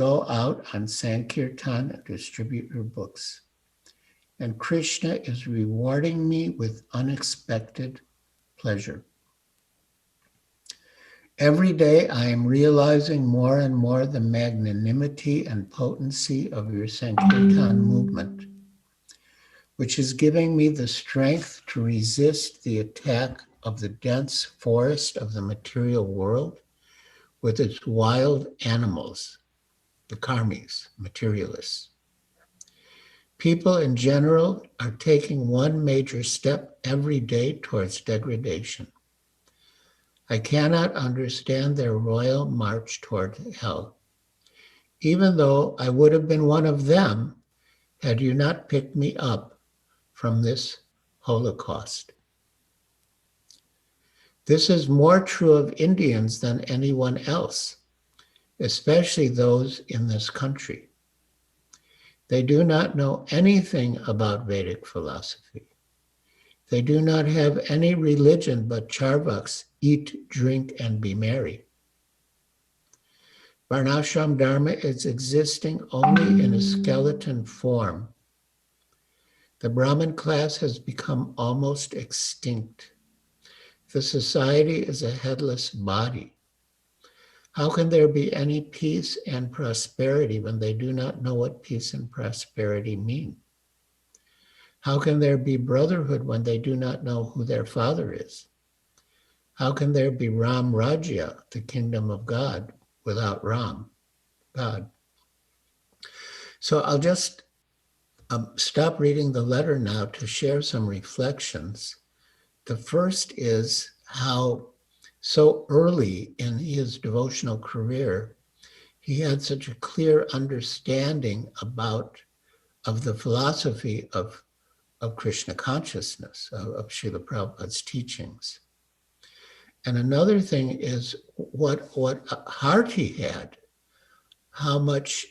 Go out on Sankirtan and distribute your books. And Krishna is rewarding me with unexpected pleasure. Every day I am realizing more and more the magnanimity and potency of your Sankirtan movement, which is giving me the strength to resist the attack of the dense forest of the material world with its wild animals, the karmis, materialists. People in general are taking one major step every day towards degradation. I cannot understand their royal march toward hell, even though I would have been one of them had you not picked me up from this Holocaust. This is more true of Indians than anyone else, especially those in this country. They do not know anything about Vedic philosophy. They do not have any religion but Charvaks, eat, drink, and be merry. Varnashram Dharma is existing only in a skeleton form. The Brahmin class has become almost extinct. The society is a headless body. How can there be any peace and prosperity when they do not know what peace and prosperity mean? How can there be brotherhood when they do not know who their father is? How can there be Ram Rajya, the kingdom of God, without Ram, God? So I'll just stop reading the letter now to share some reflections. The first is how so early in his devotional career, he had such a clear understanding of the philosophy of Krishna consciousness, of Srila Prabhupada's teachings. And another thing is what heart he had, how much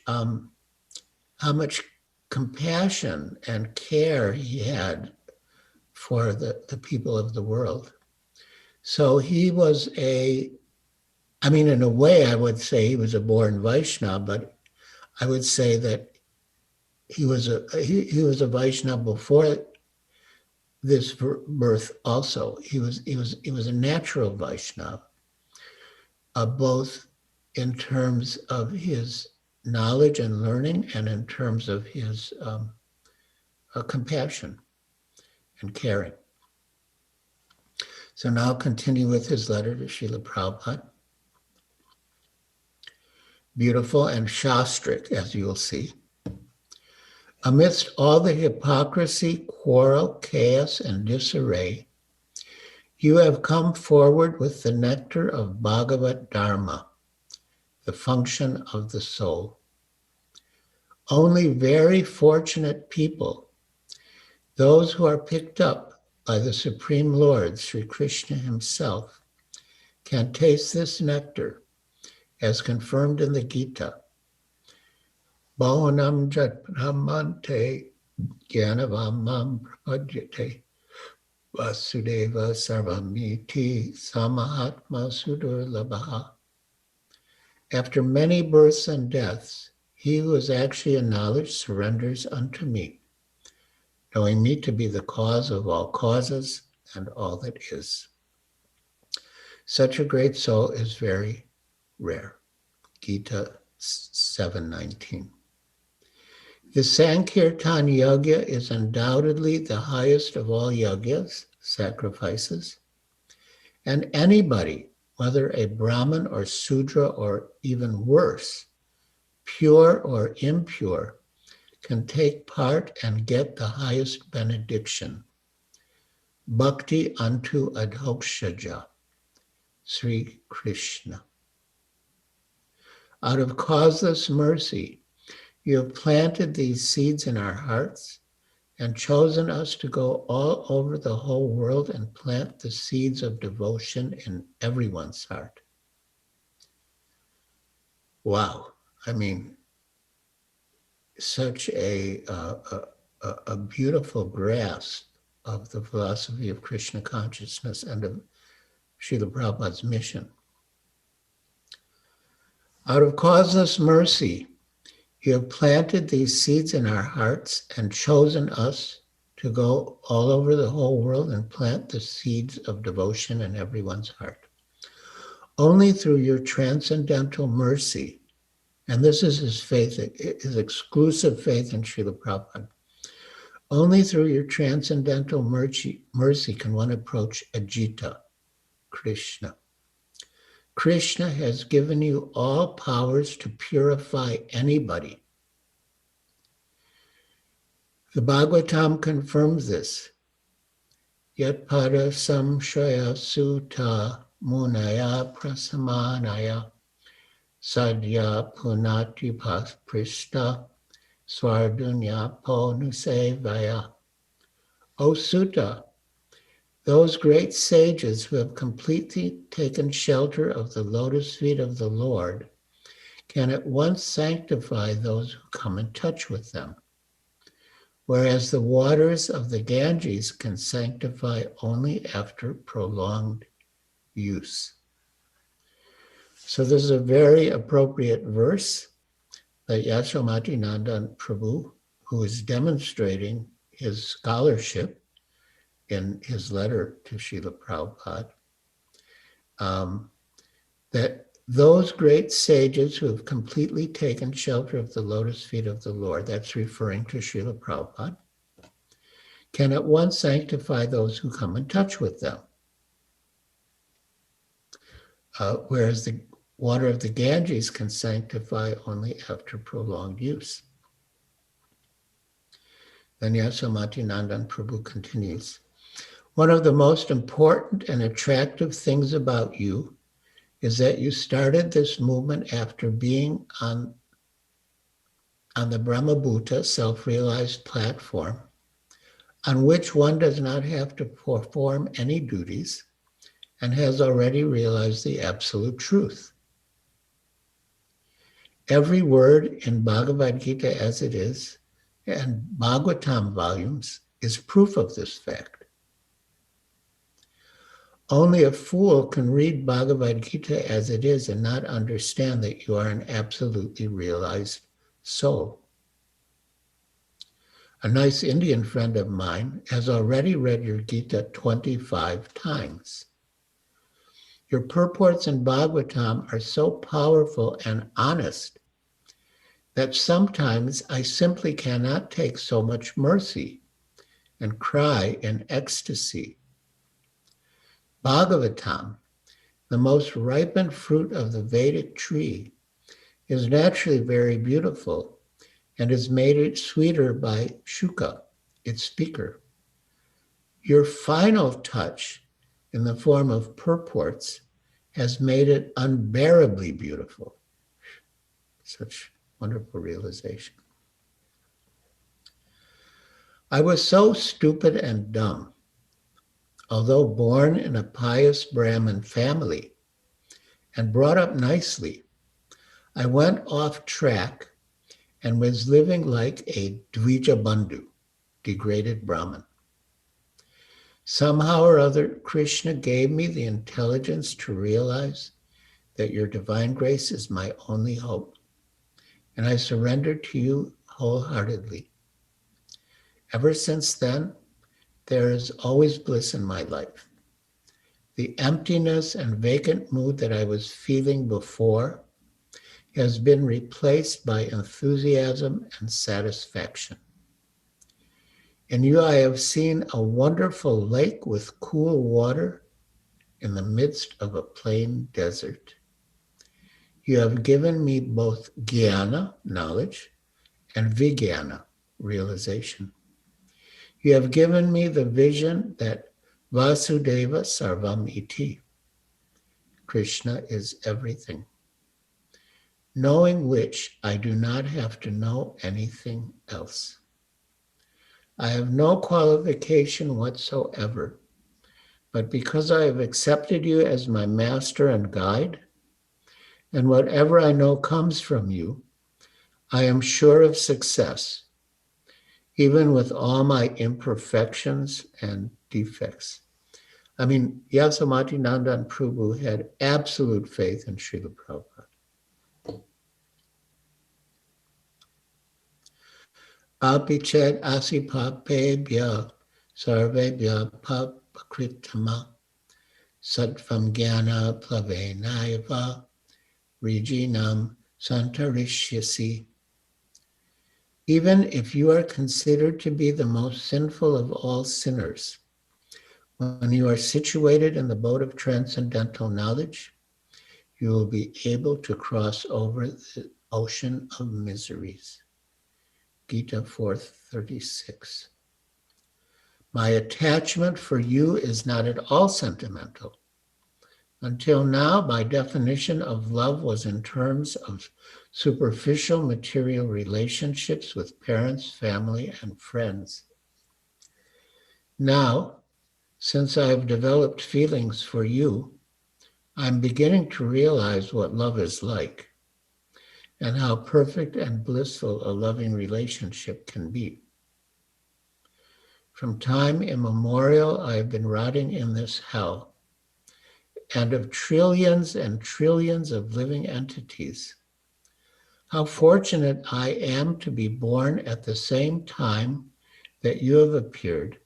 compassion and care he had for the people of the world. So he was in a way, I would say he was a born Vaishnava, but I would say that he was a Vaishnava before this birth also. He was a natural Vaishnava, both in terms of his knowledge and learning and in terms of his compassion and caring. So now I'll continue with his letter to Srila Prabhupada. Beautiful and shastric, as you will see. Amidst all the hypocrisy, quarrel, chaos, and disarray, you have come forward with the nectar of Bhagavat Dharma, the function of the soul. Only very fortunate people, those who are picked up by the Supreme Lord, Sri Krishna himself, can taste this nectar as confirmed in the Gita. Bhavanam jat brahmante jnanavamam prapadyate vasudeva sarvamiti samahatma sudurlabha. After many births and deaths, he who is actually in knowledge surrenders unto me, knowing me to be the cause of all causes and all that is. Such a great soul is very rare. Gita 7:19. The Sankirtan Yajna is undoubtedly the highest of all yajnas, sacrifices, and anybody, whether a Brahmin or Sudra or even worse, pure or impure, can take part and get the highest benediction. Bhakti unto Adhokshaja, Sri Krishna. Out of causeless mercy, you have planted these seeds in our hearts and chosen us to go all over the whole world and plant the seeds of devotion in everyone's heart. Wow. Such a beautiful grasp of the philosophy of Krishna consciousness and of Srila Prabhupada's mission. Out of causeless mercy, You have planted these seeds in our hearts and chosen us to go all over the whole world and plant the seeds of devotion in everyone's heart. Only through your transcendental mercy, and this is his faith, his exclusive faith in Srila Prabhupada, only through your transcendental mercy can one approach Ajita, Krishna. Krishna has given you all powers to purify anybody. The Bhagavatam confirms this. Yat pada samshaya sutta munaya prasamanaya sadya punati prishta swardunya ponusevaya. O Sutta, those great sages who have completely taken shelter of the lotus feet of the Lord can at once sanctify those who come in touch with them, whereas the waters of the Ganges can sanctify only after prolonged use. So this is a very appropriate verse that Yashomati Nandan Prabhu, who is demonstrating his scholarship in his letter to Srila Prabhupada, that those great sages who have completely taken shelter of the lotus feet of the Lord, that's referring to Srila Prabhupada, can at once sanctify those who come in touch with them. Whereas the water of the Ganges can sanctify only after prolonged use. Then Yashomati Nandan Prabhu continues, one of the most important and attractive things about you is that you started this movement after being on the Brahmabhuta self-realized platform, on which one does not have to perform any duties and has already realized the absolute truth. Every word in Bhagavad Gita as it is, and Bhagavatam volumes, is proof of this fact. Only a fool can read Bhagavad Gita as it is and not understand that you are an absolutely realized soul. A nice Indian friend of mine has already read your Gita 25 times. Your purports in Bhagavatam are so powerful and honest that sometimes I simply cannot take so much mercy and cry in ecstasy. Bhagavatam, the most ripened fruit of the Vedic tree, is naturally very beautiful and has made it sweeter by Shuka, its speaker. Your final touch in the form of purports has made it unbearably beautiful. Such wonderful realization. I was so stupid and dumb. Although born in a pious Brahmin family and brought up nicely, I went off track and was living like a Dvija Bandhu, degraded Brahmin. Somehow or other, Krishna gave me the intelligence to realize that your divine grace is my only hope, and I surrendered to you wholeheartedly. Ever since then, there is always bliss in my life. The emptiness and vacant mood that I was feeling before has been replaced by enthusiasm and satisfaction. In you, I have seen a wonderful lake with cool water in the midst of a plain desert. You have given me both jnana, knowledge, and vijnana, realization. You have given me the vision that Vasudeva Sarvam Iti, Krishna is everything, knowing which I do not have to know anything else. I have no qualification whatsoever, but because I have accepted you as my master and guide, and whatever I know comes from you, I am sure of success, even with all my imperfections and defects. I mean, Yashomati Nandan Prabhu had absolute faith in Srila Prabhupada. Apichet asipapebhya sarvebhya papakritama sattvam jnana plavenaiva reginam santarishyasi. Even if you are considered to be the most sinful of all sinners, when you are situated in the boat of transcendental knowledge, you will be able to cross over the ocean of miseries. Gita 4:36. My attachment for you is not at all sentimental. Until now, my definition of love was in terms of superficial material relationships with parents, family, and friends. Now, since I have developed feelings for you, I'm beginning to realize what love is like and how perfect and blissful a loving relationship can be. From time immemorial, I have been rotting in this hell, and of trillions and trillions of living entities. How fortunate I am to be born at the same time that you have appeared,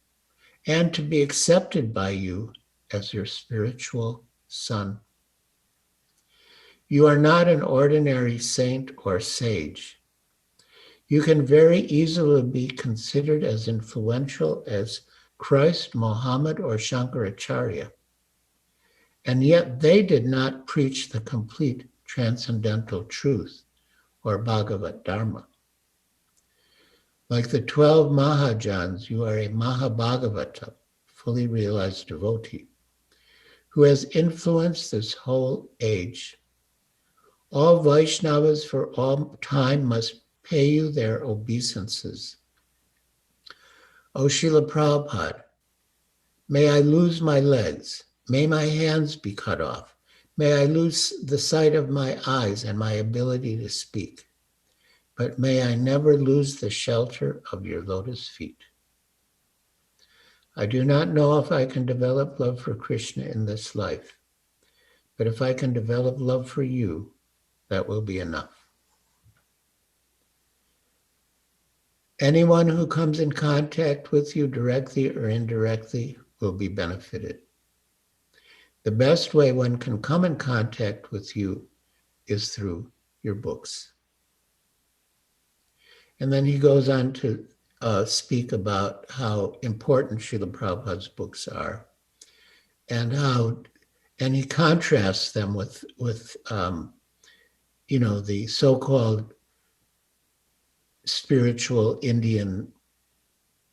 and to be accepted by you as your spiritual son. You are not an ordinary saint or sage. You can very easily be considered as influential as Christ, Mohammed, or Shankaracharya. And yet they did not preach the complete transcendental truth or Bhagavad Dharma. Like the 12 Mahajans, you are a Mahabhagavata, fully realized devotee, who has influenced this whole age. All Vaishnavas for all time must pay you their obeisances. O Srila Prabhupada, may I lose my legs, may my hands be cut off, may I lose the sight of my eyes and my ability to speak, but may I never lose the shelter of your lotus feet. I do not know if I can develop love for Krishna in this life, but if I can develop love for you, that will be enough. Anyone who comes in contact with you directly or indirectly will be benefited. The best way one can come in contact with you is through your books. And then he goes on to speak about how important Srila Prabhupada's books are, and he contrasts them with the so-called spiritual Indian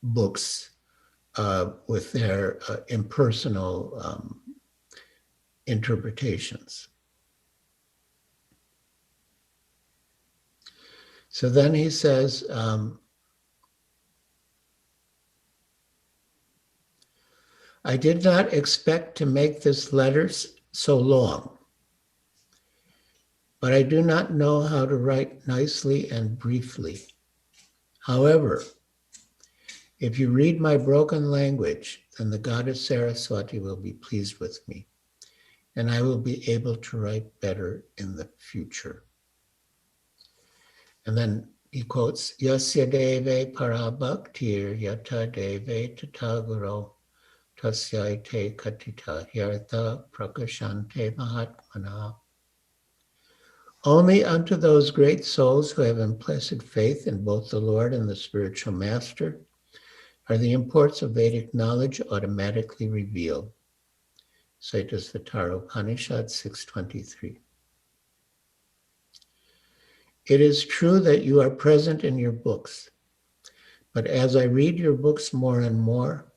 books with their impersonal interpretations. So then he says, I did not expect to make this letter so long, but I do not know how to write nicely and briefly. However, if you read my broken language, then the goddess Saraswati will be pleased with me, and I will be able to write better in the future. And then he quotes, Yasya deve parabhaktir yata deve tataguro tasyaite katita yartha prakashante mahatmana. Only unto those great souls who have implicit faith in both the Lord and the spiritual master are the imports of Vedic knowledge automatically revealed. Saitasvatara Upanishad 6:23. It is true that you are present in your books, but as I read your books more and more,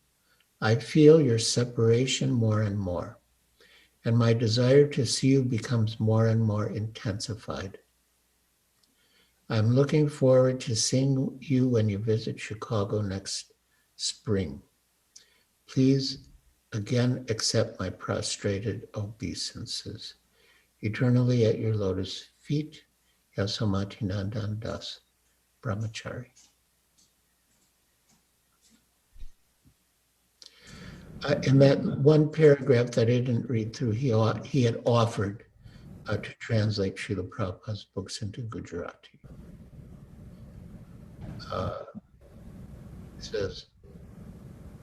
I feel your separation more and more, and my desire to see you becomes more and more intensified. I'm looking forward to seeing you when you visit Chicago next spring. Please again accept my prostrated obeisances. Eternally at your lotus feet, Yashomati Nandan Das, Brahmachari. In that one paragraph that I didn't read through, he had offered to translate Srila Prabhupada's books into Gujarati. says,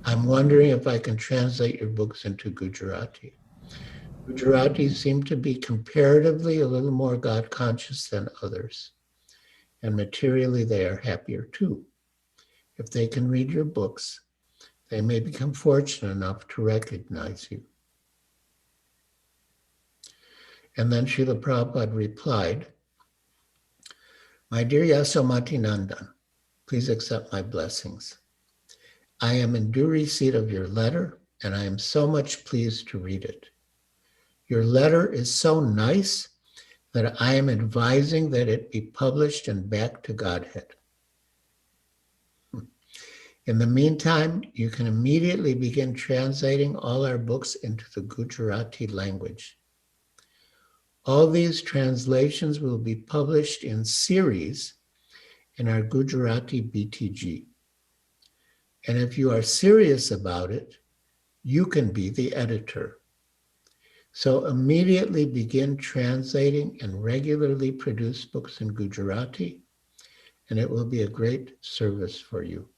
I'm wondering if I can translate your books into Gujarati. Gujaratis seem to be comparatively a little more God conscious than others, and materially they are happier too. If they can read your books, they may become fortunate enough to recognize you. And then Srila Prabhupada replied, My dear Yashomati Nandan, please accept my blessings. I am in due receipt of your letter, and I am so much pleased to read it. Your letter is so nice that I am advising that it be published and back to Godhead. In the meantime, you can immediately begin translating all our books into the Gujarati language. All these translations will be published in series in our Gujarati BTG. And if you are serious about it, you can be the editor. So immediately begin translating and regularly produce books in Gujarati, and it will be a great service for you.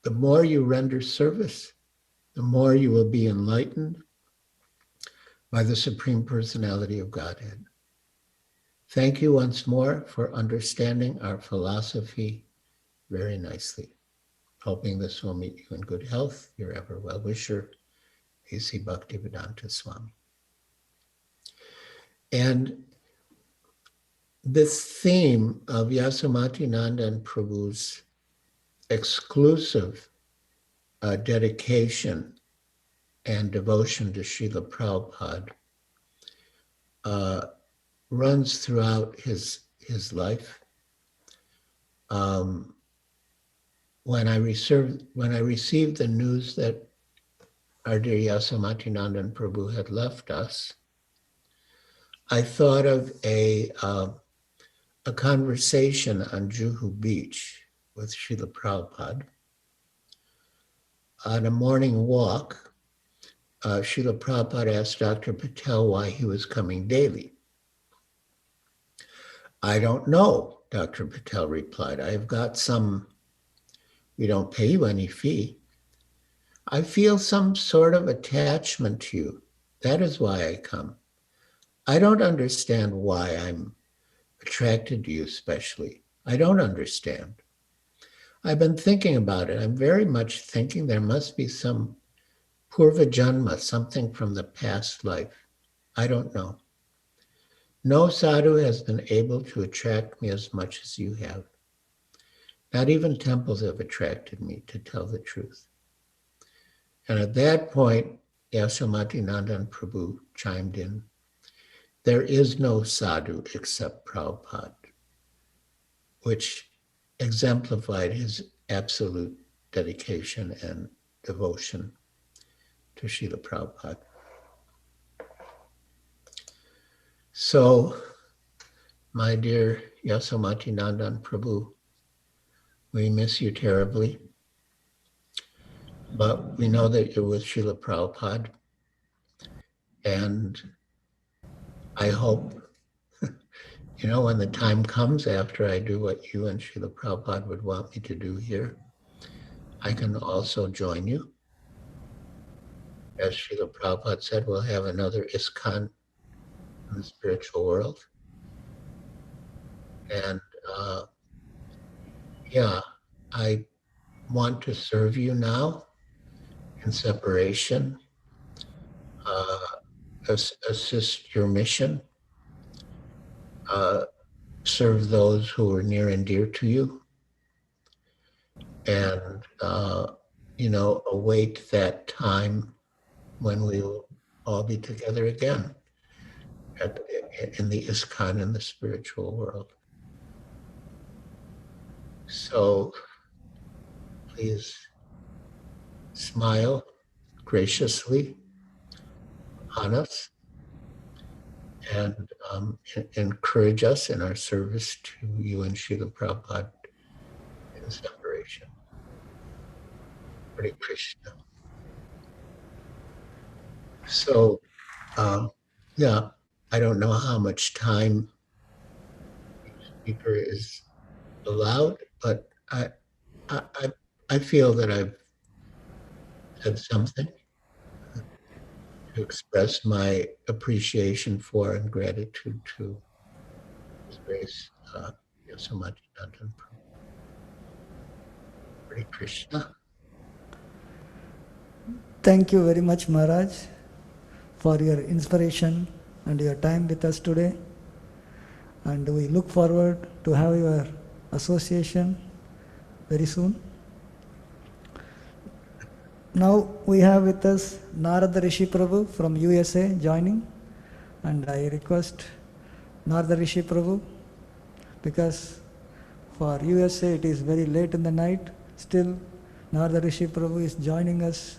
The more you render service, the more you will be enlightened by the Supreme Personality of Godhead. Thank you once more for understanding our philosophy very nicely. Hoping this will meet you in good health, your ever well-wisher, A.C. Bhaktivedanta Swami. And this theme of Yashomati Nandan Prabhu's exclusive dedication and devotion to Srila Prabhupada runs throughout his life. When I received the news that our dear Yashomati Nandan Prabhu had left us, I thought of a conversation on Juhu Beach with Srila Prabhupada. On a morning walk, Srila Prabhupada asked Dr. Patel why he was coming daily. I don't know, Dr. Patel replied. I've got we don't pay you any fee. I feel some sort of attachment to you. That is why I come. I don't understand why I'm attracted to you especially. I don't understand. I've been thinking about it. I'm very much thinking there must be some purva janma, something from the past life. I don't know. No sadhu has been able to attract me as much as you have. Not even temples have attracted me, to tell the truth. And at that point, Yashomati Nandan Prabhu chimed in, there is no sadhu except Prabhupada, which exemplified his absolute dedication and devotion to Srila Prabhupada. So, my dear Yashomati Nandan Prabhu, we miss you terribly, but we know that you're with Srila Prabhupada, and I hope, when the time comes after I do what you and Srila Prabhupada would want me to do here, I can also join you. As Srila Prabhupada said, we'll have another ISKCON in the spiritual world. And I want to serve you now in separation, assist your mission, serve those who are near and dear to you, and, await that time when we will all be together again in the ISKCON in the spiritual world. So please smile graciously on us and encourage us in our service to you and Srila Prabhupada in separation. Hare Krishna. So, I don't know how much time each speaker is allowed, but I feel that I've said something to express my appreciation for and gratitude to His Grace Yashomati Nandan Prabhu. Hare Krishna. Thank you very much, Maharaj, for your inspiration and your time with us today. And we look forward to have your association very soon. Now we have with us Narada Rishi Prabhu from USA joining, and I request Narada Rishi Prabhu, because for USA it is very late in the night, still Narada Rishi Prabhu is joining us,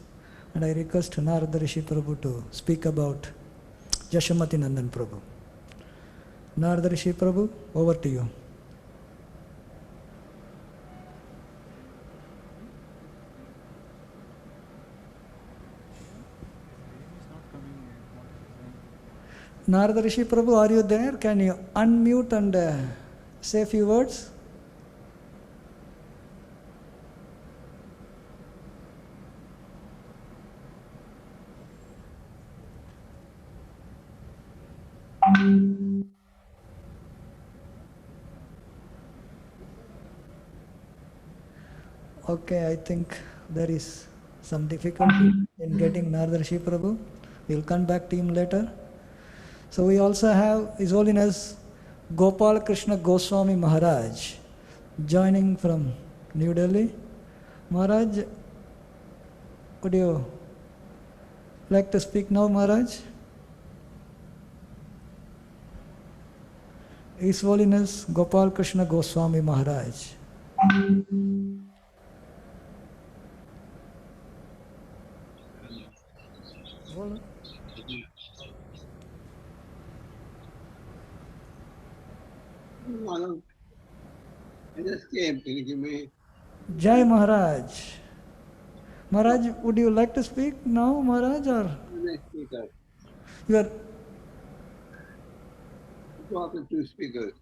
and I request Narada Rishi Prabhu to speak about Yashomati Nandan Prabhu. Narada Rishi Prabhu, over to you. Narada Rishi Prabhu, are you there? Can you unmute and say a few words? Okay, I think there is some difficulty in getting Narada Rishi Prabhu. We'll come back to him later. So we also have His Holiness Gopal Krishna Goswami Maharaj joining from New Delhi. Maharaj, would you like to speak now, Maharaj? His Holiness Gopal Krishna Goswami Maharaj. I just came. Can you give me? Jai Maharaj. Maharaj, would you like to speak now, Maharaj, or Next speaker. you are? Talk to two speakers.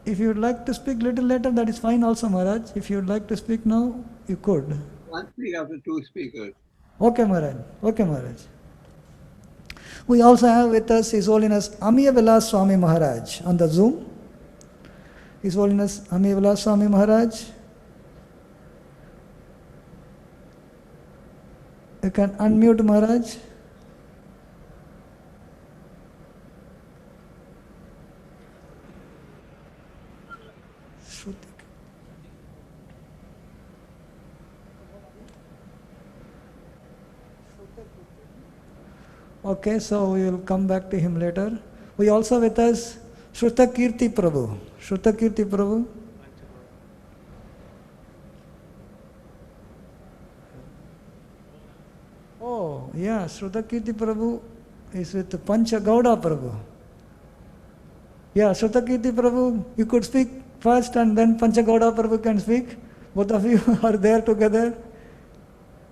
If you would like to speak little later, that is fine also, Maharaj. If you would like to speak now, you could. One speak after two speakers. Okay, Maharaj. Okay, Maharaj. We also have with us His Holiness Amiya Vilas Swami Maharaj on the Zoom. His Holiness Amiya Vilas Swami Maharaj. You can unmute, Maharaj. Okay, so we will come back to him later. We also with us Shruta Kirti Prabhu. Shruta Kirti Prabhu. Oh, yeah, Shruta Kirti Prabhu is with Pancha Gauda Prabhu. Yeah, Shruta Kirti Prabhu, you could speak first and then Pancha Gauda Prabhu can speak. Both of you are there together.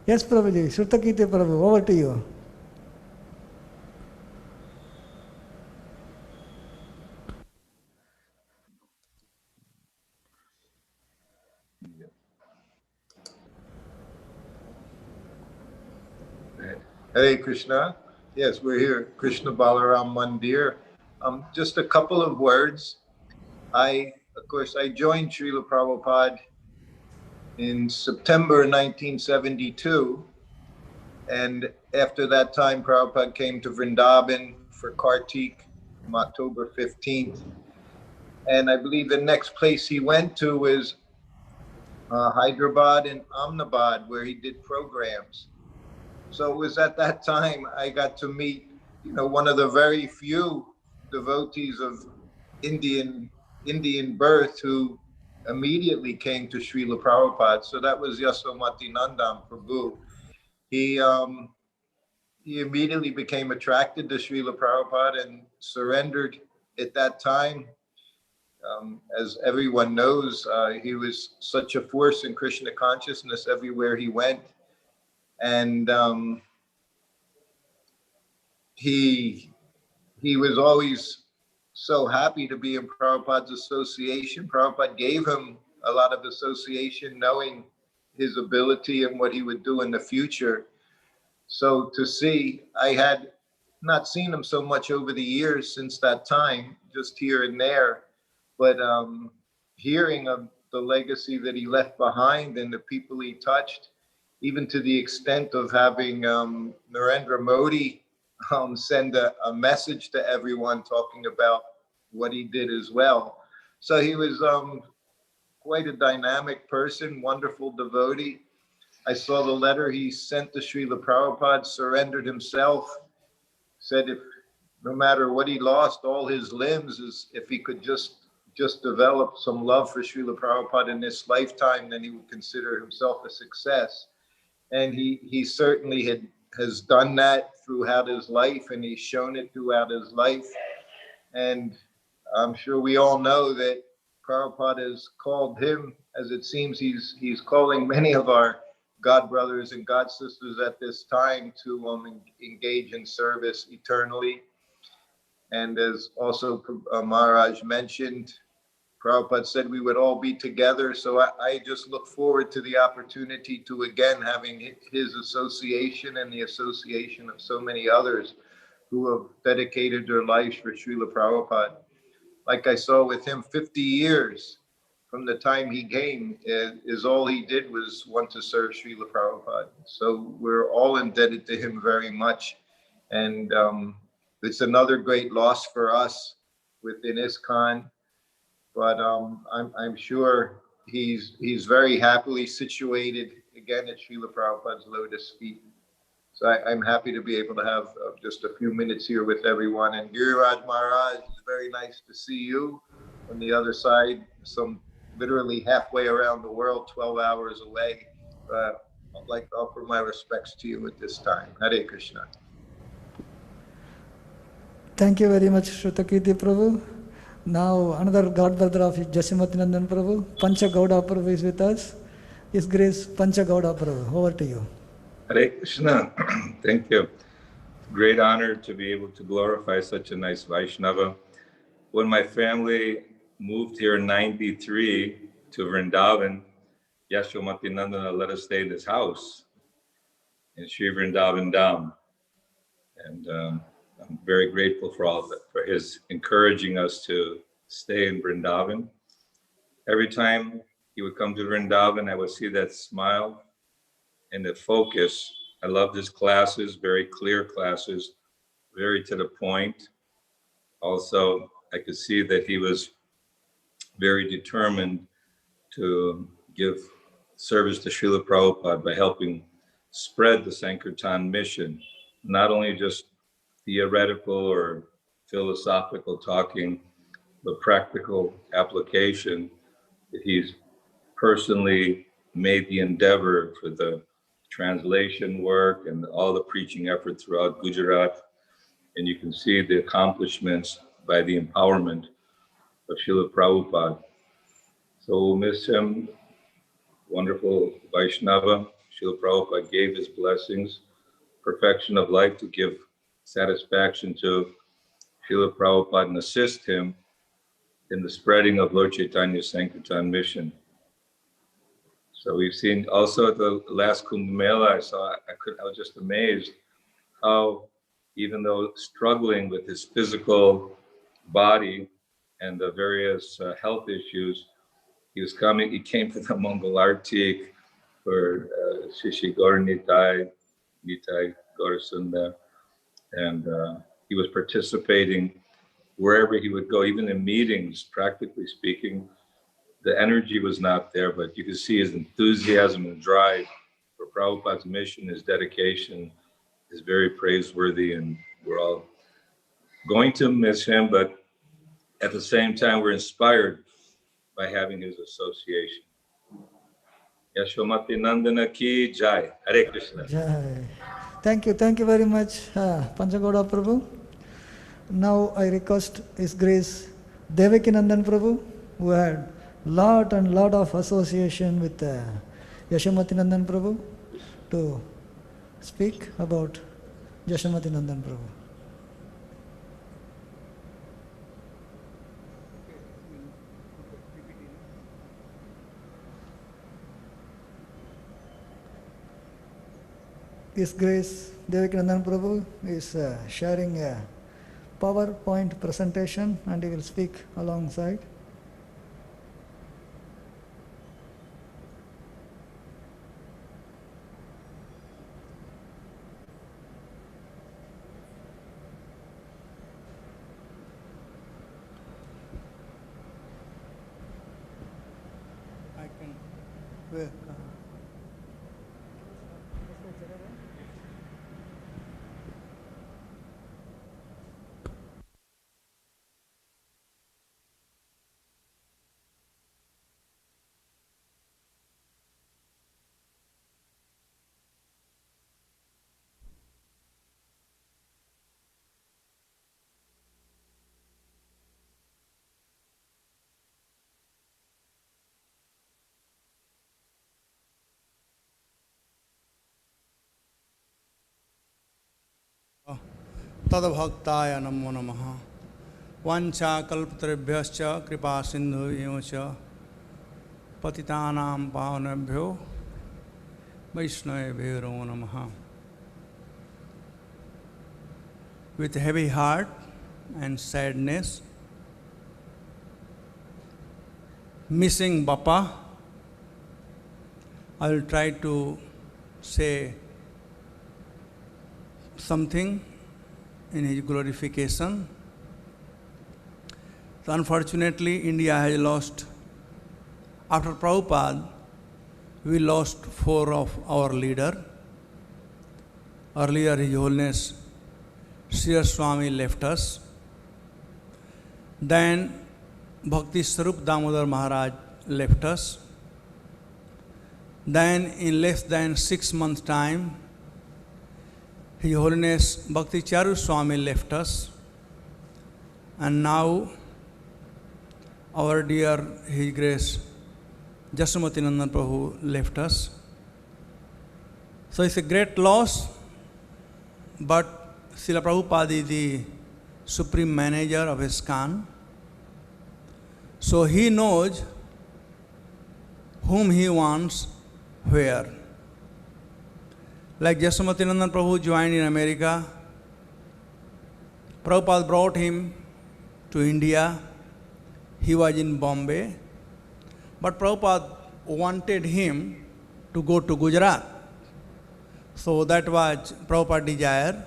Yes, Prabhuji, Shruta Kirti Prabhu, over to you. Hare Krishna. Yes, we're here, Krishna Balaram Mandir. Just a couple of words. I joined Srila Prabhupada in September 1972. And after that time, Prabhupada came to Vrindavan for Kartik from October 15th. And I believe the next place he went to was Hyderabad and Ahmedabad, where he did programs. So it was at that time I got to meet, one of the very few devotees of Indian birth who immediately came to Srila Prabhupada. So that was Yashomati Nandan Prabhu. He immediately became attracted to Srila Prabhupada and surrendered at that time. As everyone knows, he was such a force in Krishna consciousness everywhere he went. And he was always so happy to be in Prabhupada's association. Prabhupada gave him a lot of association, knowing his ability and what he would do in the future. So to see, I had not seen him so much over the years since that time, just here and there, but hearing of the legacy that he left behind and the people he touched, even to the extent of having Narendra Modi send a message to everyone talking about what he did as well. So he was quite a dynamic person, wonderful devotee. I saw the letter he sent to Srila Prabhupada, surrendered himself, said if no matter what he lost, all his limbs, is if he could just develop some love for Srila Prabhupada in this lifetime, then he would consider himself a success. And he certainly has done that throughout his life, and he's shown it throughout his life. And I'm sure we all know that Prabhupada has called him, as it seems he's calling many of our God brothers and God sisters at this time to engage in service eternally. And as also Maharaj mentioned, Prabhupada said we would all be together. So I just look forward to the opportunity to again having his association and the association of so many others who have dedicated their lives for Srila Prabhupada. Like I saw with him, 50 years from the time he came, is all he did was want to serve Srila Prabhupada. So we're all indebted to him very much. And it's another great loss for us within ISKCON. But I'm sure he's very happily situated again at Srila Prabhupada's lotus feet. So I'm happy to be able to have just a few minutes here with everyone. And Giriraj Maharaj, it's very nice to see you on the other side, literally halfway around the world, 12 hours away. I'd like to offer my respects to you at this time. Hare Krishna. Thank you very much, Shrutakirti Prabhu. Now another God brother of Yashomati Nandan Prabhu, Pancha Gauda Prabhu is with us. His Grace Pancha Gauda Prabhu, over to you. Hare Krishna. Thank you. Great honor to be able to glorify such a nice Vaishnava. When my family moved here in 93 to Vrindavan, Yashomati Nandan let us stay in his house in Sri Vrindavan Dham. And I'm very grateful for all of it, for his encouraging us to stay in Vrindavan. Every time he would come to Vrindavan, I would see that smile and the focus. I loved his classes, very clear classes, very to the point. Also, I could see that he was very determined to give service to Srila Prabhupada by helping spread the Sankirtan mission, not only just theoretical or philosophical talking, but practical application. He's personally made the endeavor for the translation work and all the preaching effort throughout Gujarat. And you can see the accomplishments by the empowerment of Srila Prabhupada. So we'll miss him. Wonderful Vaishnava. Srila Prabhupada gave his blessings, perfection of life to give satisfaction to Srila Prabhupada and assist him in the spreading of Lord Chaitanya's Sankirtan mission. So we've seen also at the last Kumbh Mela, I was just amazed how, even though struggling with his physical body and the various health issues, he came for the Mongol Artik for Shishi Gaur Nitai Gaurasunda, and he was participating wherever he would go, even in meetings, practically speaking. The energy was not there, but you could see his enthusiasm and drive for Prabhupada's mission. His dedication is very praiseworthy, and we're all going to miss him, but at the same time, we're inspired by having his association. Yashomati Nandana ki jai. Hare Krishna. Jai. Thank you very much, Pancha Gauda Prabhu. Now I request His Grace Devaki Nandan Prabhu, who had lot of association with Yashomati Nandan Prabhu, to speak about Yashomati Nandan Prabhu. His Grace Yashomati Nandan Prabhu is sharing a PowerPoint presentation and he will speak alongside. I can. Where? तद्भक्ताय नमो नमः। वाञ्छाकल्पतरुभ्यश्च कृपा सिन्धुभ्यो च पतितानां पावनेभ्यो वैष्णवेभ्यो नमः। With heavy heart and sadness, missing Bappa, I will try to say something in his glorification. So unfortunately, India has lost, after Prabhupada, we lost 4 of our leaders. Earlier, His Holiness Sri Swami left us. Then Bhakti Sarup Damodar Maharaj left us. Then in less than 6 months' time, His Holiness Bhakti Charu Swami left us, and now our dear His Grace Yashomati Nandan Prabhu left us. So it's a great loss, but Srila Prabhupada is the supreme manager of ISKCON, so he knows whom he wants where. Like Yashomati Nandan Prabhu joined in America, Prabhupada brought him to India. He was in Bombay, but Prabhupada wanted him to go to Gujarat. So that was Prabhupada's desire.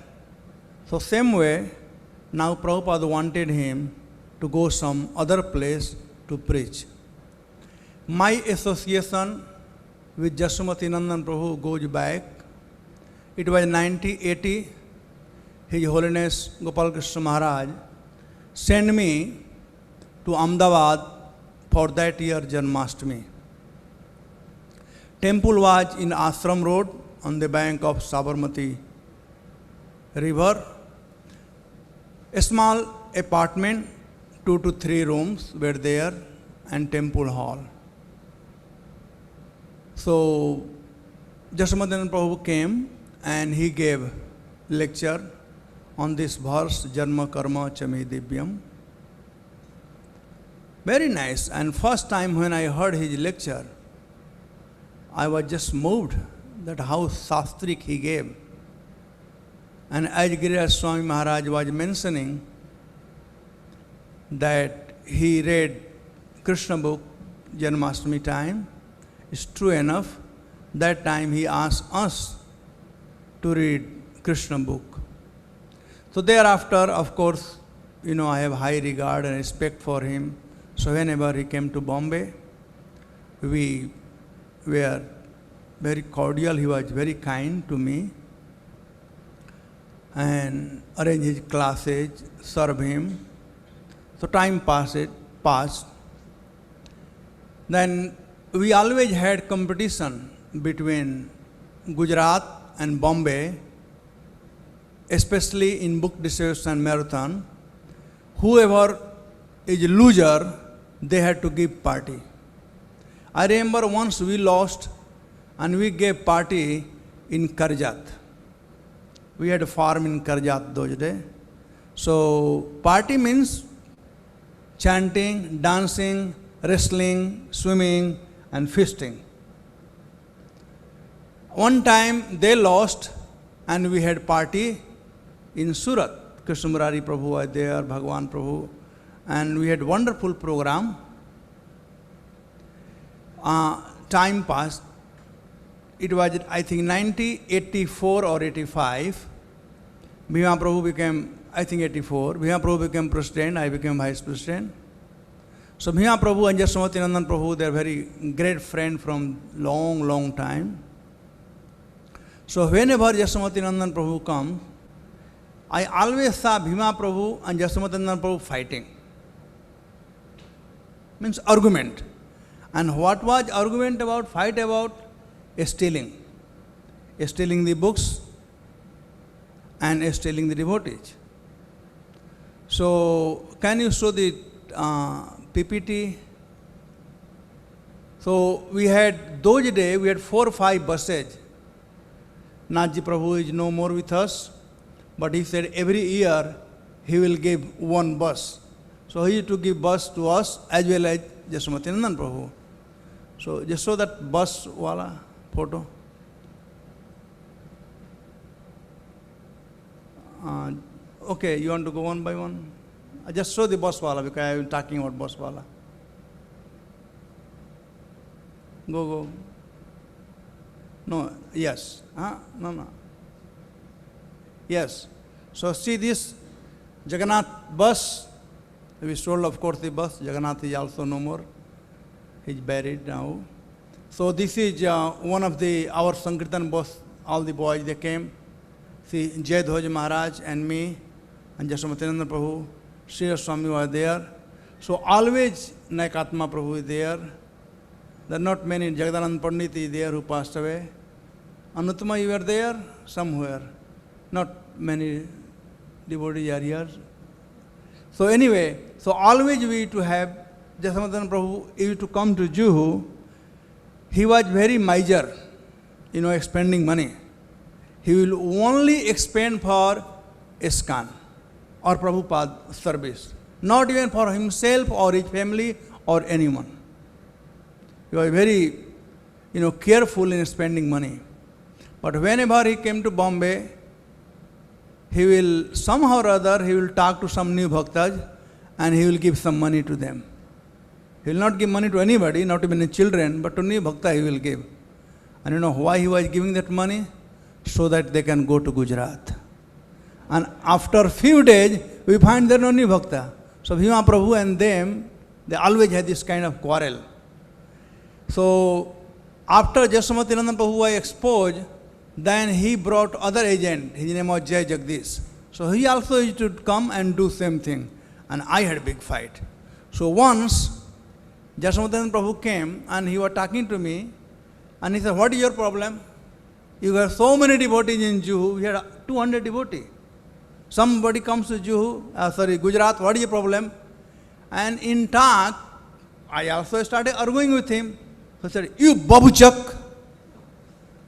So same way, now Prabhupada wanted him to go some other place to preach. My association with Yashomati Nandan Prabhu goes back. It was 1980, His Holiness Gopal Krishna Maharaj sent me to Ahmedabad for that year Janmashtami. Temple was in Ashram Road on the bank of Sabarmati river. A small apartment, 2 to 3 rooms were there, and temple hall. So Yashomati Nandan Prabhu came and he gave lecture on this verse, Janma Karma Chame Divyam. Very nice. And first time when I heard his lecture, I was just moved that how Shastrik he gave. And as Giriraj Swami Maharaj was mentioning that he read Krishna book Janmashtami time, it's true enough. That time he asked us to read Krishna book. So thereafter, of course, I have high regard and respect for him. So whenever he came to Bombay, we were very cordial. He was very kind to me and arranged his classes, served him. So time passed. Then we always had competition between Gujarat and Bombay, especially in book distribution marathon. Whoever is loser, they had to give party. I remember once we lost and we gave party in Karjat. We had a farm in Karjat those days. So party means chanting, dancing, wrestling, swimming and feasting. One time they lost and we had party in Surat. Krishna Murari Prabhu was there, Bhagwan Prabhu, and we had wonderful program. Time passed. It was, I think, 1984 or 85. Bhima Prabhu became, I think, 84. Bhima Prabhu became president, I became vice president. So Bhima Prabhu and Yashomati Nandan Prabhu, they are very great friends from long time. So whenever Yashomati Nandan Prabhu comes, I always saw Bhima Prabhu and Yashomati Nandan Prabhu fighting. Means argument. And what was argument about, fight about? Stealing. Stealing the books and stealing the devotees. So can you show the PPT? So we had, those days, we had 4 or 5 buses. Nathji Prabhu is no more with us, but he said every year he will give 1 bus. So he used to give bus to us as well as Yashomati Nandan Prabhu. So just show that bus wala photo. Okay, you want to go one by one? I just show the bus wala because I am talking about bus wala. Go. No, yes. No. Yes. So see this Jagannath bus. We sold, of course, the bus. Jagannath is also no more. He's buried now. So this is one of our Sankirtan bus. All the boys, they came. See, Jai Dhwaj Maharaj and me and Yashomati Nandan Prabhu, Sri Swami was there. So always Naikatma Prabhu is there. There are not many. Jagadanand Pandit is there who passed away. Anutama, you were there? Somewhere. Not many devotees are here. So anyway, so always we used to have, Yashomati Nandan Prabhu used to come to Juhu. He was very miser, expending money. He will only expend for ISKCON or Prabhupada service, not even for himself or his family or anyone. He was very, careful in spending money. But whenever he came to Bombay, he will somehow or other, he will talk to some new bhaktas and he will give some money to them. He will not give money to anybody, not even the children, but to new bhakta he will give. And you know why he was giving that money? So that they can go to Gujarat. And after a few days, we find there no new bhakta. So Bhima Prabhu and them, they always had this kind of quarrel. So after Yashomati Nandan Prabhu was exposed, then he brought other agent. His name was Jai Jagdish. So he also used to come and do same thing. And I had a big fight. So once, Yashomati Nandan Prabhu came and he was talking to me. And he said, what is your problem? You have so many devotees in Juhu. We had 200 devotees. Somebody comes to Gujarat, what is your problem? And in talk, I also started arguing with him. So he said, you babuchak.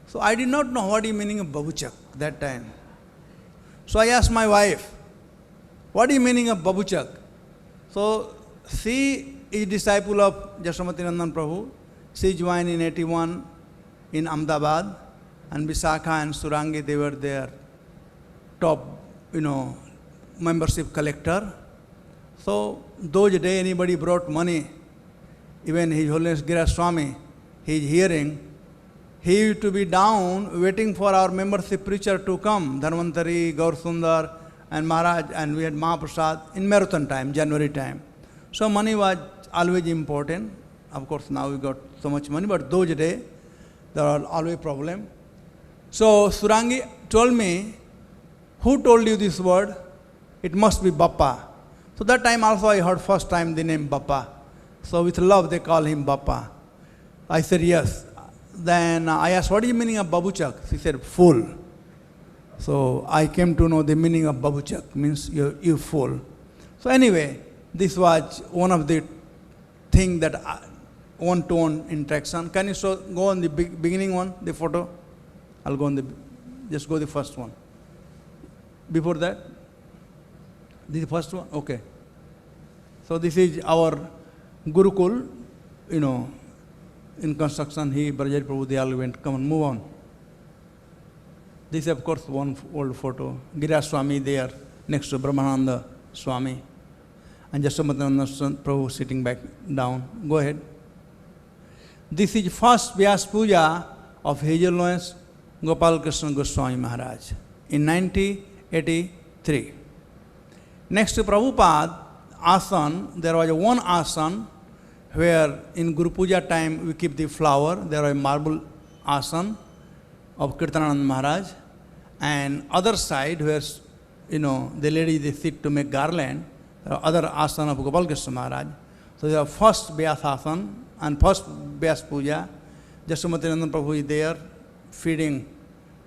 So I did not know what is the meaning of babuchak that time. So I asked my wife, what is the meaning of babuchak? So she is disciple of Yashomati Nandan Prabhu. She joined in 81 in Ahmedabad, and Visakha and Surangi, they were their top, membership collector. So those days anybody brought money, even His Holiness Giraj Swami, he is hearing, he used to be down waiting for our membership preacher to come, Dharmantari, Gaur Sundar and Maharaj, and we had Mahaprasad in marathon time, January time. So money was always important. Of course now we got so much money, but those days there are always problem. So Surangi told me, who told you this word? It must be Bappa. So that time also I heard first time the name Bappa. So with love they call him Bappa. I said yes. Then I asked, what is the meaning of Babuchak? She said, fool. So I came to know the meaning of Babuchak, means you fool. So anyway, this was one of the things that one-to-one interaction. Can you go on the beginning one, the photo? I'll go on just go the first one. Before that? This is the first one? Okay. So this is our Gurukul, in construction. He, Brajari Prabhu, they all went, come on, move on. This is, of course, one old photo. Gira Swami there next to Brahmananda Swami. And Yashomati Nandan Prabhu sitting back down. Go ahead. This is first Vyas Puja of His Holiness Gopal Krishna Goswami Maharaj in 1983. Next to Prabhupada Asan, there was one Asan where in Guru Puja time we keep the flower. There was a marble Asan of Kirtananand Maharaj, and other side where the lady they sit to make garland, there are other Asan of Gopal Krishna Maharaj. So the first Vyas Asan and first Vyas Puja, Yashomati Nandan Prabhu is there feeding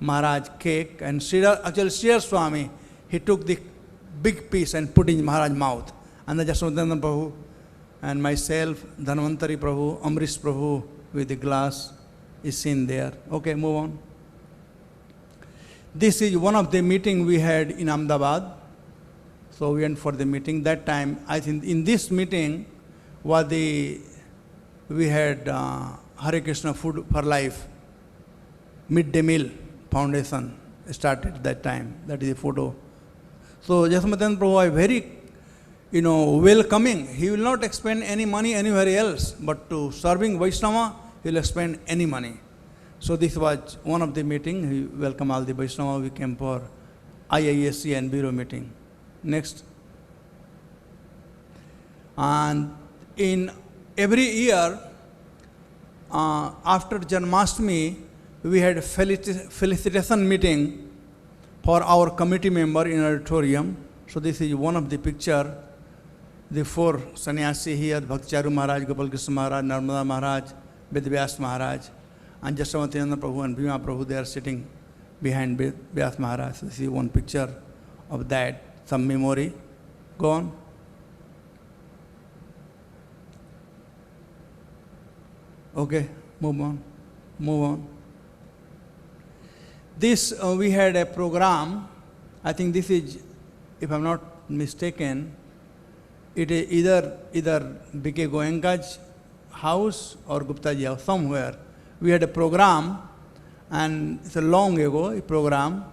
Maharaj cake, and Sridhar Swami, he took the big piece and put in Maharaj's mouth. And the Yashomati Nandan Prabhu and myself, Dhanvantari Prabhu, Amrish Prabhu with the glass is seen there. Okay, move on. This is one of the meeting we had in Ahmedabad. So we went for the meeting. That time, I think in this meeting we had Hare Krishna Food for Life Midday Meal Foundation started that time. That is a photo. So Yashomati Nandan Prabhu is very welcoming. He will not expend any money anywhere else, but to serving Vaishnava, he will expend any money. So this was one of the meeting. He welcomed all the Vaishnava. We came for IISC and Bureau meeting. Next. And in every year, after Janmashtami, we had a felicitation meeting for our committee member in auditorium. So this is one of the picture. The four sannyasi here, Bhakticharu Maharaj, Gopal Krishna Maharaj, Narmada Maharaj, Vedvyas Maharaj, and Yashomati Nandan Prabhu and Bhima Prabhu, they are sitting behind Vyas Maharaj. So this is one picture of that, some memory. Go on. Okay, move on. Move on. This, we had a program, I think this is, if I'm not mistaken, it is either B.K. Goenka's house or Guptaji house, somewhere. We had a program, and it's a long ago, a program.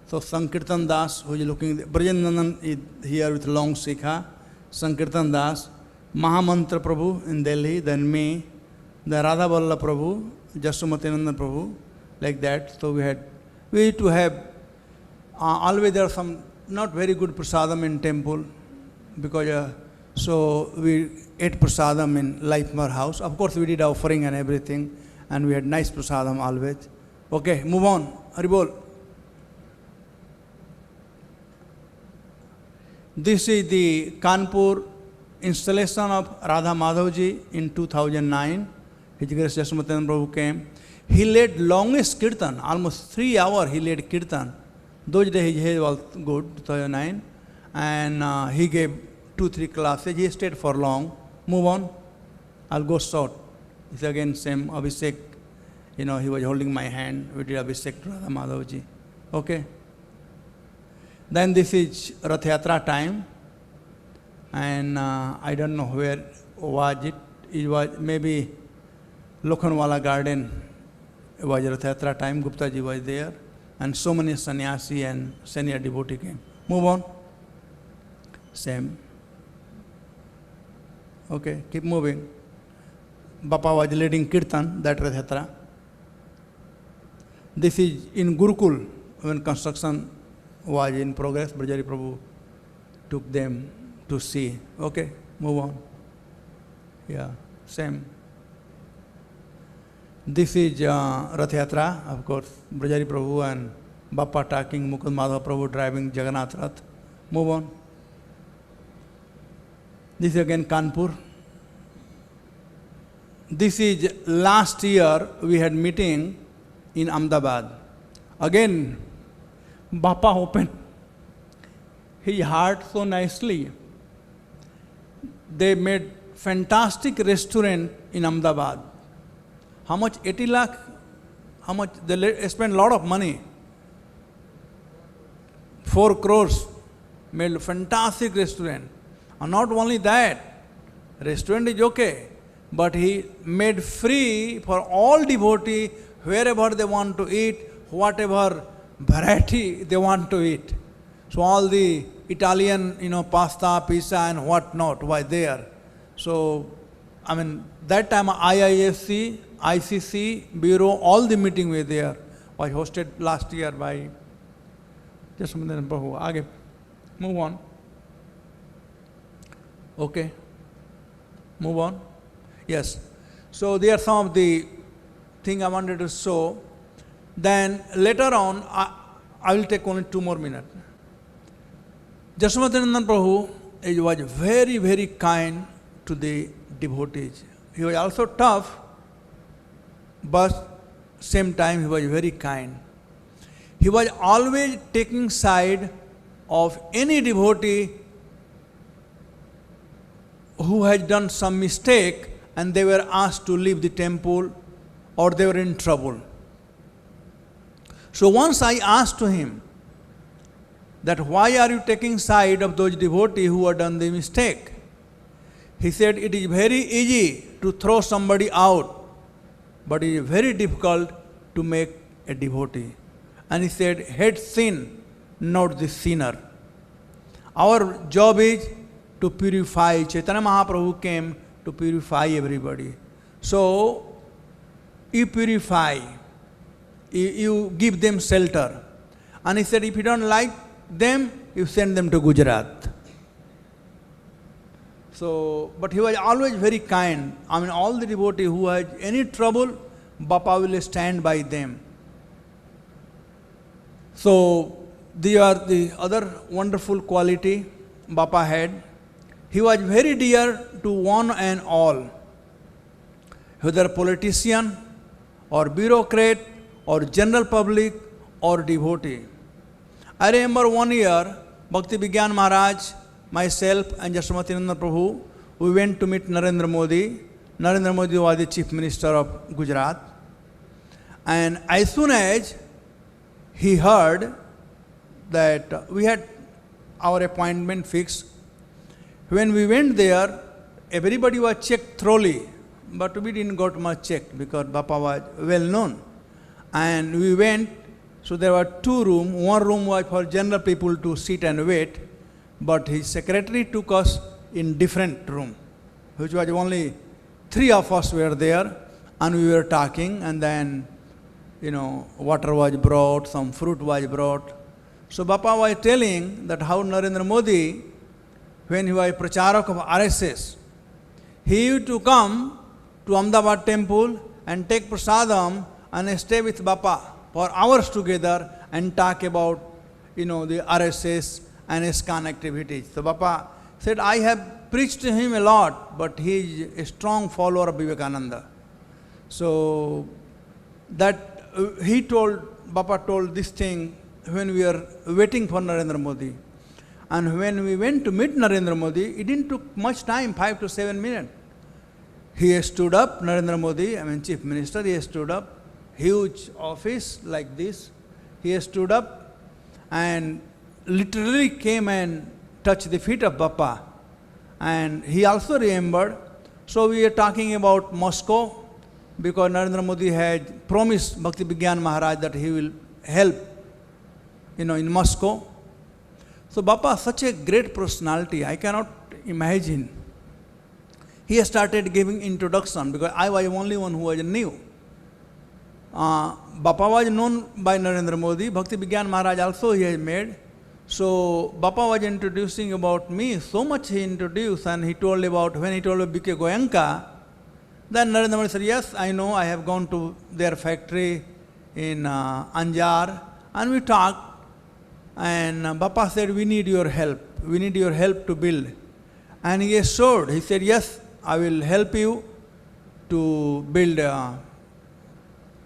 So Sankirtan Das, who is looking, Brajendandan is here with long sikha, Sankirtan Das, Mahamantra Prabhu in Delhi, then me, the Radha Vallabh Prabhu, Yashomati Nandan Prabhu, like that. So we used to have, always there are some not very good prasadam in temple, because so we ate prasadam in Lifemar house. Of course, we did offering and everything, and we had nice prasadam always. Okay, move on. Haribol. This is the Kanpur installation of Radha Madhavji in 2009. His Grace Yashomati Nandan Prabhu came. He led longest kirtan, almost 3 hours he led kirtan. Those days his head was good, 2009. And he gave 2-3 classes. He stayed for long. Move on. I'll go short. It's again same Abhishek. He was holding my hand. We did Abhishek to Radha Madhavji. Okay. Then this is Rath Yatra time. And I don't know where was it. It was maybe Lokhanwala garden. It was Rath Yatra time. Guptaji was there. And so many sannyasi and senior devotee came. Move on. Same. Okay, keep moving. Bappa was leading Kirtan, that Rath Yatra. This is in Gurukul, when construction was in progress. Brajari Prabhu took them to see. Okay, move on. Yeah, same. This is Rath Yatra, of course. Brajari Prabhu and Bappa talking, Mukund Madhav Prabhu driving Jagannath Rath. Move on. This is again Kanpur. This is last year we had meeting in Ahmedabad. Again, Bappa opened his heart so nicely. They made fantastic restaurant in Ahmedabad. How much? 80 lakh? How much? They spent a lot of money. 4 crores. Made fantastic restaurant. And not only that, restaurant is okay, but he made free for all devotees, wherever they want to eat, whatever variety they want to eat. So all the Italian, pasta, pizza and whatnot was there. So, that time IISC, ICC, Bureau, all the meeting were there. Was hosted last year by Yashomati Nandan Prabhu. Aage, move on. Okay. Move on. Yes. So there are some of the things I wanted to show. Then later on, I will take only 2 more minutes. Yashomati Nandan Prabhu was very, very kind to the devotees. He was also tough, but same time he was very kind. He was always taking side of any devotee who had done some mistake and they were asked to leave the temple or they were in trouble. So once I asked to him that why are you taking side of those devotees who have done the mistake? He said it is very easy to throw somebody out, but it is very difficult to make a devotee. And he said, hate sin, not the sinner. Our job is to purify. Chaitanya Mahaprabhu came to purify everybody. So, you purify, you give them shelter. And he said, if you don't like them, you send them to Gujarat. So, but he was always very kind. All the devotees who had any trouble, Bapa will stand by them. So, these are the other wonderful quality Bapa had. He was very dear to one and all, whether politician or bureaucrat or general public or devotee. I remember one year, Bhakti Vigyan Maharaj, myself and Yashomati Nandan Prabhu, we went to meet Narendra Modi. Narendra Modi was the Chief Minister of Gujarat. And as soon as he heard that we had our appointment fixed, when we went there, everybody was checked thoroughly, but we didn't got much checked because Bapa was well known. And we went, so there were 2 rooms. One room was for general people to sit and wait, but his secretary took us in different room, which was only 3 of us were there, and we were talking, and then, water was brought, some fruit was brought. So Bapa was telling that how Narendra Modi, when he was Pracharak of RSS, he used to come to Ahmedabad temple and take prasadam and stay with Bapa for hours together and talk about, the RSS and ISKCON activities. So Bapa said, I have preached to him a lot, but he is a strong follower of Vivekananda. So that Bapa told this thing when we were waiting for Narendra Modi. And when we went to meet Narendra Modi, it didn't took much time, 5 to 7 minutes. He stood up, Narendra Modi, Chief Minister, he stood up, huge office like this. He stood up and literally came and touched the feet of Bapa. And he also remembered. So we are talking about Moscow, because Narendra Modi had promised Bhakti Vigyan Maharaj that he will help, in Moscow. So Bapa, such a great personality, I cannot imagine. He started giving introduction because I was the only one who was new. Bapa was known by Narendra Modi, Bhakti Vigyan Maharaj also he had made. So Bapa was introducing about me, so much he introduced, and he told about, when he told about B.K. Goenka, then Narendra Modi said, yes, I know, I have gone to their factory in Anjar, and we talked. And Bapa said, we need your help to build. And he assured, he said, yes, I will help you to build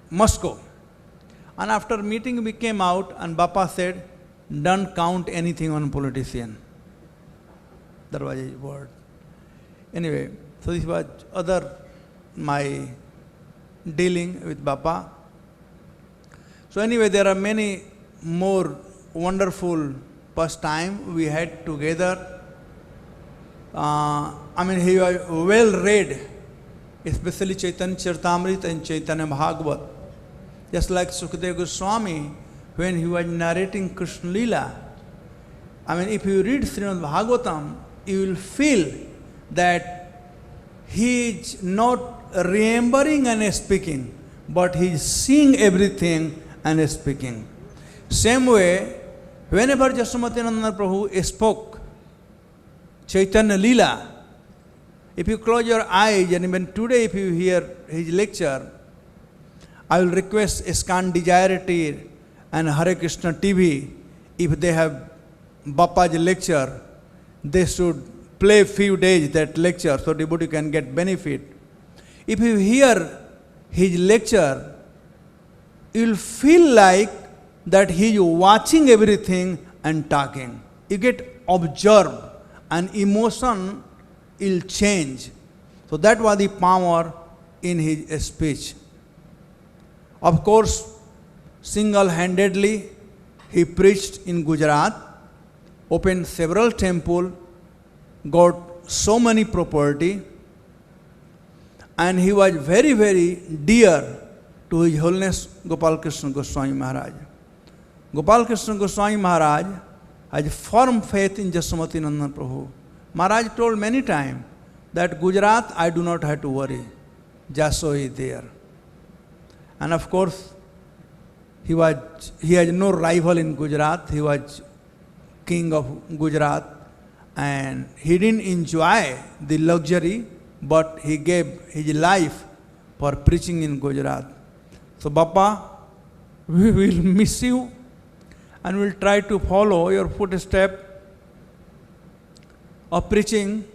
Moscow. And after meeting we came out and Bapa said, don't count anything on politician. That was his word. Anyway, so this was my dealing with Bapa. So anyway, there are many more wonderful first time we had together. He was well read, especially Chaitanya Charitamrita and Chaitanya Bhagavat. Just like Sukadeva Goswami, when he was narrating Krishna Lila, I mean, if you read Srimad Bhagavatam, you will feel that he is not remembering and speaking, but he is seeing everything and speaking. Same way, whenever Yashomati Nandan Prabhu spoke Chaitanya Lila, if you close your eyes, and even today if you hear his lecture, I will request Scan Desirity and Hare Krishna TV, if they have Bapa's lecture, they should play few days that lecture so devotee can get benefit. If you hear his lecture, you will feel like that he is watching everything and talking. You get observed and emotion will change. So that was the power in his speech. Of course, single-handedly he preached in Gujarat, opened several temples, got so many property, and he was very, very dear to His Holiness Gopal Krishna Goswami Maharaj. Gopal Krishna Goswami Maharaj has firm faith in Yashomati Nandan Prabhu. Maharaj told many times that Gujarat I do not have to worry, Jasho is there. And of course, he had no rival in Gujarat. He was king of Gujarat, and he didn't enjoy the luxury, but he gave his life for preaching in Gujarat. So Bappa, we will miss you and will try to follow your footsteps of preaching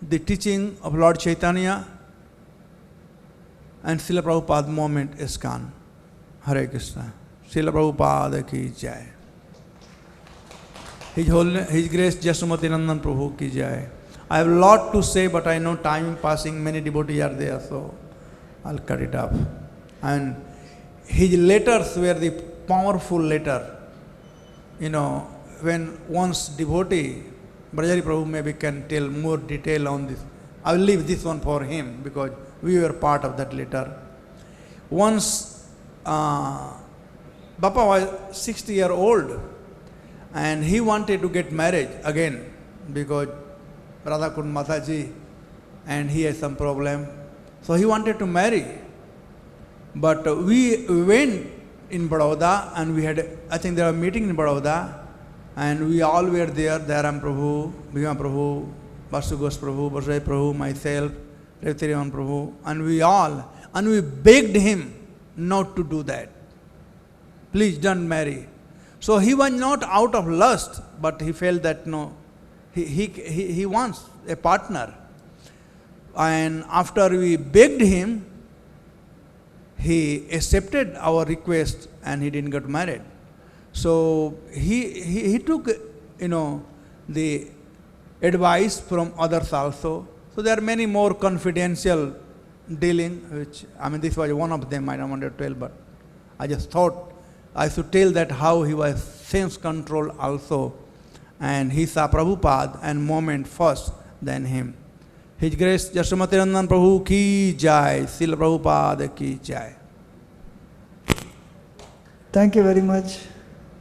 the teaching of Lord Chaitanya and Srila Prabhupada moment ISKCON. Hare Krishna. Srila Prabhupada ki jai. His Grace Yashomati Nandan Prabhu ki jai. I have a lot to say, but I know time passing, many devotees are there, so I'll cut it off. And his letters were the powerful letter. You know, when once devotee, Brajari Prabhu maybe can tell more detail on this. I will leave this one for him because we were part of that letter. Once Bappa was 60-year-old and he wanted to get married again because Radhakund Mataji and he had some problem. So he wanted to marry. But we went in Baroda and we had, I think there was a meeting in Baroda and we all were there, Dayaram Prabhu, Bhima Prabhu, Vasu Ghosh Prabhu, Bajai Prabhu, myself, Revtiriman Prabhu, and we begged him not to do that. Please don't marry. So he was not out of lust, but he felt that no, he wants a partner. And after we begged him, he accepted our request and he didn't get married. So he took, the advice from others also. So there are many more confidential dealing, which, this was one of them, I don't want to tell, but I just thought I should tell that how he was sense control also. And he saw Prabhupada and moment first, then him. His Grace Yashomati Nandan Prabhu ki jai, Srila Prabhupada ki jai. Thank you very much,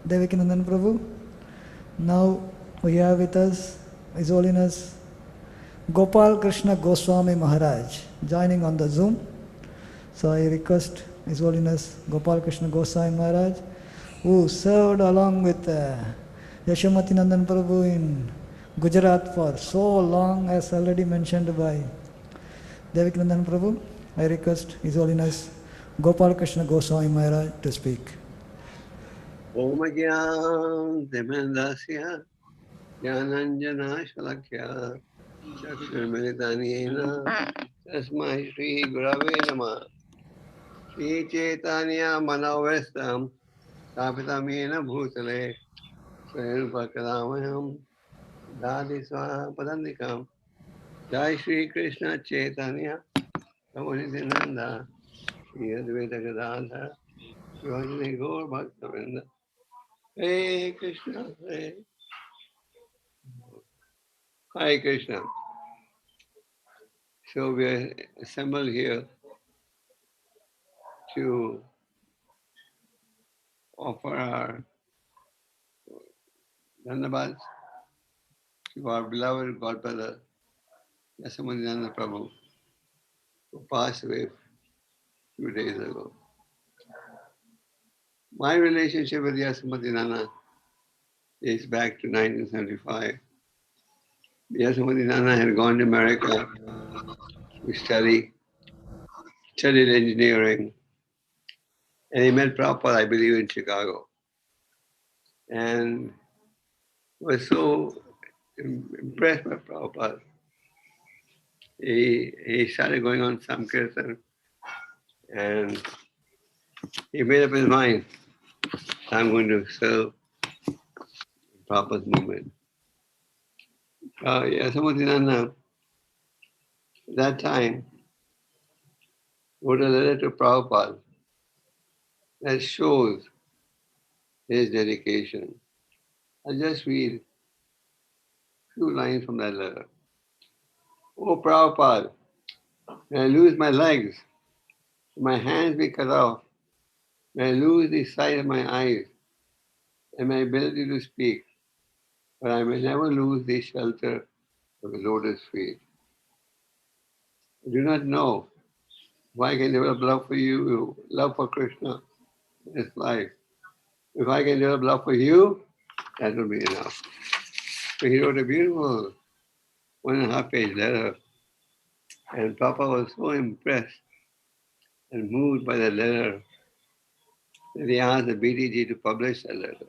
Devaki Nandan Prabhu. Now we have with us His Holiness Gopal Krishna Goswami Maharaj joining on the Zoom. So I request His Holiness Gopal Krishna Goswami Maharaj, who served along with Yashomati Nandan Prabhu in Gujarat for so long, as already mentioned by Devaki Nandan Prabhu. I request His Holiness Gopal Krishna Goswami Maharaj to speak. Om Jnana Dimendasya Jnananjana Shalakya Chakshurmilitanena Tasmai Shri Gurave Namah Shri Chaitanya Manavestam Tapitamena Bhutale Swayan Pakadamaham Dadi Swaha Padandikam Jai Shri Krishna Chaitanya Kamanidinanda Shri Advaita Gadadha Shri Gaur Bhaktavinda Hare Krishna Hare Krishna. So we are assembled here to offer our Dhanabad to our beloved godbrother, Yashomati Nandan Prabhu, who passed away a few days ago. My relationship with Yashomati Nana dates back to 1975. Yashomati Nana had gone to America to studied engineering, and he met Prabhupada, I believe, in Chicago. And was so impressed by Prabhupada. He started going on Sankirtan, and he made up his mind, I'm going to serve Prabhupada's movement. Yashomati Nana, at that time, wrote a letter to Prabhupada that shows his dedication. I'll just read a few lines from that letter. Oh Prabhupada, may I lose my legs, my hands be cut off, may I lose the sight of my eyes and my ability to speak, but I may never lose the shelter of the lotus feet. I do not know if I can develop love for you, love for Krishna in this life. If I can develop love for you, that will be enough. So he wrote a beautiful 1.5-page letter, and Papa was so impressed and moved by the letter that he asked the BTG to publish that letter,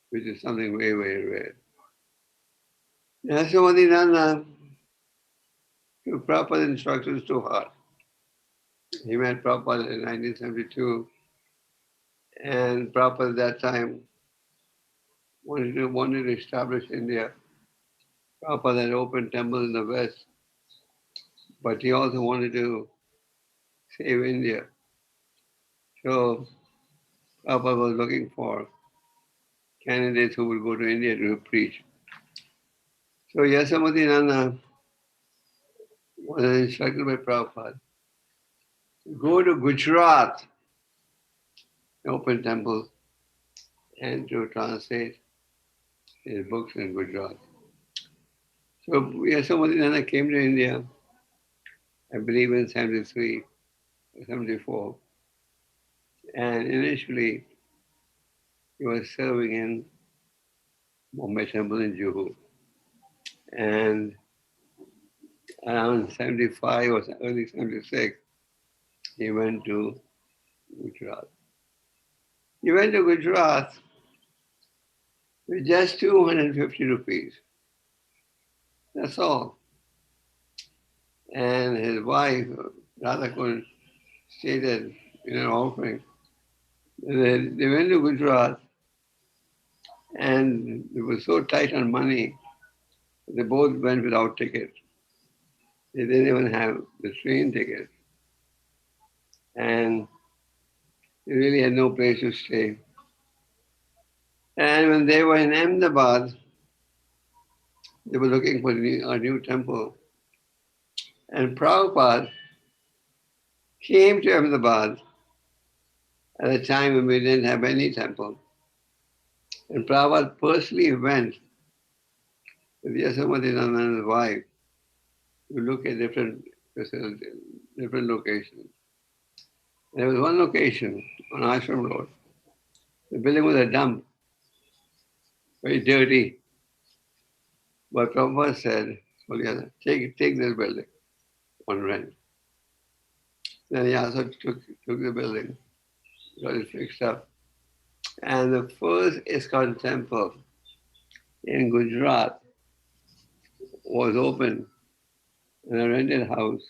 which is something very, very rare. Yashomati Nanda took Prabhupada's instructions to heart. He met Prabhupada in 1972, and Prabhupada at that time wanted to establish India. Prabhupada had opened temples in the West, but he also wanted to save India. So Prabhupada was looking for candidates who would go to India to preach. So Yashomati Nanda was instructed by Prabhupada to go to Gujarat, open temples, and to translate his books in Gujarat. So Yashomati Nanda came to India, I believe in 73 or 74. And initially, he was serving in Bombay Temple in Juhu. And around 75 or early 76, he went to Gujarat. He went to Gujarat with just 250 rupees. That's all. And his wife, Radhakund, stated in an offering that they went to Gujarat and they were so tight on money, they both went without tickets. They didn't even have the train ticket. And they really had no place to stay. And when they were in Ahmedabad, they were looking for a new temple. And Prabhupada came to Ahmedabad at a time when we didn't have any temple. And Prabhupada personally went with Yashomati Nandan's wife to look at different facilities, different locations. There was one location on Ashram Road. The building was a dump, very dirty. But Prabhupada said, well, yeah, take this building on rent. Then he also took the building, got it fixed up. And the first ISKCON temple in Gujarat was open in a rented house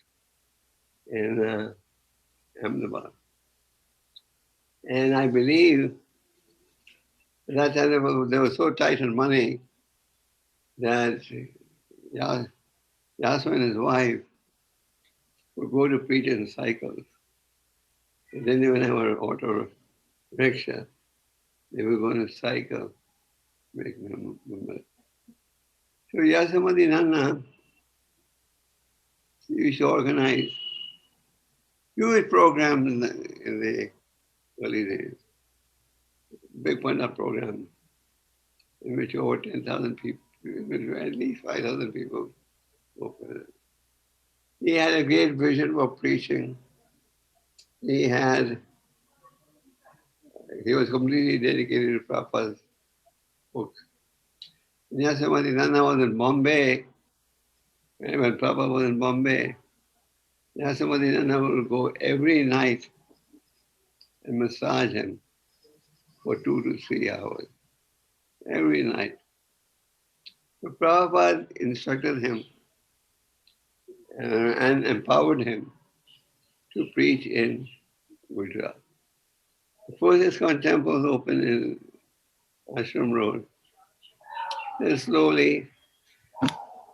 in Ahmedabad. And I believe at that time they were so tight on money that Yasu and his wife would go to preach in cycles. They didn't even have an auto rickshaw. They were going to cycle, making a movement. So Yashomati Nanda used to organize huge programs in the early days. big Panda program in which over 10,000 people, at least 5,000 people were present. He had a great vision for preaching. He was completely dedicated to Prabhupada's books. Yashomati Nandan was in Bombay. When Prabhupada was in Bombay, Yashomati Nandan would go every night and massage him for 2 to 3 hours. Every night. So Prabhupada instructed him and empowered him to preach in Gujarat. The first ISKCON temples opened in Ashram Road. Then slowly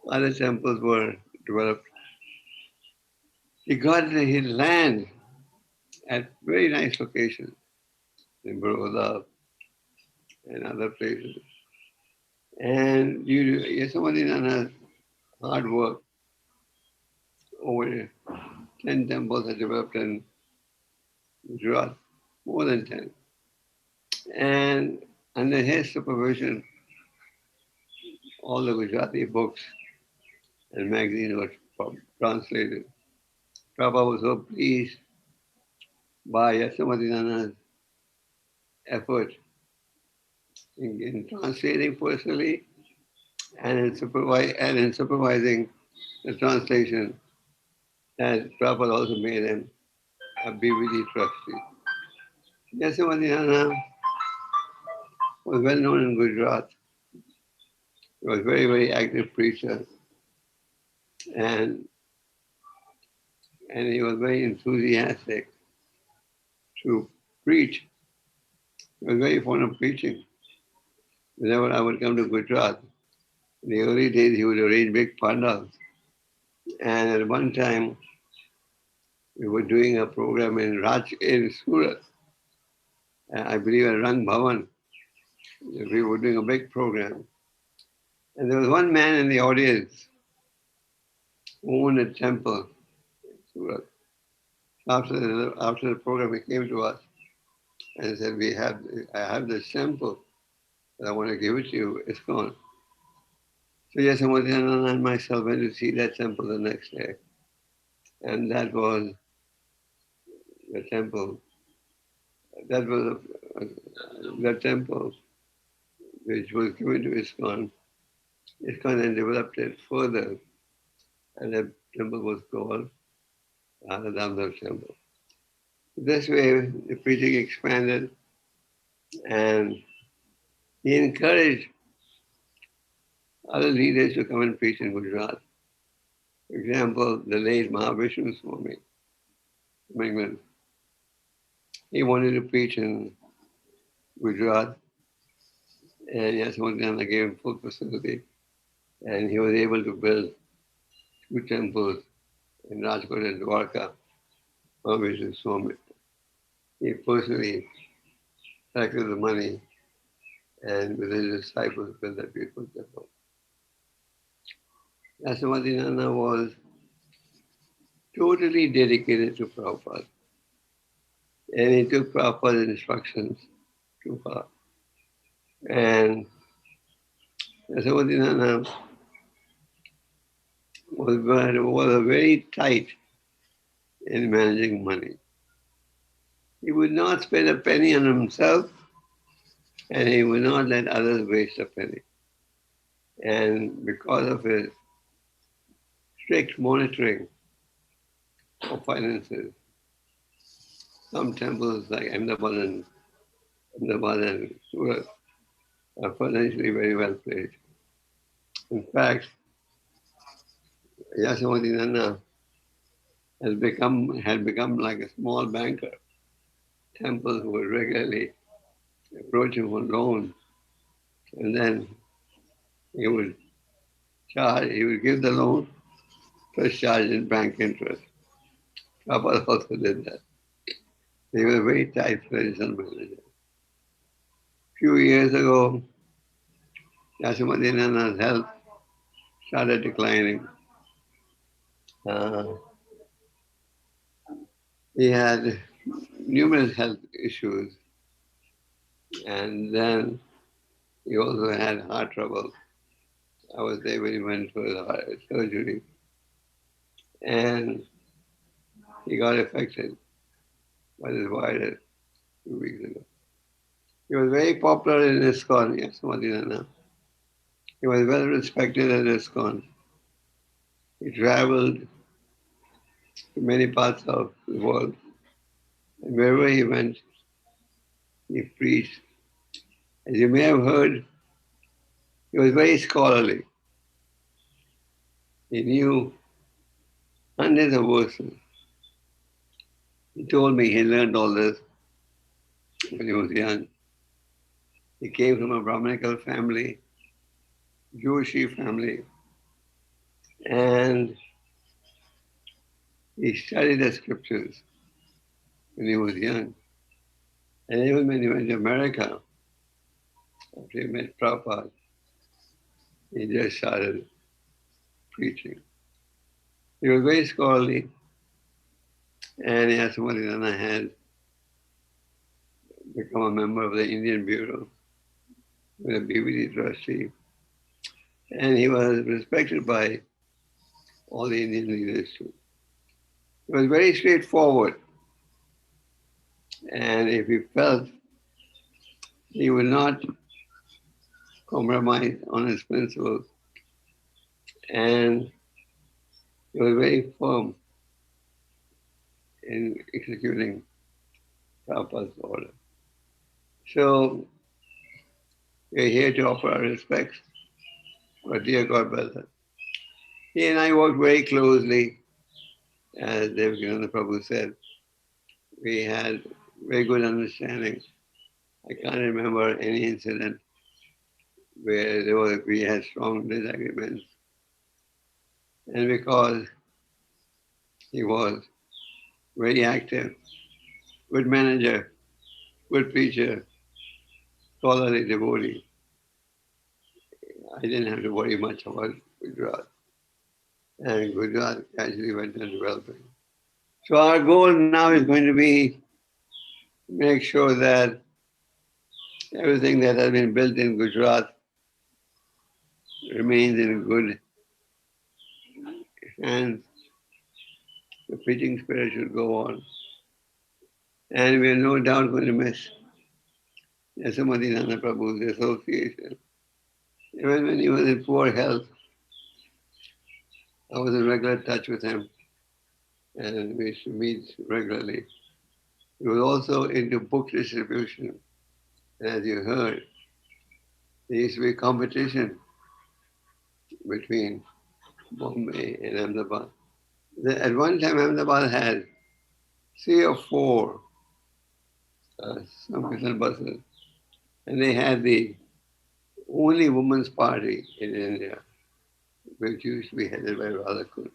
other temples were developed. He got his land at very nice locations in Baroda and other places. And due to Yashomati Nandan's hard work, over 10 temples are developed in Gujarat, more than 10. And under his supervision, all the Gujarati books and magazines were translated. Prabhupada was so pleased by Yashomati Nandan's effort in translating personally and in supervising the translation, that Prabhupada also made him a BVD trustee. Yashomati Nandan was well known in Gujarat. He was a very, very active preacher, and he was very enthusiastic to preach. He was very fond of preaching. Whenever I would come to Gujarat, in the early days, he would arrange big pandals. And at one time, we were doing a program in Surat. I believe at Rang Bhavan. We were doing a big program. And there was one man in the audience who owned a temple in Surat. After the program, he came to us and said, I have this temple, but I want to give it to you. It's gone. So Yashomati Nandan and myself went to see that temple the next day. And that was the temple. That was the temple which was given to ISKCON. ISKCON then developed it further, and the temple was called Radha Damodar Temple. This way, the preaching expanded, and he encouraged other leaders to come and preach in Gujarat. For example, the late Mahavishnu Swami, from England. He wanted to preach in Gujarat, and Yashomati Nandan gave him full facility, and he was able to build 2 temples in Rajkot and Dwarka, Mahavishnu Swami. He personally collected the money and with his disciples built that beautiful temple. Yashomati Nandan was totally dedicated to Prabhupada. And he took Prabhupada's instructions to heart. And Yashomati Nandan was very tight in managing money. He would not spend a penny on himself, and he would not let others waste a penny. And because of his strict monitoring of finances, some temples like Ahmedabad and Surat are financially very well placed. In fact, Yashomati Nandan had become like a small banker. Temples would regularly approach him for loans, and then he would give the loan plus charge in bank interest. Prabhupada also did that. He was a very tight financial manager. A few years ago, Yashomati Nandan's health started declining. He had numerous health issues, And then he also had heart trouble. I was there when he went for the heart surgery. And he got affected by this virus 2 weeks ago. He was very popular in ISKCON, Yashomati Nandan. He was well respected at ISKCON. He traveled to many parts of the world. And wherever he went, he preached. As you may have heard, he was very scholarly. He knew hundreds of verses. He told me he learned all this when he was young. He came from a Brahminical family, Jewish family, and he studied the scriptures when he was young. And even when he went to America, after he met Prabhupada, he just started preaching. He was very scholarly, and Yashomati Nandan had become a member of the Indian Bureau, with a BBD trustee, and he was respected by all the Indian leaders too. He was very straightforward, and if he felt he would not compromise on his principles, and he was very firm in executing Prabhupada's order. So we're here to offer our respects for dear God brother. He and I worked very closely, as Devakinanda Prabhu said. We had very good understanding. I can't remember any incident where we had strong disagreements. And because he was very active, good manager, good preacher, scholarly devotee, I didn't have to worry much about Gujarat. And Gujarat actually went on developing. So our goal now is going to be make sure that everything that has been built in Gujarat remains in good hands. The preaching spirit should go on. And we are no doubt going to miss Yashomati Nandan Prabhu's association. Even when he was in poor health, I was in regular touch with him, and we used to meet regularly. He was also into book distribution. And as you heard, there used to be competition between Bombay and Ahmedabad. At one time, Ahmedabad had 3 or 4 some buses, and they had the only women's party in India, which used to be headed by Radhakund.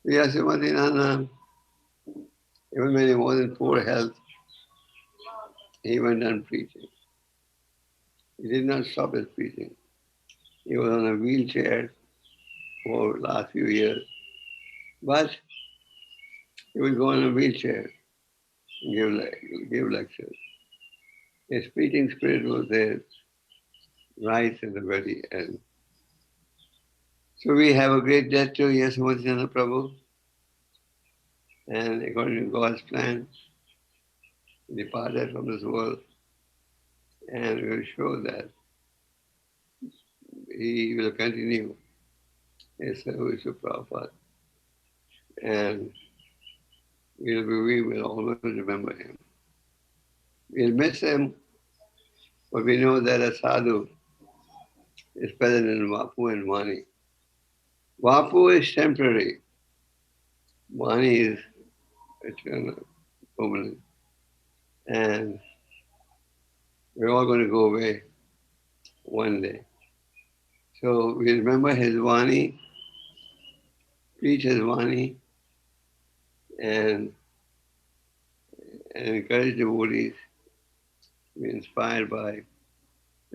Yashomati Nandan, even when he was in poor health, he went on preaching. He did not stop his preaching. He was on a wheelchair for the last few years, but he would go on a wheelchair and give lectures. His preaching spirit was there right at the very end. So we have a great debt to Yashomati Nandan Prabhu, and according to God's plan, he departed from this world, and we will show that he will continue his service to Prabhupada, and we will always remember him. We'll miss him, but we know that a sadhu is present in Vapu and Vani. Vapu is temporary. Vani is eternal, permanent. And we're all going to go away one day. So we remember his Vani, preach his Vani, and encourage devotees to be inspired by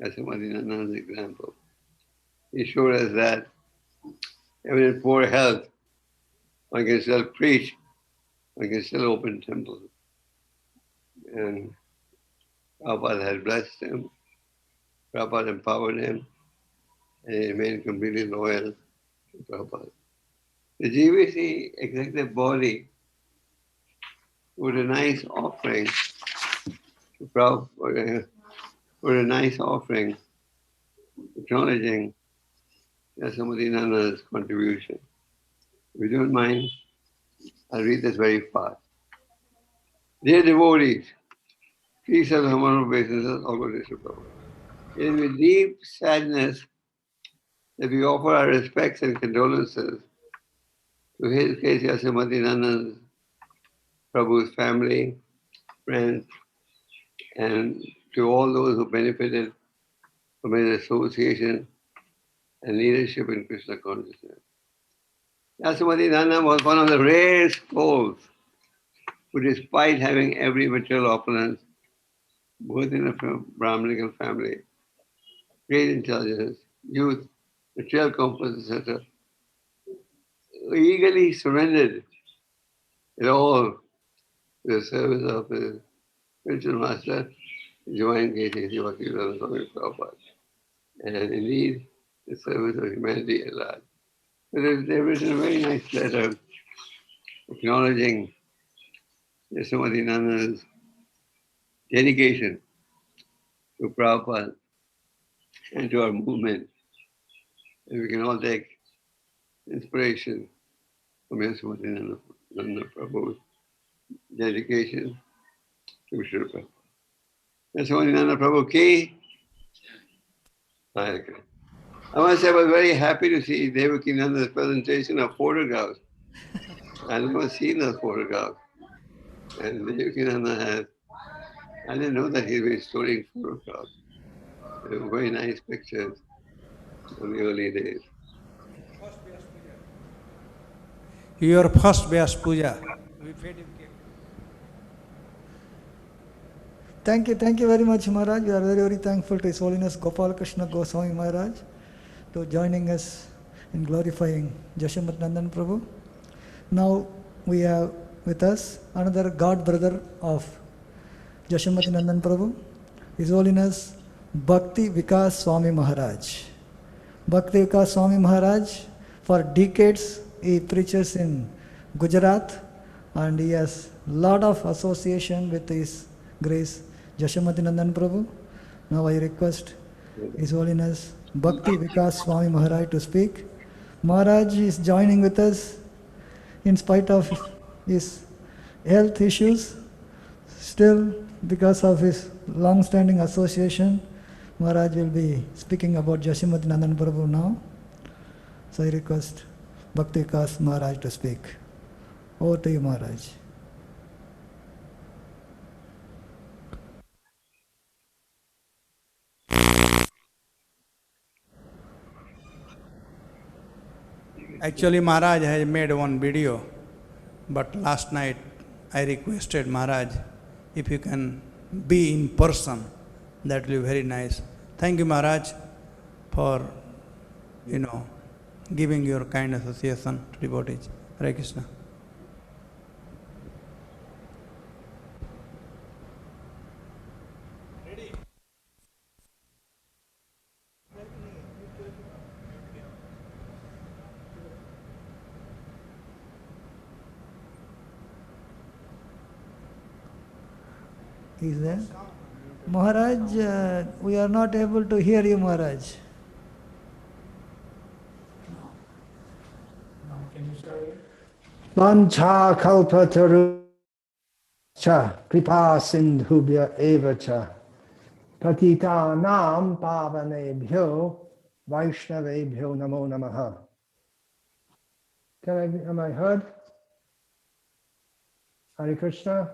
Yashomati Nandan's example. He showed us that even in poor health, one can still preach, one can still open temples. And Prabhupada had blessed him, Prabhupada empowered him, and he remained completely loyal to Prabhupada. The GBC executive body put a nice offering to Prabhupada, put a nice offering acknowledging Yashomati Nandan's contribution. If you don't mind, I'll read this very fast. Dear devotees, please have humble obeisances all good to Prabhupada. It is with deep sadness that we offer our respects and condolences to His Grace Yashomati Nandan Prabhu's family, friends, and to all those who benefited from his association and leadership in Krishna consciousness. Yashomati Nandan was one of the rare souls who, despite having every material opulence, both in a Brahminical family, great intelligence, youth, material comfort, etc., eagerly surrendered it all to the service of his spiritual master, Divine Grace Yashomati Nandan Prabhupada, and indeed the service of humanity at large. So they've written a very nice letter acknowledging Yashomati Nandan's dedication to Prabhupada and to our movement. And we can all take inspiration from Yashomati Nandan Prabhu's dedication to Srila Prabhupada. Yashomati Nandan Prabhu ki. I must say I was very happy to see Devaki Nanda's presentation of photographs. I've never seen those photographs. And Devaki Nanda has, I didn't know that he was storing photographs. They were very nice pictures from the early days. Your first Vyas Puja. We fed him cake. Thank you very much, Maharaj. We are very, very thankful to His Holiness Gopal Krishna Goswami Maharaj to joining us in glorifying Yashomati Nandan Prabhu. Now we have with us another god brother of Yashomati Nandan Prabhu, His Holiness Bhakti Vikas Swami Maharaj. Bhakti Vikas Swami Maharaj, for decades he preaches in Gujarat and he has lot of association with His Grace Yashomati Nandan Prabhu. Now I request His Holiness Bhakti Vikas Swami Maharaj to speak. Maharaj is joining with us in spite of his health issues. Still, because of his long-standing association, Maharaj will be speaking about Yashomati Nandan Prabhu now. So I request Bhakti Vikas Maharaj to speak. Over to you, Maharaj. Actually, Maharaj has made one video, but last night I requested Maharaj if you can be in person, that will be very nice. Thank you, Maharaj, for, giving your kind association to devotees. Hare Krishna. Is there? Maharaj, we are not able to hear you, Maharaj. Vancha kalpataru cha kripa sindhubhya eva cha patita nam pavanebhyo vaishnavebhyo namo namaha. Am I heard? Hare Krishna?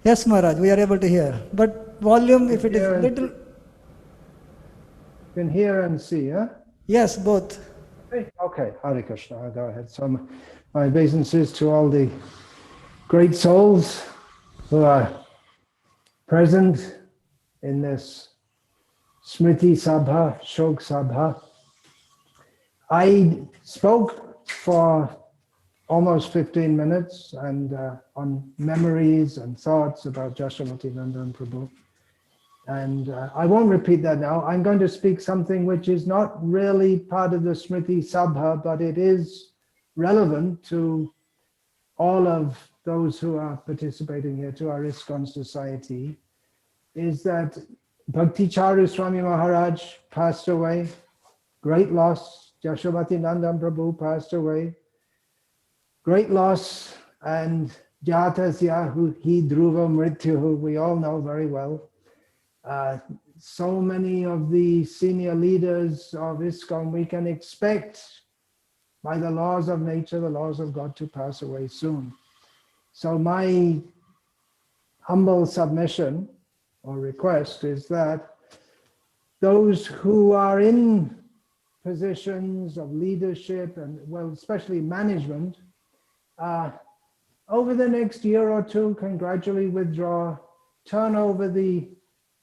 Yes, Maharaj, we are able to hear. But volume, if it is little... You can hear and see, huh? Yes, both. Okay, Hare Krishna, I'll go ahead. So my obeisances to all the great souls who are present in this Smriti Sabha, Shok Sabha. I spoke for almost 15 minutes and on memories and thoughts about Yashomati Nandan Prabhu. And I won't repeat that now. I'm going to speak something which is not really part of the Smriti Sabha, but it is relevant to all of those who are participating here, to our ISKCON society, is that Bhakti Charu Swami Maharaj passed away. Great loss. Yashomati Nandan Prabhu passed away. Great loss. And Jatasya hi dhruva mrityuhu, we all know very well. So many of the senior leaders of ISKCON, we can expect by the laws of nature, the laws of God, to pass away soon. So my humble submission or request is that those who are in positions of leadership and, well, especially management, over the next year or two can gradually withdraw, turn over the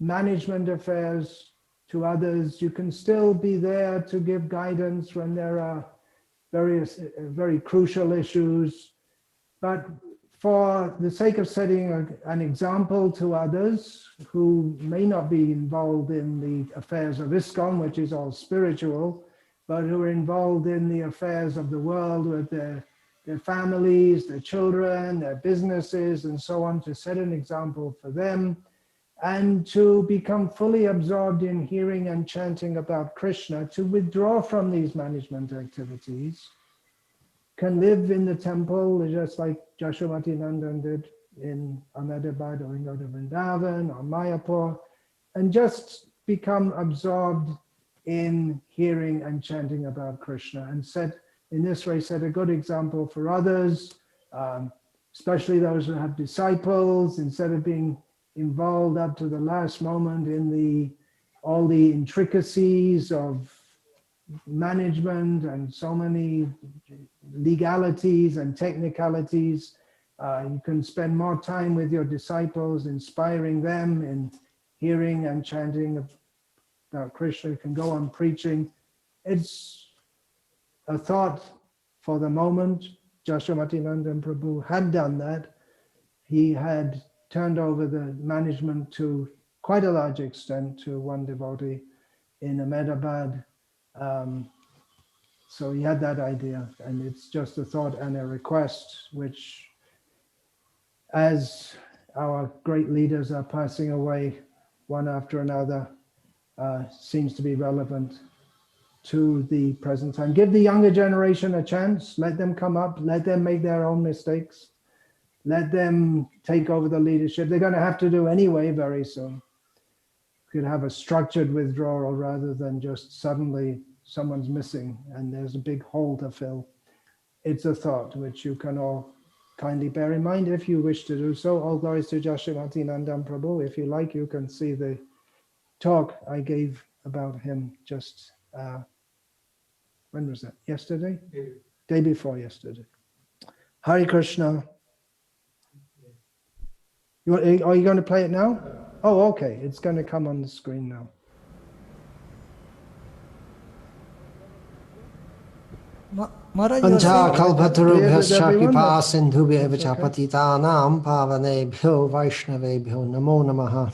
management affairs to others. You can still be there to give guidance when there are various very crucial issues, but for the sake of setting an example to others who may not be involved in the affairs of ISKCON, which is all spiritual, but who are involved in the affairs of the world with their families, their children, their businesses, and so on, to set an example for them, and to become fully absorbed in hearing and chanting about Krishna, to withdraw from these management activities, can live in the temple just like Yashomati Nandan did in Ahmedabad or in Vrindavan or Mayapur, and just become absorbed in hearing and chanting about Krishna, and in this way set a good example for others, especially those who have disciples, instead of being involved up to the last moment in all the intricacies of management and so many legalities and technicalities. You can spend more time with your disciples, inspiring them in hearing and chanting about Krishna. You can go on preaching. It's a thought for the moment. Yashomati Nandan Prabhu had done that. He had turned over the management to quite a large extent to one devotee in Ahmedabad. So he had that idea, and it's just a thought and a request, which, as our great leaders are passing away one after another, seems to be relevant to the present time. Give the younger generation a chance, let them come up, let them make their own mistakes, let them take over the leadership. They're going to have to do anyway very soon. Could have a structured withdrawal rather than just suddenly someone's missing and there's a big hole to fill. It's a thought which you can all kindly bear in mind if you wish to do so. All glories to Yashomati Nandan Prabhu. If you like, you can see the talk I gave about him just, when was that? Yesterday? Day before yesterday. Hare Krishna. Are you going to play it now? Oh, okay. It's going to come on the screen now. Maharaj, you were Pancha saying, kalpatarubhyascha kripa sindhubhya patitanam pavanebhyo vaishnavebhyo namo namaha.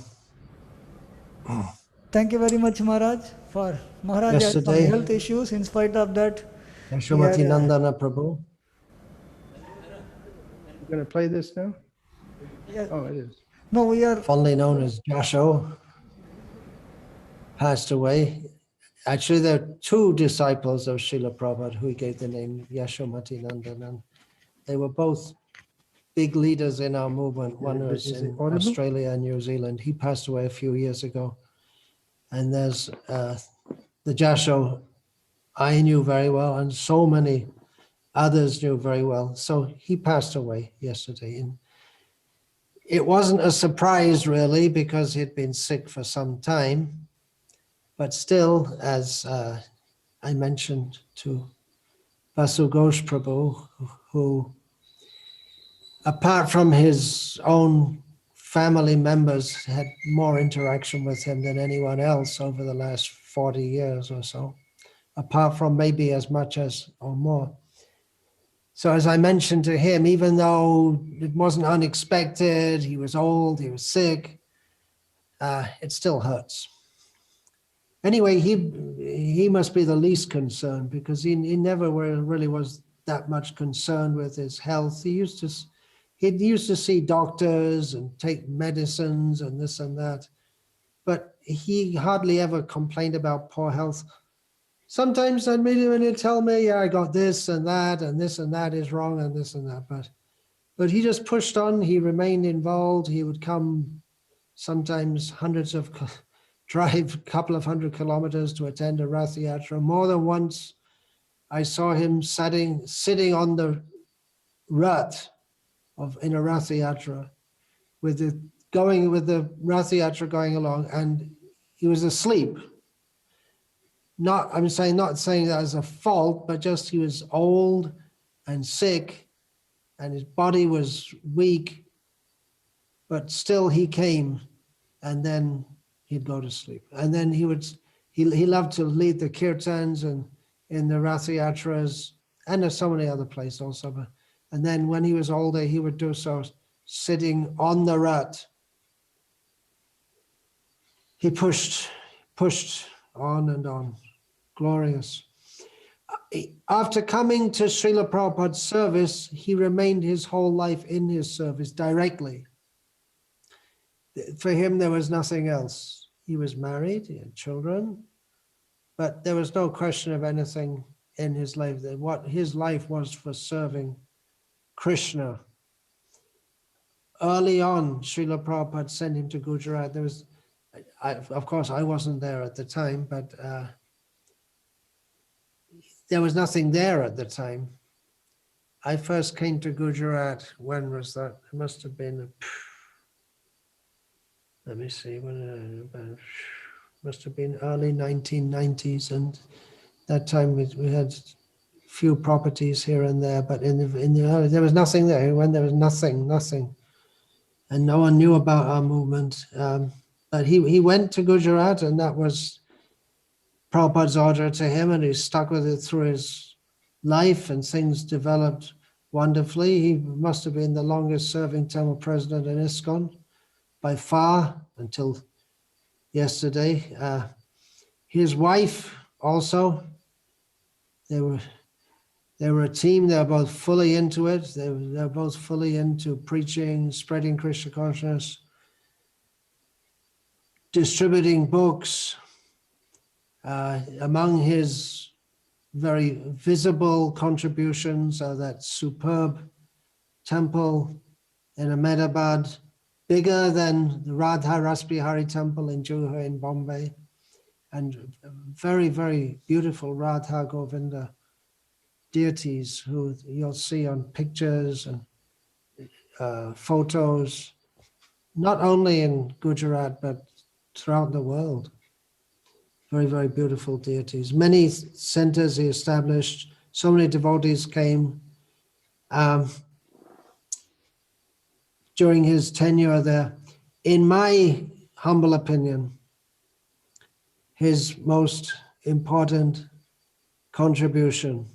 thank you very much, Maharaj. For Maharaj had some Yesterday, health issues. In spite of that, Yashomati Nandana Prabhu. You're going to play this now? yeah, Oh, it is. no, we are. Fondly known as Jasho, passed away. Actually, there are two disciples of Srila Prabhupada who he gave the name Yashomati Nandan, and they were both big leaders in our movement. One was in Australia and New Zealand. He passed away a few years ago. And there's the Jasho I knew very well, and so many others knew very well. So he passed away yesterday. And it wasn't a surprise, really, because he'd been sick for some time. But still, as I mentioned to Vasu Ghosh Prabhu, who, apart from his own family members, had more interaction with him than anyone else over the last 40 years or so, apart from maybe as much as or more. So as I mentioned to him, even though it wasn't unexpected, he was old, he was sick, it still hurts. Anyway, he must be the least concerned because he never really was that much concerned with his health. He used to see doctors and take medicines and this and that, but he hardly ever complained about poor health. Sometimes when he'd tell me, yeah, I got this and that is wrong and this and that, but he just pushed on. He remained involved. He would come sometimes drive a couple of 100 kilometers to attend a Rath Yatra. More than once, I saw him sitting on the rut in a Rath Yatra with the Rath Yatra going along, and he was asleep. Not saying that as a fault, but just he was old and sick and his body was weak, but still he came and then he'd go to sleep. And then he loved to lead the kirtans and in the Rath Yatras and there's so many other places also. And then when he was older, he would do so sitting on the rut. He pushed on and on. Glorious. After coming to Srila Prabhupada's service, he remained his whole life in his service directly. For him, there was nothing else. He was married, he had children, but there was no question of anything in his life. What his life was for serving Krishna. Early on, Srila Prabhupada sent him to Gujarat. Of course, I wasn't there at the time, but there was nothing there at the time. I first came to Gujarat, when was that? It must have been, let me see, must have been early 1990s. And that time we had few properties here and there, but in the early, there was nothing there. When there was nothing. And no one knew about our movement. But he went to Gujarat, and that was Prabhupada's order to him, and he stuck with it through his life, and things developed wonderfully. He must have been the longest serving temple president in ISKCON by far until yesterday. His wife also, they were a team. They were both fully into it. They were both fully into preaching, spreading Krishna consciousness, distributing books. Among his very visible contributions are that superb temple in Ahmedabad, bigger than the Radha Rasbihari temple in Juhu in Bombay, and very, very beautiful Radha Govinda deities who you'll see on pictures and photos, not only in Gujarat, but throughout the world. Very, very beautiful deities. Many centers he established, so many devotees came. During his tenure there, in my humble opinion, his most important contribution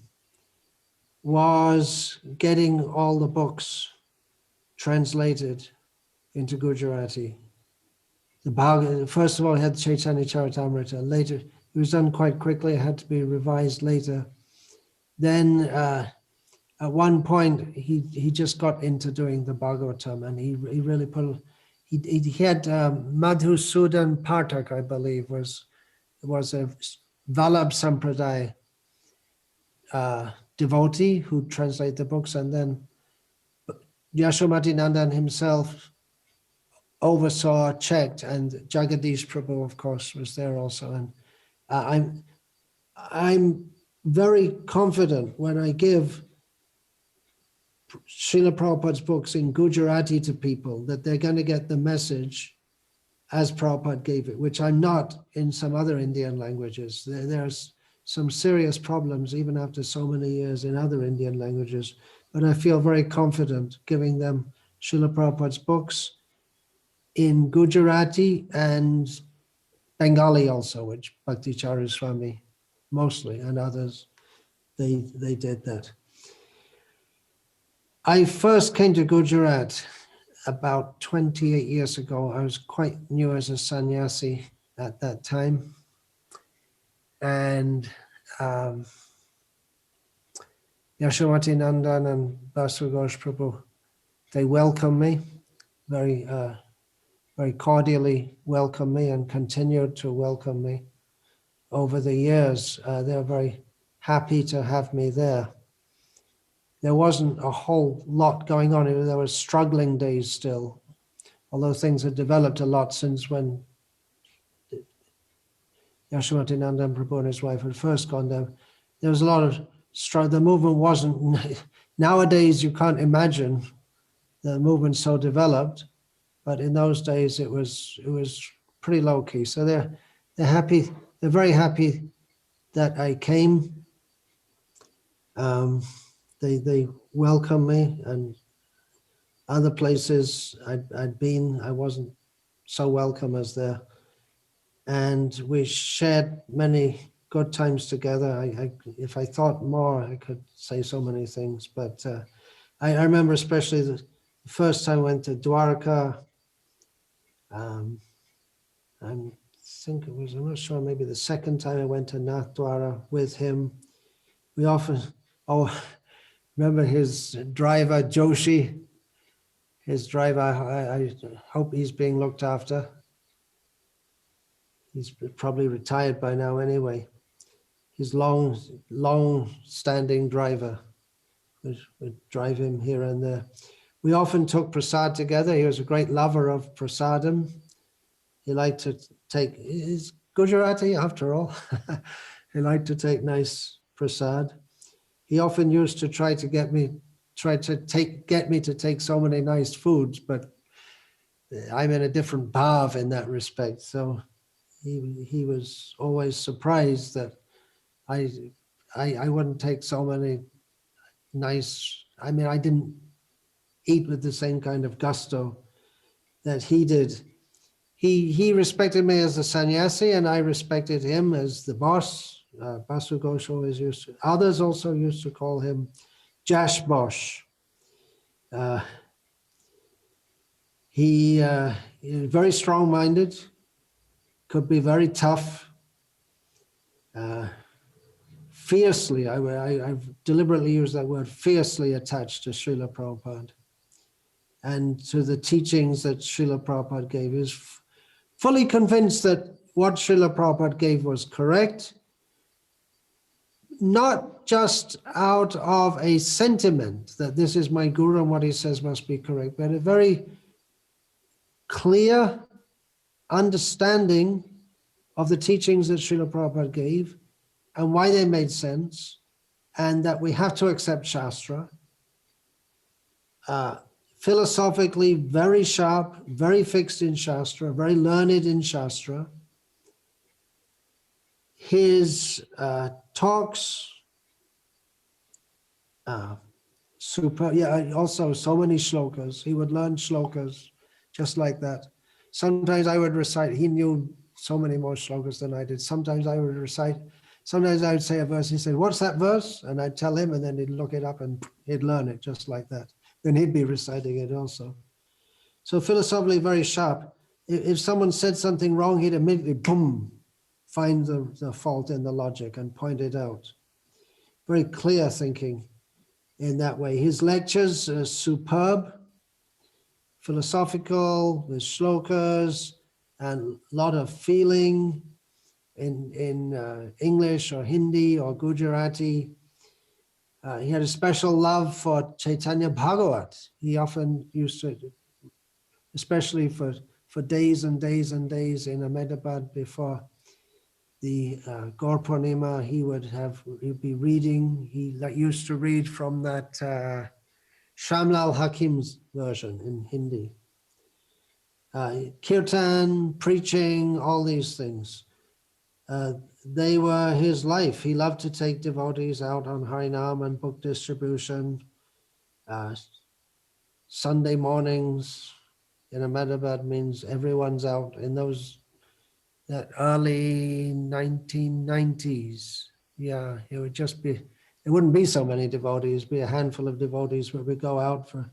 was getting all the books translated into Gujarati. The Bhagavad, first of all, he had Chaitanya Charitamrita. Later, it was done quite quickly. It had to be revised later. Then, at one point, he just got into doing the Bhagavatam, and he really put. He had Madhusudan Pathak, I believe, was a Vallabh Sampradaya devotee who translated the books, and then Yashomati Nandan himself oversaw, checked, and Jagadish Prabhu, of course, was there also. And I'm very confident when I give Srila Prabhupada's books in Gujarati to people that they're going to get the message as Prabhupada gave it, which I'm not in some other Indian languages. There's some serious problems even after so many years in other Indian languages, but I feel very confident giving them Srila Prabhupada's books in Gujarati and Bengali also, which Bhakticharya Swami mostly, and others, they did that. I first came to Gujarat about 28 years ago. I was quite new as a sannyasi at that time. And Yashomati Nandan and Basu Ghosh Prabhu, they welcomed me, very cordially welcomed me and continued to welcome me over the years. They were very happy to have me there. There wasn't a whole lot going on. There were struggling days still, although things had developed a lot since when Yashomati Nandan Prabhu and his wife had first gone there. There was a lot of struggle. The movement wasn't, nowadays you can't imagine the movement so developed, but in those days it was pretty low key. So they're happy, they're very happy that I came. They welcomed me, and other places I'd been, I wasn't so welcome as there. And we shared many good times together. If I thought more, I could say so many things. But I remember especially the first time I went to Dwarka. I think it was, I'm not sure, maybe the second time I went to Nathdwara with him. We often, remember his driver, Joshi, his driver, I hope he's being looked after. He's probably retired by now anyway. His long-standing driver would drive him here and there. We often took prasad together. He was a great lover of prasadam. He liked to take, he's Gujarati after all. He liked to take nice prasad. He often used to try to get me to take so many nice foods, but I'm in a different bhav in that respect. So he was always surprised that I wouldn't take so many nice, I mean, I didn't eat with the same kind of gusto that he did. He respected me as a sannyasi, and I respected him as the boss. Basu Ghosh always used to, others also used to call him Jash Bosh. He is very strong-minded, could be very tough, fiercely, I've deliberately used that word, fiercely attached to Srila Prabhupada and to the teachings that Srila Prabhupada gave. He was fully convinced that what Srila Prabhupada gave was correct, not just out of a sentiment that this is my guru and what he says must be correct, but a very clear understanding of the teachings that Srila Prabhupada gave and why they made sense, and that we have to accept Shastra. Philosophically very sharp, very fixed in Shastra, very learned in Shastra. His talks, also so many shlokas. He would learn shlokas just like that. Sometimes I would recite, he knew so many more shlokas than I did. Sometimes I would recite, sometimes I would say a verse, he said, what's that verse? And I'd tell him, and then he'd look it up and he'd learn it just like that. Then he'd be reciting it also. So philosophically very sharp. If someone said something wrong, he'd immediately, boom, find the fault in the logic and point it out. Very clear thinking in that way. His lectures are superb, philosophical, with shlokas, and a lot of feeling in English or Hindi or Gujarati. He had a special love for Chaitanya Bhagavat. He often used to, especially for days and days and days in Ahmedabad before the Gaur Purnima, he'd be reading. He used to read from that Shamlal Hakim's version in Hindi. Kirtan, preaching, all these things. They were his life. He loved to take devotees out on Harinam and book distribution. Sunday mornings in Ahmedabad means everyone's out in that early 1990s. Yeah, it would just be it wouldn't be so many devotees, be a handful of devotees where we go out for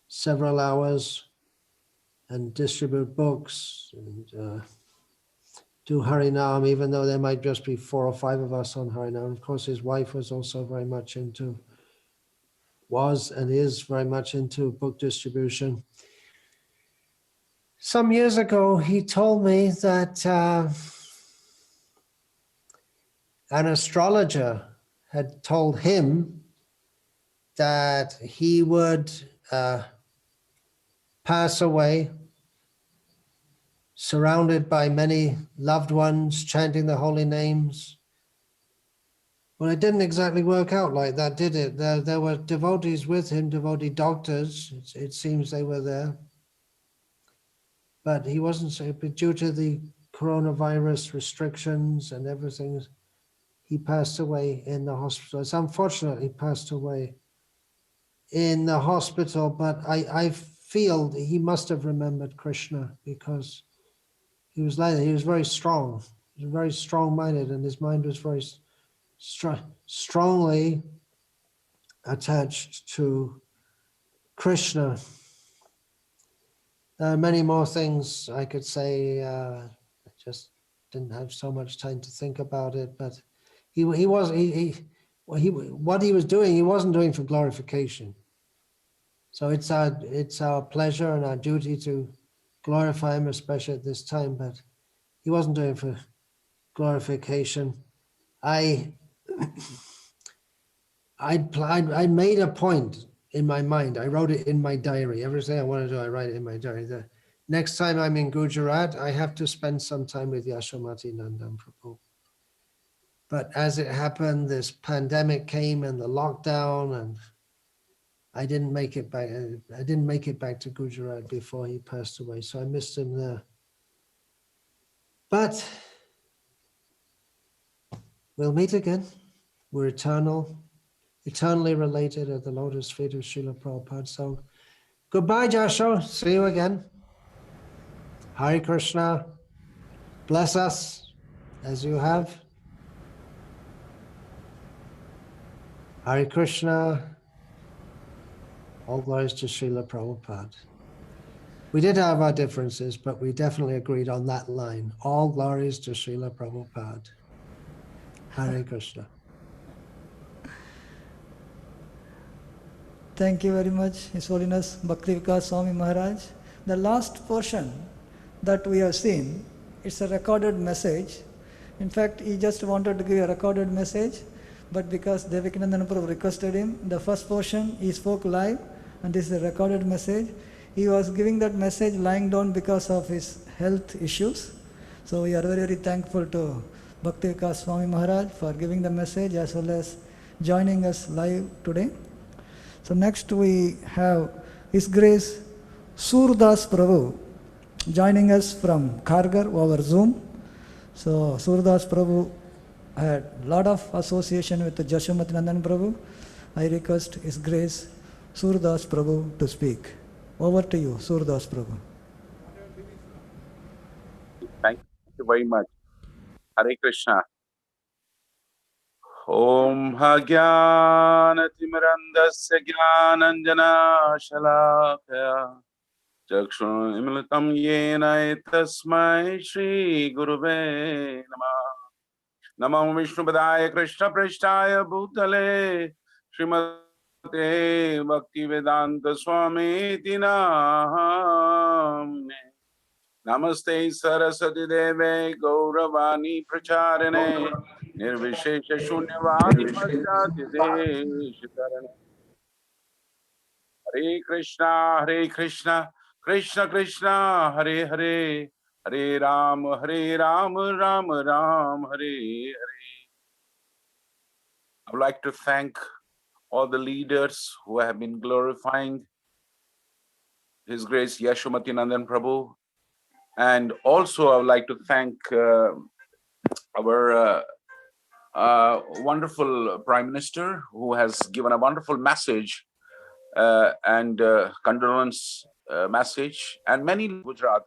several hours and distribute books and do Harinam, even though there might just be 4 or 5 of us on Harinam. Of course, his wife was also very much was and is very much into book distribution. Some years ago, he told me that an astrologer had told him that he would pass away surrounded by many loved ones chanting the holy names. Well, it didn't exactly work out like that, did it? There were devotees with him, devotee doctors. It seems they were there. But he wasn't, but due to the coronavirus restrictions and everything, he passed away in the hospital. It's unfortunately passed away in the hospital, but I feel that he must have remembered Krishna because he was like that. He was very strong. He was very strong-minded, and his mind was very strongly attached to Krishna. There are many more things I could say. I just didn't have so much time to think about it. But what he was doing, he wasn't doing for glorification. So it's our pleasure and our duty to glorify him, especially at this time. But he wasn't doing it for glorification. I made a point in my mind. I wrote it in my diary. Everything I want to do, I write it in my diary. The next time I'm in Gujarat, I have to spend some time with Yashomati Nandan Prabhu. But as it happened, this pandemic came and the lockdown, and I didn't make it back. I didn't make it back to Gujarat before he passed away, so I missed him there. But we'll meet again. We're eternally related at the lotus feet of Srila Prabhupada. So goodbye, Jasho. See you again. Hare Krishna. Bless us as you have. Hare Krishna. All glories to Srila Prabhupada. We did have our differences, but we definitely agreed on that line. All glories to Srila Prabhupada. Hare Krishna. Thank you very much, His Holiness Bhakti Vikas Swami Maharaj. The last portion that we have seen, it's a recorded message. In fact, he just wanted to give a recorded message, but because Devakinandan Prabhu requested him, the first portion he spoke live, and this is a recorded message. He was giving that message lying down because of his health issues. So we are very, very thankful to Bhakti Vikas Swami Maharaj for giving the message as well as joining us live today. So next we have His Grace Surdas Prabhu joining us from Khargar over Zoom. So Surdas Prabhu had a lot of association with Yashomati Nandan Prabhu. I request His Grace Surdas Prabhu to speak. Over to you, Surdas Prabhu. Thank you very much. Hare Krishna. Om Bhagyanatimirandasya Jnananjana Shalakaya Chakshun Imlitam Yena Tasmai Shri Guruve Namah. Namam Vishnu Padaya Krishna Prishtaya Bhutale Srimate Bhakti Vedanta Swami Tinam. Namaste Saraswati Deve Gauravani Pracharane Nirvishesha Shunyavadi Paschati Deshikarane. Hare Krishna, Krishna Krishna, Hare Hare, Hare Ram, Ram Ram, Hare Hare. I would like to thank all the leaders who have been glorifying His Grace Yashomati Nandan Prabhu. And also I would like to thank our wonderful Prime Minister, who has given a wonderful message and condolence message, and many Gujarat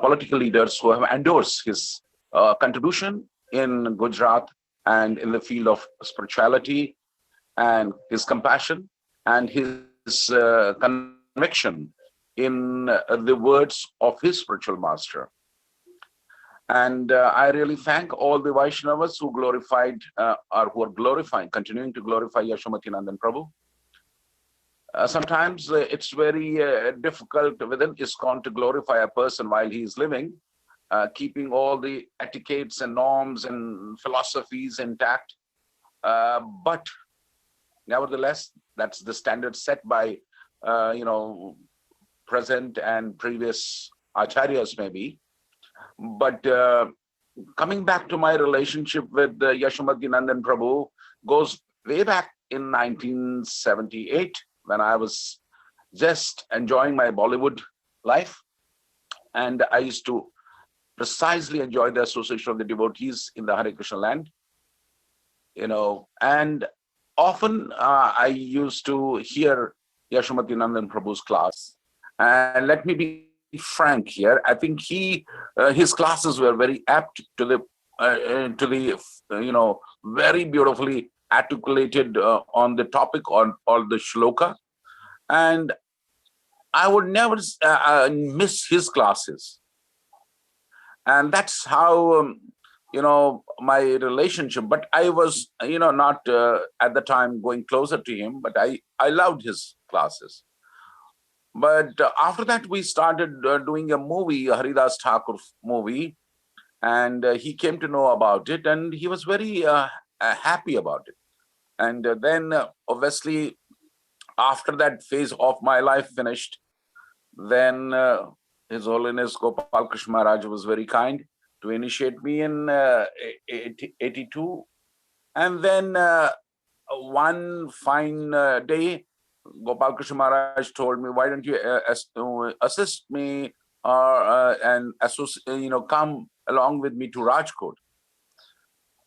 political leaders who have endorsed his contribution in Gujarat and in the field of spirituality. and his compassion and his conviction in the words of his spiritual master. And I really thank all the Vaishnavas who glorified or who are glorifying, continuing to glorify Yashomati Nandan Prabhu. Sometimes it's very difficult within ISKCON to glorify a person while he is living, keeping all the etiquettes and norms and philosophies intact. But nevertheless, that's the standard set by, present and previous acharyas maybe. But coming back to my relationship with Yashomati Nandan Prabhu goes way back in 1978 when I was just enjoying my Bollywood life. And I used to precisely enjoy the association of the devotees in the Hare Krishna land. And often I used to hear Yashomati Nandan Prabhu's class. And let me be frank here. I think his classes were very apt to the very beautifully articulated on the topic on the shloka, and I would never miss his classes. And that's how my relationship. But I was not at the time going closer to him, but I loved his classes. But after that, we started doing a movie, a Haridas Thakur movie, and he came to know about it, and he was very happy about it. And then, obviously, after that phase of my life finished, then His Holiness Gopal Krishna Maharaj was very kind to initiate me in 82. And then one fine day, Gopal Krishna Maharaj told me, "Why don't you assist me and come along with me to Rajkot?"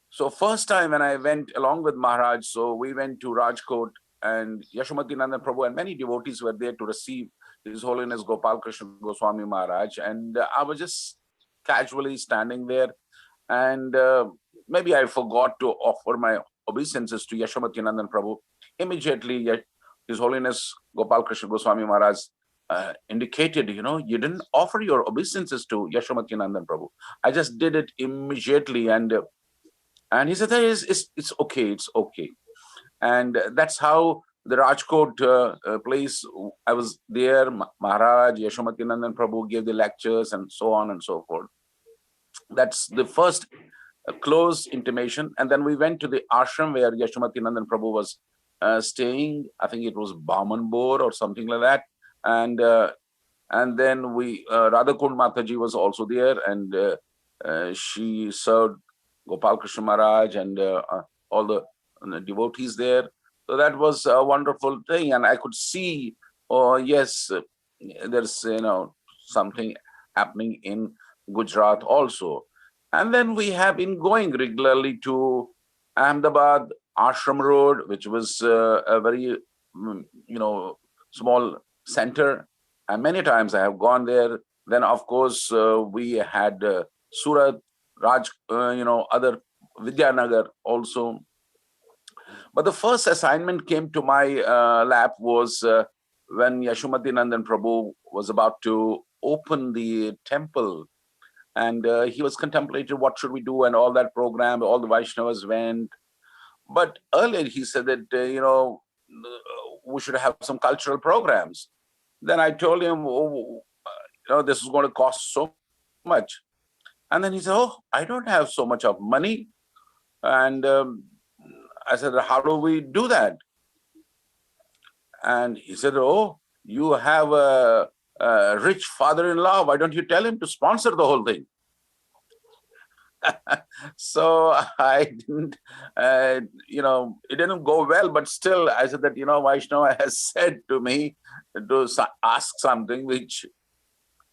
So first time when I went along with Maharaj, so we went to Rajkot, and Yashomati Nandan Prabhu and many devotees were there to receive His Holiness Gopal Krishna Goswami Maharaj, and I was just casually standing there, and maybe I forgot to offer my obeisances to Yashomati Nandan Prabhu. Immediately, His Holiness Gopal Krishna Goswami Maharaj indicated, you didn't offer your obeisances to Yashomati Nandan Prabhu. I just did it immediately, and he said, it's okay, it's okay. And that's how the Rajkot place, I was there, Maharaj, Yashomati Nandan Prabhu gave the lectures and so on and so forth. That's the first close intimation. And then we went to the ashram where Yashomati Nandan Prabhu was staying. I think it was Bamanbor or something like that. And then we, Radhakund Mataji was also there, and she served Gopal Krishna Maharaj and all the devotees there. So that was a wonderful thing. And I could see, yes, there's, something happening in Gujarat also. And then we have been going regularly to Ahmedabad, Ashram Road, which was a very, small center. And many times I have gone there. Then, of course, we had Surat, other Vidyanagar also. But the first assignment came to my lap was when Yashomati Nandan Prabhu was about to open the temple. And he was contemplating what should we do and all that program, all the Vaishnavas went. But earlier he said that, we should have some cultural programs. Then I told him, this is going to cost so much. And then he said, I don't have so much of money. And I said, how do we do that? And he said, you have a rich father-in-law. Why don't you tell him to sponsor the whole thing? So I didn't, it didn't go well, but still I said that, Vaishnava has said to me to ask something which,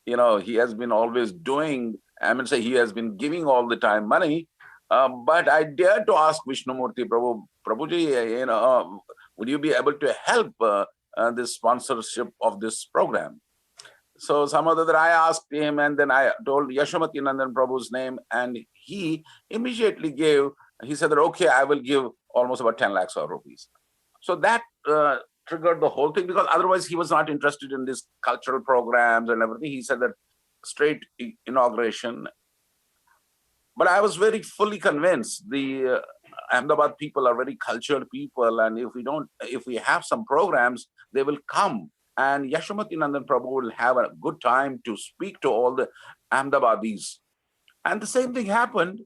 he has been always doing. I mean, say he has been giving all the time money, but I dared to ask Vishnumurti Prabhu, Prabhuji, would you be able to help this sponsorship of this program? So some other that I asked him, and then I told Yashomati Nandan Prabhu's name, and he immediately gave, he said that, okay, I will give almost about 10 lakhs of rupees. So that triggered the whole thing, because otherwise he was not interested in these cultural programs and everything. He said that straight inauguration. But I was very fully convinced the Ahmedabad people are very cultured people, and if we have some programs, they will come, and Yashomati Nandan Prabhu will have a good time to speak to all the Ahmedabadis. And the same thing happened.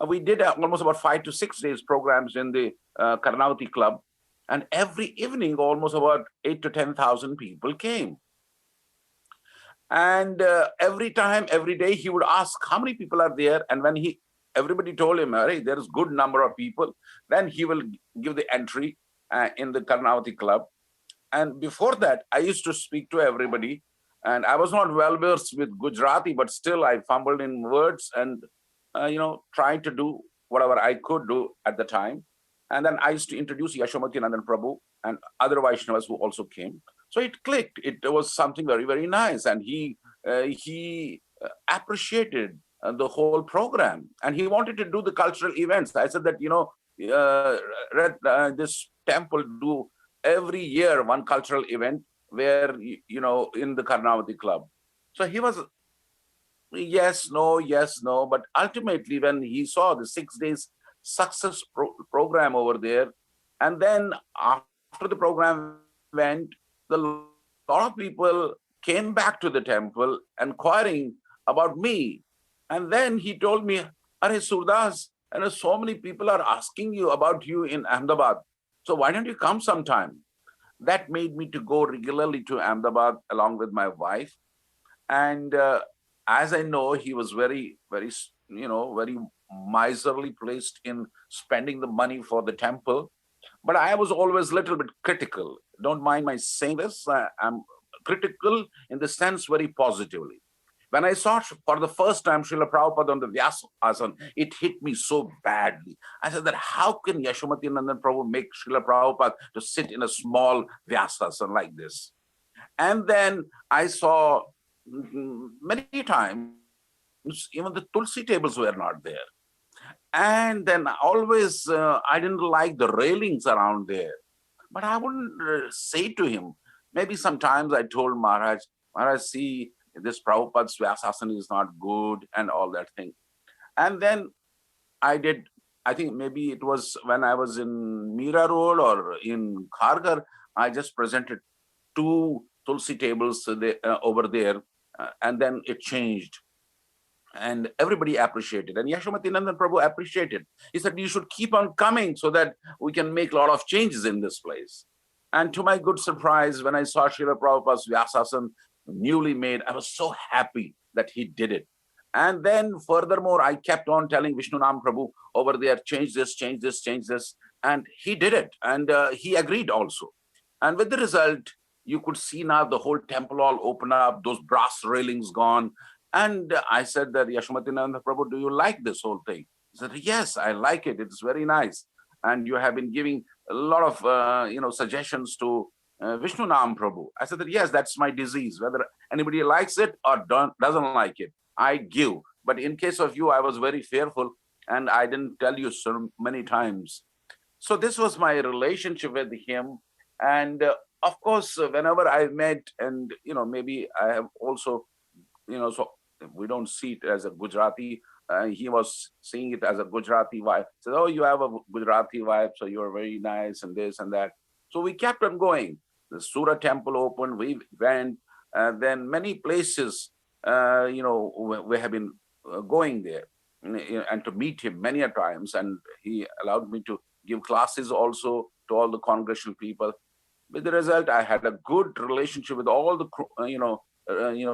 We did almost about 5 to 6 days programs in the Karnavati Club, and every evening almost about 8 to 10,000 people came. And every time, every day, he would ask how many people are there. And when everybody told him, hey, there is good number of people, then he will give the entry in the Karnavati Club. And before that, I used to speak to everybody. And I was not well versed with Gujarati, but still I fumbled in words and, tried to do whatever I could do at the time. And then I used to introduce Yashomati Nandan Prabhu and other Vaishnavas who also came. So it clicked. It was something very, very nice. And he appreciated the whole program. And he wanted to do the cultural events. I said that, this temple do every year one cultural event where, in the Karnavati Club. So he was yes, no. But ultimately, when he saw the 6 days success program over there, and then after the program went, a lot of people came back to the temple inquiring about me. And then he told me, Are Surdas, and so many people are asking you about you in Ahmedabad. So why don't you come sometime? That made me to go regularly to Ahmedabad along with my wife. And as I know, he was very, very, very miserly placed in spending the money for the temple. But I was always a little bit critical. Don't mind my saying this. I'm critical in the sense very positively. When I saw for the first time Srila Prabhupada on the Vyasasana, it hit me so badly. I said that how can Yashomati Nandan Prabhu make Srila Prabhupada to sit in a small Vyasasana like this? And then I saw many times, even the Tulsi tables were not there. And then always, I didn't like the railings around there. But I wouldn't say to him. Maybe sometimes I told Maharaj, see, this Prabhupada's Vyasasana is not good and all that thing. And then I think maybe it was when I was in Mira Road or in Kharghar, I just presented 2 Tulsi tables over there, and then it changed. And everybody appreciated. And Yashomati Nandan Prabhu appreciated. He said, you should keep on coming so that we can make a lot of changes in this place. And to my good surprise, when I saw Srila Prabhupada's Vyasasana newly made, I was so happy that he did it. And then furthermore, I kept on telling Vishnunam Prabhu over there, change this, change this, change this. And he did it. And he agreed also. And with the result, you could see now the whole temple all open up, those brass railings gone. And I said that, Yashomati Nandan Prabhu, do you like this whole thing? He said, yes, I like it. It's very nice. And you have been giving a lot of, suggestions to Vishnunam Prabhu. I said that, yes, that's my disease. Whether anybody likes it or doesn't like it, I give. But in case of you, I was very fearful and I didn't tell you so many times. So this was my relationship with him. And of course, whenever I met, and, maybe I have also, so we don't see it as a Gujarati. He was seeing it as a Gujarati vibe. Said, oh, you have a Gujarati vibe, so you're very nice and this and that. So we kept on going. The Surat temple opened, we went, then many places, we have been going there and to meet him many a times. And he allowed me to give classes also to all the congregational people. With the result, I had a good relationship with all the,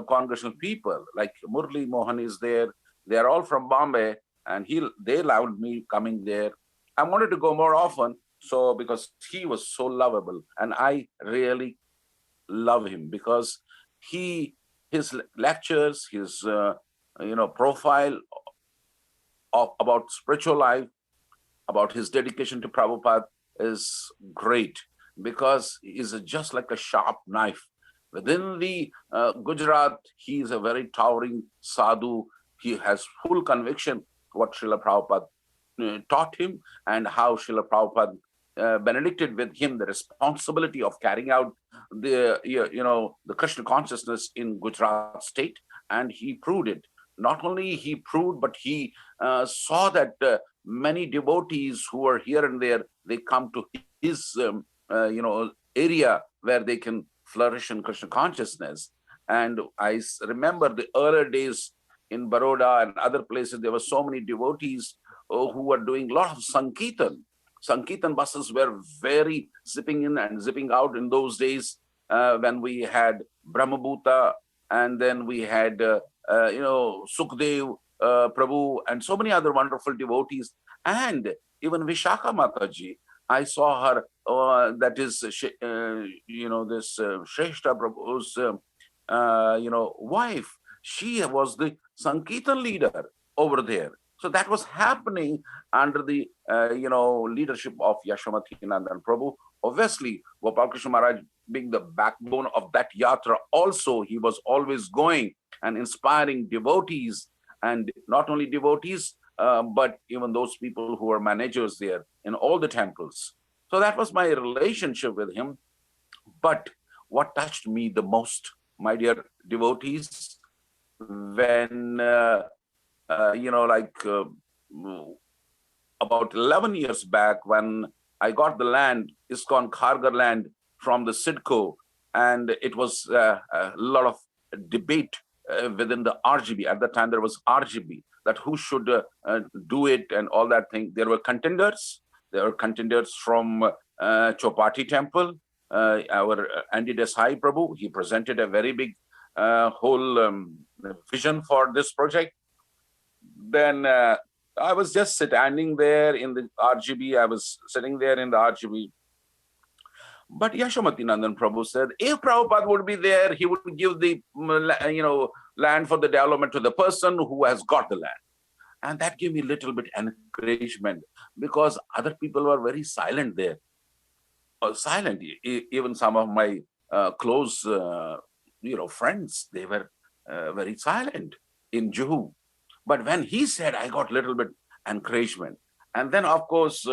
congregational people. Like Murli Mohan is there. They are all from Bombay, and they allowed me coming there. I wanted to go more often, so because he was so lovable, and I really love him because his lectures, his profile about spiritual life, about his dedication to Prabhupada is great, because he's just like a sharp knife. Within the Gujarat, he is a very towering sadhu. He has full conviction what Srila Prabhupada taught him and how Srila Prabhupada benedicted with him the responsibility of carrying out the the Krishna consciousness in Gujarat state, and he proved it. Not only he proved, but he saw that many devotees who are here and there, they come to his area where they can flourish in Krishna consciousness. And I remember the earlier days in Baroda and other places, there were so many devotees who were doing a lot of Sankirtan. Sankirtan buses were very zipping in and zipping out in those days when we had Brahmabhuta, and then we had Sukhdev Prabhu and so many other wonderful devotees. And even Vishakha Mataji, I saw her, that is, this Shrestha Prabhu's, wife. She was the Sankirtan leader over there. So that was happening under the, leadership of Yashomati Nandan Prabhu. Obviously, Gopal Krishna Maharaj being the backbone of that yatra, also he was always going and inspiring devotees, and not only devotees, but even those people who were managers there in all the temples. So that was my relationship with him. But what touched me the most, my dear devotees, when, about 11 years back, when I got the land, ISKCON Khargar land from the SIDCO, and it was a lot of debate within the RGB. At that time, there was RGB, that who should do it and all that thing. There were contenders. There were contenders from Chopati Temple. Our Andy Desai Prabhu, he presented a very big whole vision for this project. Then I was just standing there in the RGB. I was sitting there in the RGB. But Yashomati Nandan Prabhu said, if Prabhupada would be there, he would give the land for the development to the person who has got the land. And that gave me a little bit encouragement, because other people were very silent there. Silent. Even some of my close friends, they were very silent in Juhu. But when he said, I got a little bit encouragement. And then, of course,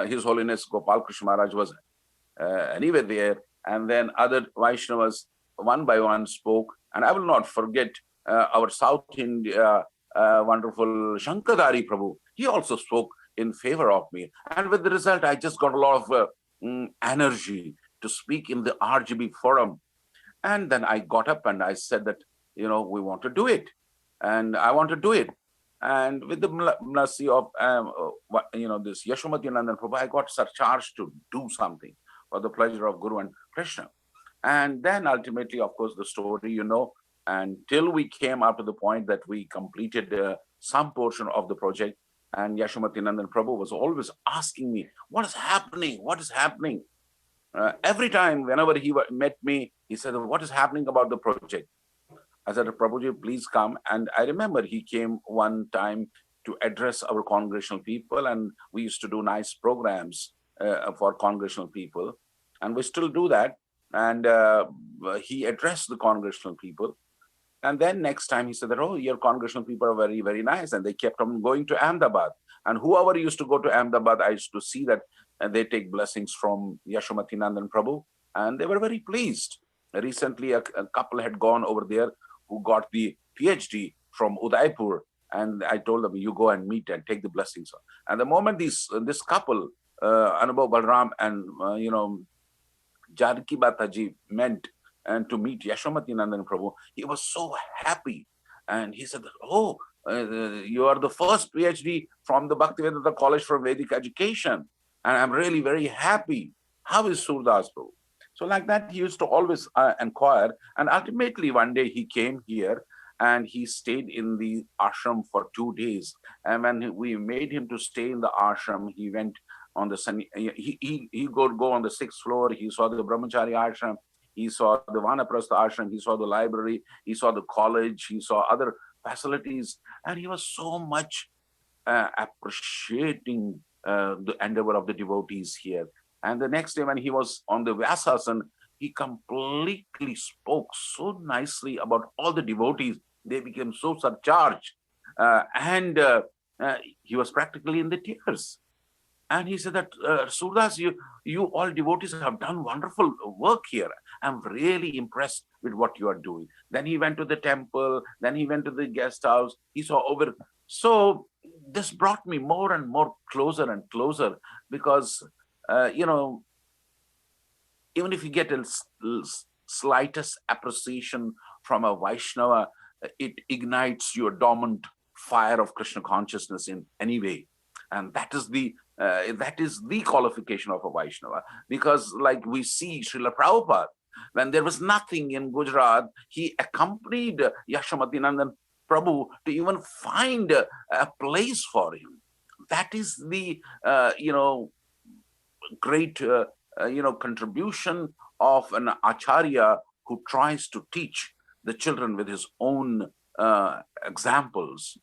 His Holiness Gopal Krishna Maharaj was anyway there. And then other Vaishnavas, one by one, spoke. And I will not forget our South India wonderful Shankadari Prabhu. He also spoke in favor of me. And with the result, I just got a lot of energy to speak in the RGB forum. And then I got up and I said that, we want to do it. And I want to do it. And with the mercy of, this Yashomati Nandan Prabhu, I got charged to do something for the pleasure of Guru and Krishna. And then ultimately, of course, the story, until we came up to the point that we completed some portion of the project. And Yashomati Nandan Prabhu was always asking me, what is happening? What is happening? Every time, whenever he met me, he said, what is happening about the project? I said, Prabhuji, please come. And I remember he came one time to address our congregational people, and we used to do nice programs for congregational people. And we still do that. And he addressed the congregational people. And then next time he said that, your congregational people are very, very nice. And they kept on going to Ahmedabad. And whoever used to go to Ahmedabad, I used to see that they take blessings from Yashomati Nandan Prabhu. And they were very pleased. Recently, a couple had gone over there who got the PhD from Udaipur. And I told them, you go and meet and take the blessings. And the moment this couple, Anubhav Balram and, Janaki Bataji met and to meet Yashomati Nandan Prabhu, he was so happy. And he said, you are the first PhD from the Bhaktivedanta College for Vedic Education. And I'm really very happy. How is Surdas Prabhu? So like that, he used to always inquire. And ultimately, one day he came here and he stayed in the ashram for 2 days. And when we made him to stay in the ashram, he went on the sunny, he could go on the 6th floor. He saw the Brahmachari ashram. He saw the Vanaprastha ashram. He saw the library. He saw the college. He saw other facilities. And he was so much appreciating the endeavor of the devotees here. And the next day when he was on the Vyasasan, he completely spoke so nicely about all the devotees. They became so surcharged. And he was practically in the tears. And he said that, Surdas, you all devotees have done wonderful work here. I'm really impressed with what you are doing. Then he went to the temple, then he went to the guest house. He saw over. So this brought me more and more closer and closer, because, even if you get a slightest appreciation from a Vaishnava, it ignites your dormant fire of Krishna consciousness in any way. And that is the qualification of a Vaishnava. Because like we see Srila Prabhupada, when there was nothing in Gujarat, he accompanied Yashomati Nandan Prabhu to even find a place for him. That is the, great, contribution of an acharya who tries to teach the children with his own examples.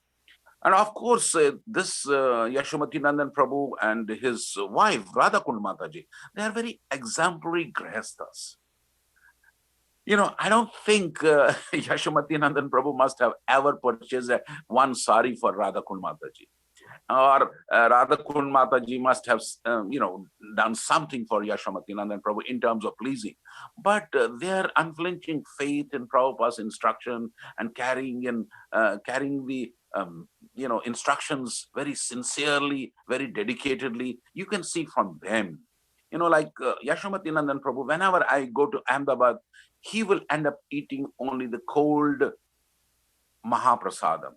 And of course, this Yashomati Nandan Prabhu and his wife, Radha Kund Mataji, they are very exemplary grihasthas. I don't think Yashomati Nandan Prabhu must have ever purchased one sari for Radha Kund Mataji. Or Radha Kund Mataji must have, done something for Yashomati Nandan Prabhu in terms of pleasing. But their unflinching faith in Prabhupada's instruction and carrying the instructions very sincerely, very dedicatedly, you can see from them. Like Yashomati Nandan Prabhu, whenever I go to Ahmedabad, he will end up eating only the cold Mahaprasadam.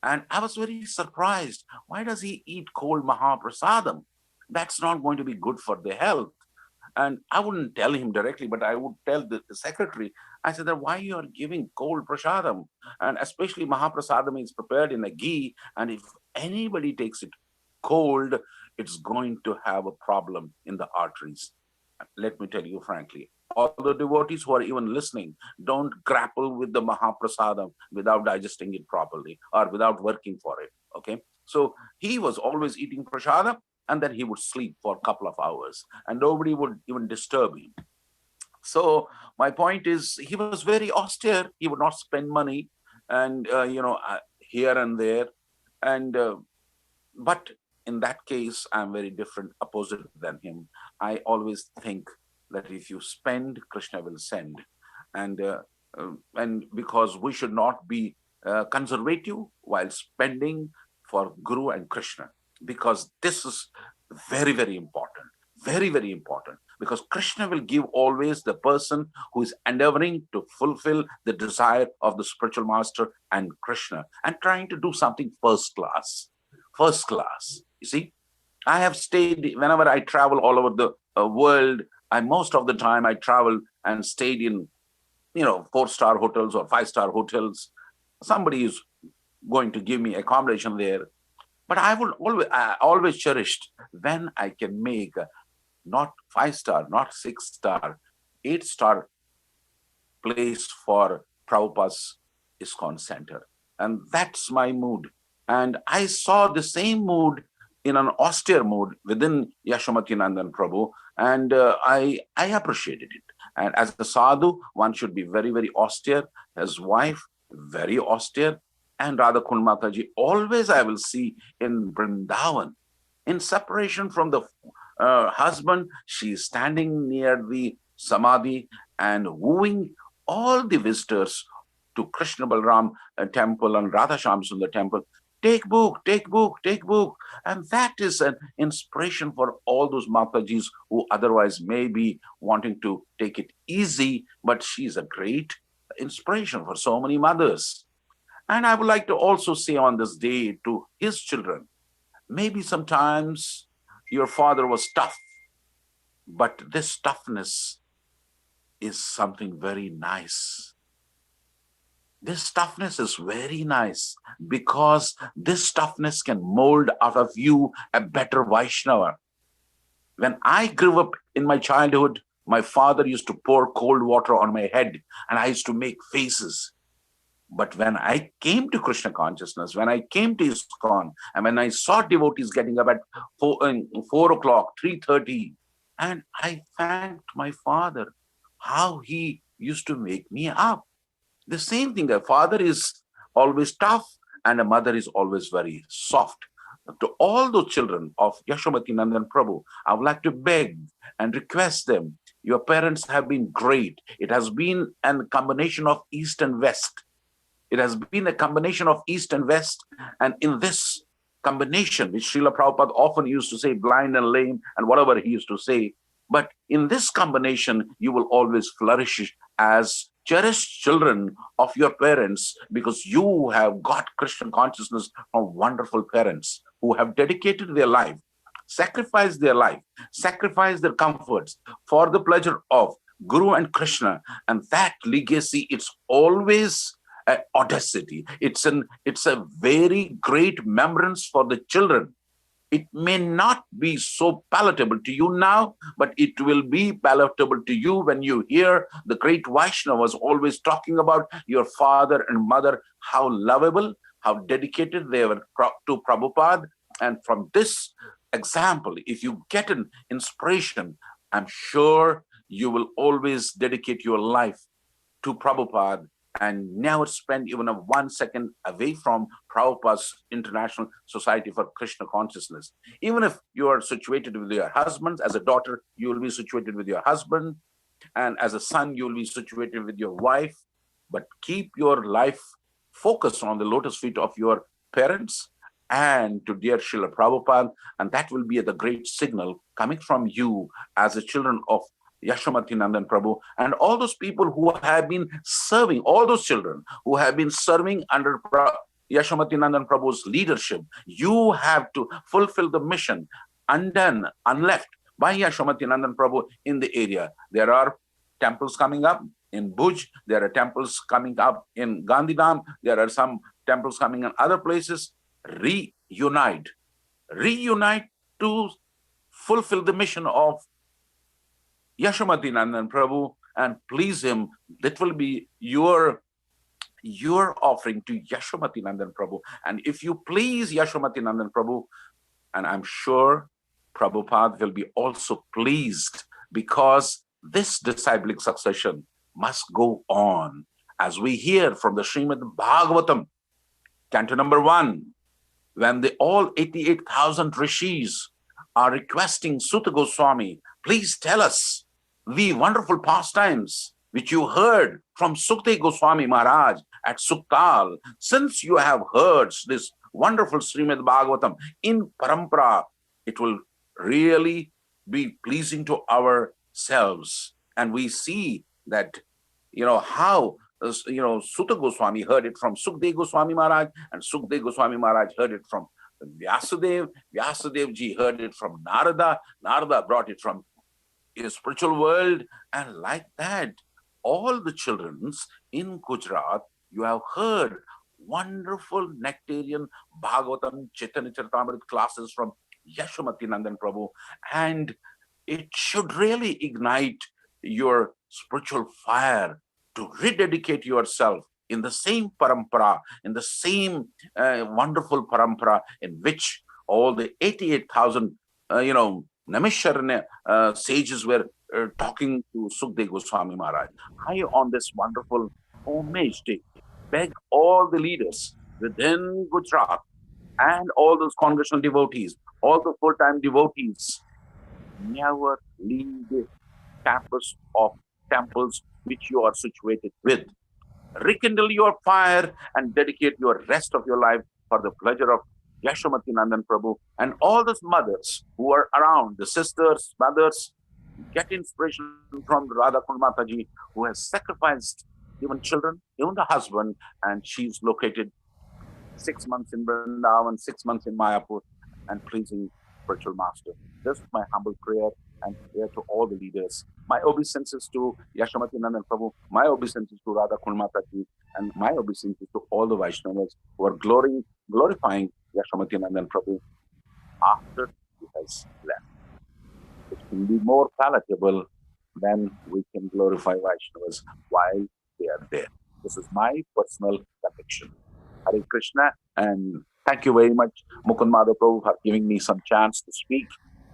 And I was very surprised. Why does he eat cold Mahaprasadam? That's not going to be good for the health. And I wouldn't tell him directly, but I would tell the secretary. I said that why you are giving cold prasadam? And especially Mahaprasadam is prepared in a ghee. And if anybody takes it cold, it's going to have a problem in the arteries. Let me tell you frankly, all the devotees who are even listening, don't grapple with the Mahaprasadam without digesting it properly or without working for it, okay? So he was always eating prasadam, and then he would sleep for a couple of hours, and nobody would even disturb him. So my point is, he was very austere. He would not spend money, and here and there, and but in that case, I'm very different, opposite than him. I always think that if you spend, Krishna will send, and because we should not be conservative while spending for Guru and Krishna, because this is very, very important, very, very important, because Krishna will give always the person who is endeavoring to fulfill the desire of the spiritual master and Krishna, and trying to do something first class. First class. You see, I have stayed, whenever I travel all over the world, most of the time I travel and stayed in, 4-star hotels or 5-star hotels. Somebody is going to give me accommodation there. But I always cherished when I can make not 5-star, not 6-star, 8-star place for Prabhupada's ISKCON center. And that's my mood. And I saw the same mood in an austere mood within Yashomati Nandan Prabhu, and I appreciated it. And as a sadhu, one should be very, very austere. His wife, very austere. And Radha Kund Mataji, always I will see in Vrindavan, in separation from the husband, she is standing near the Samadhi and wooing all the visitors to Krishna Balram temple and Radha Shyam Sundar temple. Take book, take book, take book. And that is an inspiration for all those Matajis who otherwise may be wanting to take it easy, but she's a great inspiration for so many mothers. And I would like to also say on this day to his children, maybe sometimes your father was tough, but this toughness is something very nice. This toughness is very nice because this toughness can mold out of you a better Vaishnava. When I grew up in my childhood, my father used to pour cold water on my head and I used to make faces. But when I came to Krishna consciousness, when I came to ISKCON, and when I saw devotees getting up at 4 o'clock, 3:30, and I thanked my father, how he used to make me up. The same thing, a father is always tough and a mother is always very soft. to all those children of Yashomati Nandan Prabhu, I would like to beg and request them. Your parents have been great. It has been a combination of East and West. It has been a combination of East and West. And in this combination, which Srila Prabhupada often used to say, blind and lame, and whatever he used to say, but in this combination, you will always flourish as cherished children of your parents, because you have got Christian consciousness from wonderful parents who have dedicated their life, sacrificed their life, sacrificed their comforts for the pleasure of Guru and Krishna. And that legacy, it's always an audacity. It's a very great remembrance for the children. It may not be so palatable to you now, but it will be palatable to you when you hear the great Vaishnavas always talking about your father and mother, how lovable, how dedicated they were to Prabhupada. And from this example, if you get an inspiration, I'm sure you will always dedicate your life to Prabhupada and never spend even 1 second away from Prabhupada's International Society for Krishna Consciousness. Even if you are situated with your husband, as a daughter, you will be situated with your husband, and as a son, you will be situated with your wife. But keep your life focused on the lotus feet of your parents and to dear Srila Prabhupada, and that will be the great signal coming from you as the children of Yashomati Nandan Prabhu, and all those people who have been serving, all those children who have been serving under Yashomati Nandan Prabhu's leadership. You have to fulfill the mission undone, unleft by Yashomati Nandan Prabhu in the area. There are temples coming up in Bhuj, there are temples coming up in Gandhidham, there are some temples coming in other places. Reunite to fulfill the mission of Yashomati Nandan Prabhu and please him. That will be your offering to Yashomati Nandan Prabhu. And if you please Yashomati Nandan Prabhu, and I'm sure Prabhupada will be also pleased, because this disciplic succession must go on. As we hear from the Srimad Bhagavatam, canto number 1, when all 88,000 rishis are requesting Sutta Goswami, please tell us the wonderful pastimes which you heard from Sukdev Goswami Maharaj at Suktal. Since you have heard this wonderful Srimad Bhagavatam in Parampara, it will really be pleasing to ourselves. And we see that, how, Sutta Goswami heard it from Sukdev Goswami Maharaj, and Sukdev Goswami Maharaj heard it from Vyasadev. Vyasadev ji heard it from Narada. Narada brought it from his spiritual world, and like that, all the children's in Gujarat, you have heard wonderful nectarian Bhagavatam, Chaitanya Charitamrita classes from Yashomati Nandan Prabhu, and it should really ignite your spiritual fire to rededicate yourself in the same parampara, in the same wonderful parampara in which all the 88,000, Namisharanya sages were talking to Sukdev Goswami Maharaj. I, on this wonderful homage day, beg all the leaders within Gujarat and all those congregational devotees, all the full-time devotees, never leave the campus of temples which you are situated with. Rekindle your fire and dedicate your rest of your life for the pleasure of Yashomati Nandan Prabhu and all those mothers who are around, the sisters, mothers. Get inspiration from Radha Kunda Mataji, who has sacrificed even children, even the husband, and she's located 6 months in Vrindavan, 6 months in Mayapur, and pleasing spiritual master. This is my humble prayer and prayer to all the leaders. My obeisances to Yashomati Nandan Prabhu, my obeisances to Radha Kunda Mataji, and my obeisances to all the Vaishnavas who are glorifying Yashomati Nandan Prabhu after he has left. It can be more palatable when we can glorify Vaishnavas while they are there. This is my personal conviction. Hare Krishna, and thank you very much, Mukund Madhav Prabhu, for giving me some chance to speak.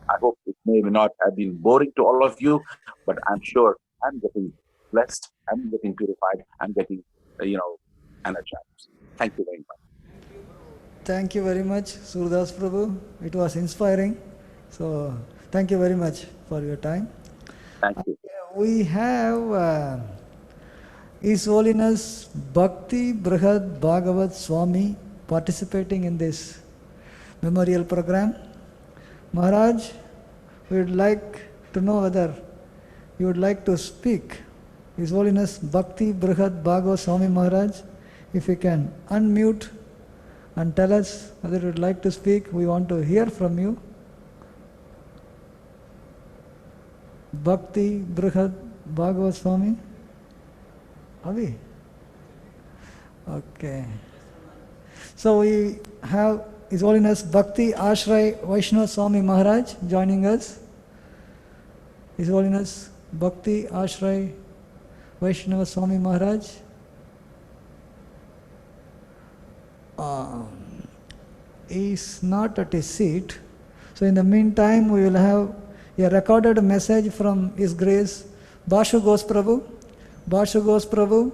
I hope it may not have been boring to all of you, but I'm sure I'm getting blessed, I'm getting purified, I'm getting, energized. Thank you very much. Thank you very much, Surdas Prabhu. It was inspiring. So, thank you very much for your time. Thank you. We have His Holiness Bhakti Brihad Bhagavat Swami participating in this memorial program. Maharaj, we would like to know whether you would like to speak. His Holiness Bhakti Brihad Bhagavat Swami Maharaj, if you can unmute and tell us whether you would like to speak. We want to hear from you. Bhakti Brihad Bhagavat Swami. Avi? Okay. So we have His Holiness Bhakti Ashray Vaishnava Swami Maharaj joining us. His Holiness Bhakti Ashray Vaishnava Swami Maharaj. He is not at his seat. So in the meantime, we will have a recorded message from His Grace Bashu Ghosh Prabhu. Bashu Ghosh Prabhu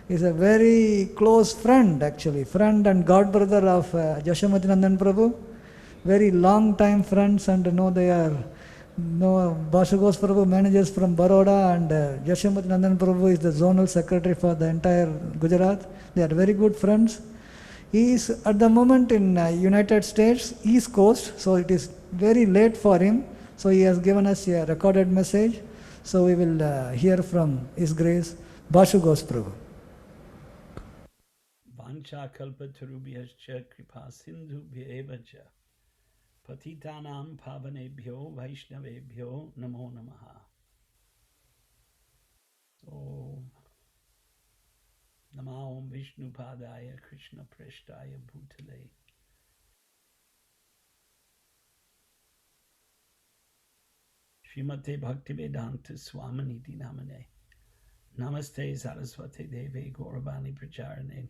is a very close friend, actually, friend and god brother of Yashomati Nandan Prabhu. Very long time friends, and Bashu Ghosh Prabhu manages from Baroda, and Yashomati Nandan Prabhu is the zonal secretary for the entire Gujarat. They are very good friends. He is at the moment in United States, East Coast, so it is very late for him. So he has given us a recorded message. So we will hear from His Grace Bashu Ghosh Prabhu. Vanchakalpatarubhyascha kripa sindhubhya cha patitanam pavanebhyo vaishnavebhyo namo namaha. Om Namo Om Vishnu Padaya Krishna Preshtaya Bhutale Srimate Bhaktivedanta Swaminiti Namane Namaste Saraswate Deve Gauravani Pracharane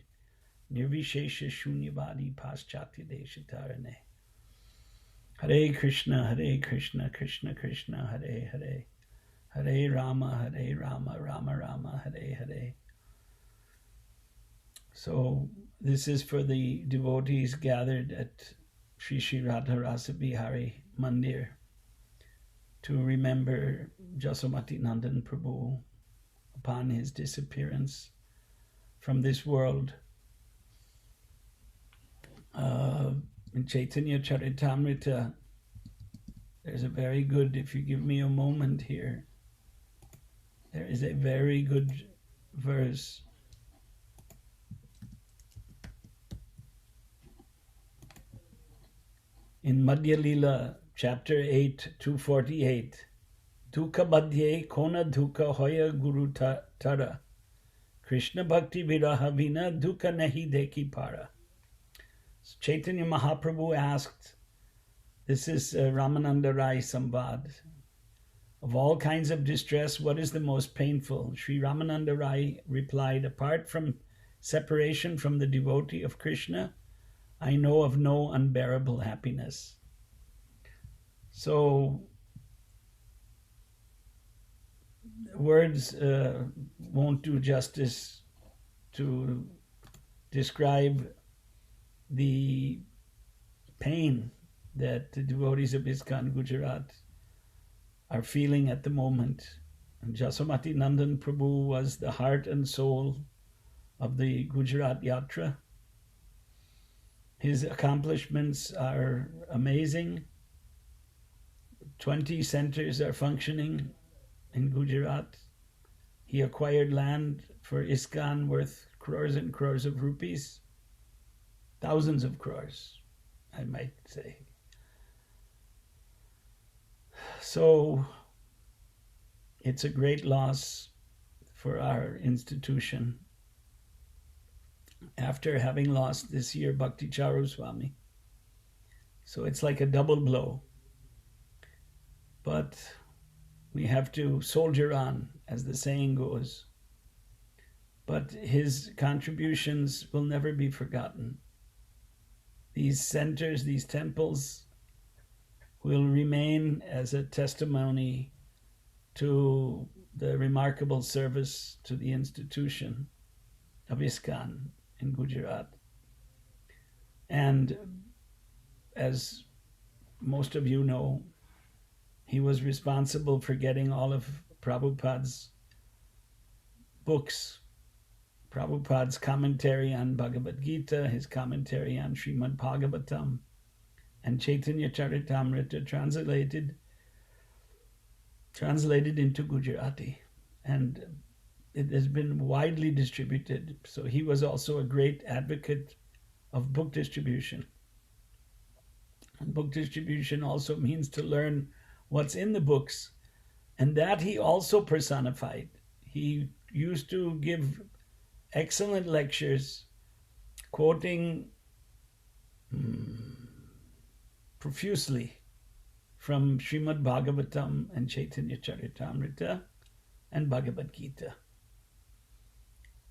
Nirvishesha Shunyavadi Paschatya Deshatarane. Hare Krishna, Krishna Krishna, Hare Hare, Hare Rama, Rama Rama, Hare Hare. So this is for the devotees gathered at Sri Sri Radha Rasa Bihari Mandir to remember Yashomati Nandan Prabhu upon his disappearance from this world. In Chaitanya Charitamrita, there's a very good, if you give me a moment here, there is a very good verse. In Madhya Lila, chapter 8, 248, Dukha Madhye Kona Dukha Hoya Guru Tara, Krishna Bhakti Viraha Vina Dukha Nahi Deki Para. So Chaitanya Mahaprabhu asked, this is Ramananda Rai Samvad, of all kinds of distress, what is the most painful? Sri Ramananda Rai replied, apart from separation from the devotee of Krishna, I know of no unbearable happiness. So words won't do justice to describe the pain that the devotees of ISKCON Gujarat are feeling at the moment. And Yashomati Nandan Prabhu was the heart and soul of the Gujarat Yatra. His accomplishments are amazing. 20 centers are functioning in Gujarat. He acquired land for ISKCON worth crores and crores of rupees. Thousands of crores, I might say. So it's a great loss for our institution. After having lost this year Bhakti Charu Swami. So it's like a double blow. But we have to soldier on, as the saying goes. But his contributions will never be forgotten. These centers, these temples, will remain as a testimony to the remarkable service to the institution of ISKCON in Gujarat. And as most of you know, he was responsible for getting all of Prabhupada's books, Prabhupada's commentary on Bhagavad Gita, his commentary on Srimad Bhagavatam, and Chaitanya Charitamrita translated into Gujarati. And it has been widely distributed. So he was also a great advocate of book distribution. And book distribution also means to learn what's in the books. And that he also personified. He used to give excellent lectures, quoting profusely from Srimad Bhagavatam and Chaitanya Charitamrita and Bhagavad Gita.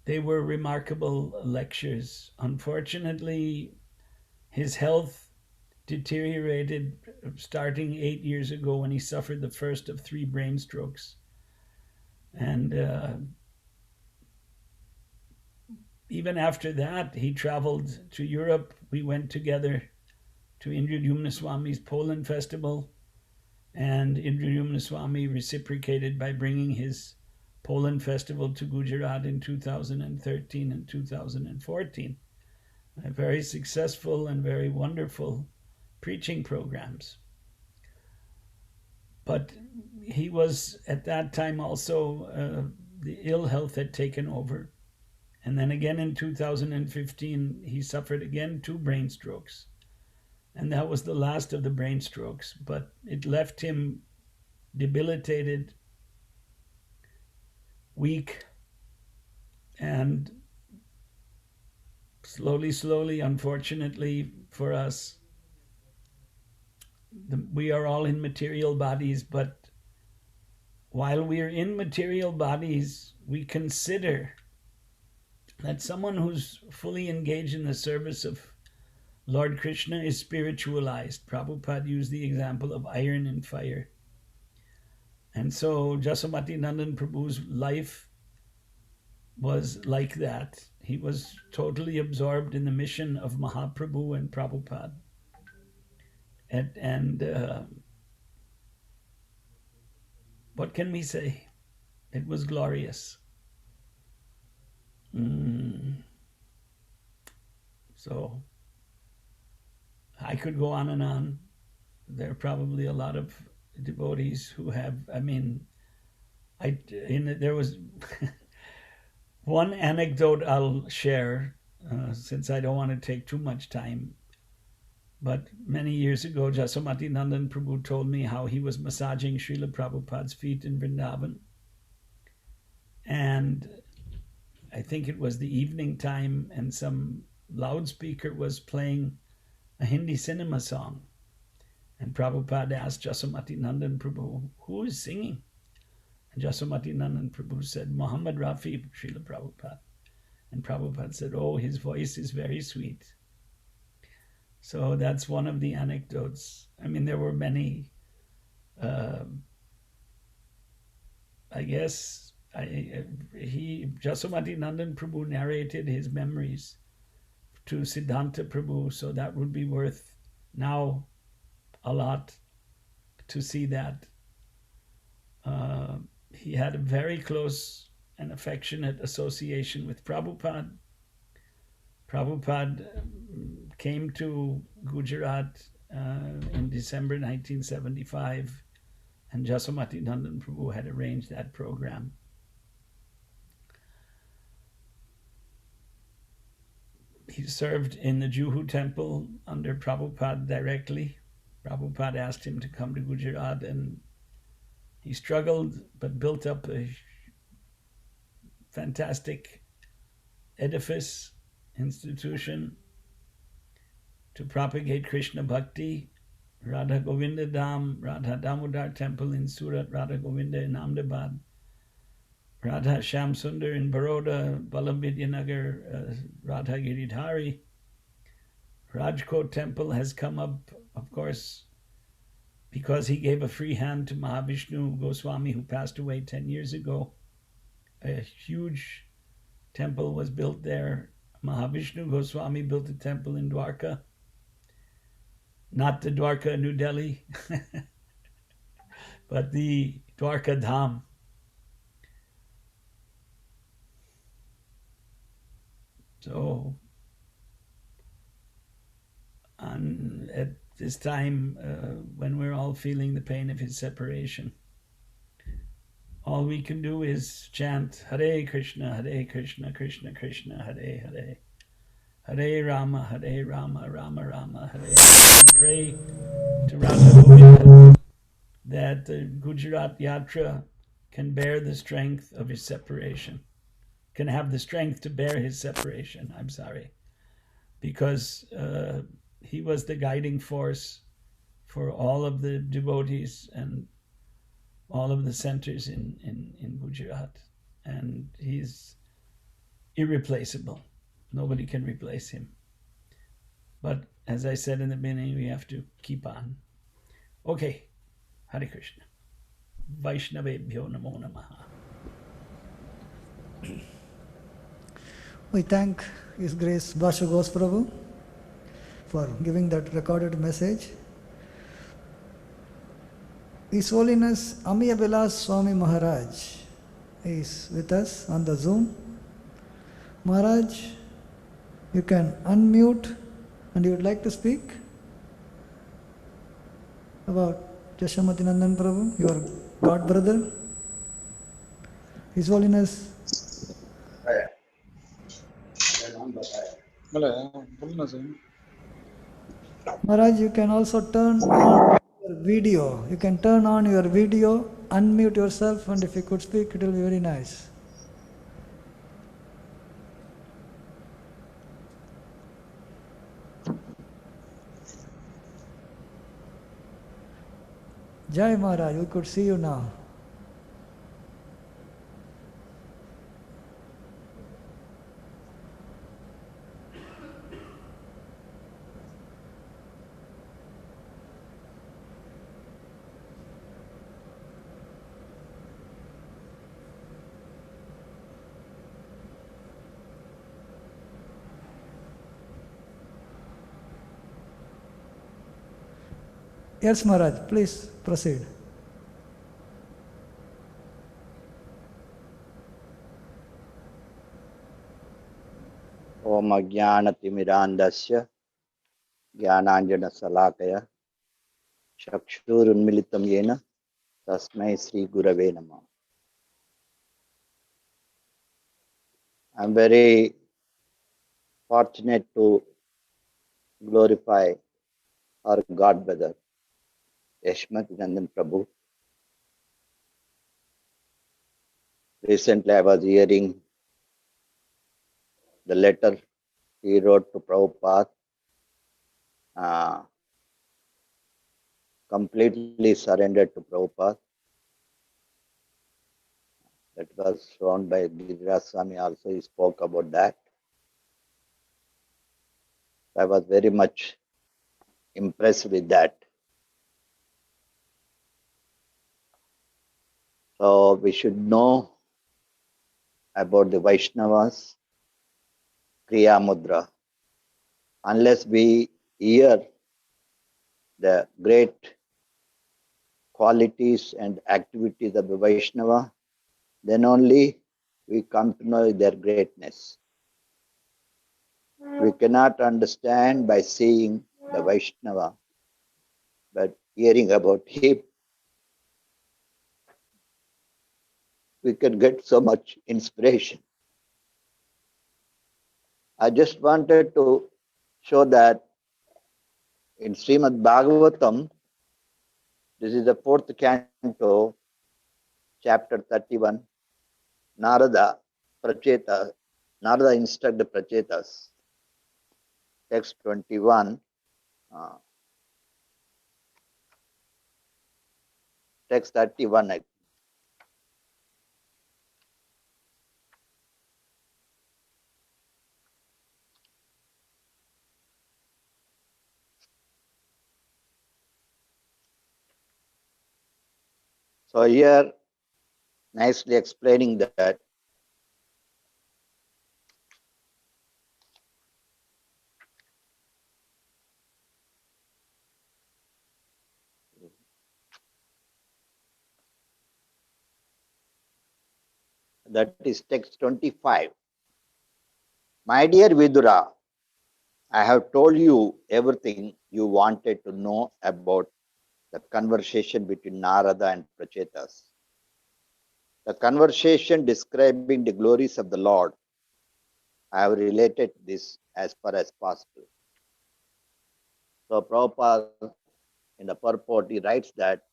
They were remarkable lectures. Unfortunately, his health deteriorated starting 8 years ago when he suffered the first of 3 brain strokes. And even after that, he traveled to Europe. We went together to Indradyumna Swami's Poland festival, and Indradyumna Swami reciprocated by bringing his Poland festival to Gujarat in 2013 and 2014. Very successful and very wonderful preaching programs. But he was at that time also, the ill health had taken over. And then again in 2015, he suffered again 2 brain strokes. And that was the last of the brain strokes, but it left him debilitated, weak, and slowly, unfortunately for us, we are all in material bodies, but while we are in material bodies, we consider that someone who's fully engaged in the service of Lord Krishna is spiritualized. Prabhupada used the example of iron and fire. And so Yashomati Nandan Prabhu's life was like that. He was totally absorbed in the mission of Mahaprabhu and Prabhupada. And what can we say? It was glorious. So I could go on and on. There are probably a lot of devotees who have, there was one anecdote I'll share, since I don't want to take too much time. But many years ago, Yashomati Nandan Prabhu told me how he was massaging Srila Prabhupada's feet in Vrindavan. And I think it was the evening time, and some loudspeaker was playing a Hindi cinema song. And Prabhupada asked Yashomati Nandan Prabhu, who is singing? And Yashomati Nandan Prabhu said, Muhammad Rafi, Srila Prabhupada. And Prabhupada said, oh, his voice is very sweet. So that's one of the anecdotes. There were many. Yashomati Nandan Prabhu narrated his memories to Siddhanta Prabhu, so that would be worth now a lot to see that. He had a very close and affectionate association with Prabhupada. Prabhupada came to Gujarat in December 1975, and Yashomati Nandan Prabhu had arranged that program. He served in the Juhu temple under Prabhupada directly. Prabhupada asked him to come to Gujarat, and he struggled but built up a fantastic edifice, institution to propagate Krishna Bhakti. Radha Govinda Dham, Radha Damodar temple in Surat, Radha Govinda in Ahmedabad, Radha Shamsundar in Baroda, Vallabhidhyanagar, Radha Giridhari. Rajkot temple has come up, of course, because he gave a free hand to Mahavishnu Goswami, who passed away 10 years ago. A huge temple was built there. Mahavishnu Goswami built a temple in Dwarka. not the Dwarka, New Delhi, but the Dwarka Dham. So at this time, when we're all feeling the pain of his separation, all we can do is chant Hare Krishna, Krishna Krishna, Hare Hare. Hare Rama, Rama Rama, Hare Hare. And pray to Radha Govinda that the Gujarat Yatra can bear the strength of his separation, can have the strength to bear his separation, I'm sorry, because he was the guiding force for all of the devotees and all of the centers in Gujarat. And he's irreplaceable. Nobody can replace him. But as I said in the beginning, we have to keep on. Okay, Hare Krishna. Vaishnavebhyo namo namaha. We thank His Grace Bhasha Ghosh Prabhu for giving that recorded message. His Holiness Amiya Vilas Swami Maharaj is with us on the Zoom. Maharaj, you can unmute and you would like to speak about Yashomati Nandan Prabhu, your god brother. His Holiness. Maharaj, you can also turn on your video. You can turn on your video, unmute yourself, and if you could speak, it will be very nice. Jai Maharaj, we could see you now. Yes, Maharaj, please proceed. Om Ajnanatimirandasya Jnananjana Salakaya Chakshurunmilitam Yena Tasmai Sri Gurave Namah. I'm very fortunate to glorify our God brother, Yashomati Nandan Prabhu. Recently I was hearing the letter he wrote to Prabhupada, completely surrendered to Prabhupada. That was shown by Giriraj Swami also, he spoke about that. I was very much impressed with that. So we should know about the Vaishnavas, Kriya Mudra. Unless we hear the great qualities and activities of the Vaishnava, then only we come to know their greatness. We cannot understand by seeing the Vaishnava, but hearing about him, we can get so much inspiration. I just wanted to show that in Srimad Bhagavatam, this is the 4th canto, chapter 31, Narada instructed Prachetas, text 21, text 31. So here, nicely explaining that that is text 25. My dear Vidura, I have told you everything you wanted to know about the conversation between Narada and Prachetas. The conversation describing the glories of the Lord. I have related this as far as possible. So Prabhupada in the purport he writes that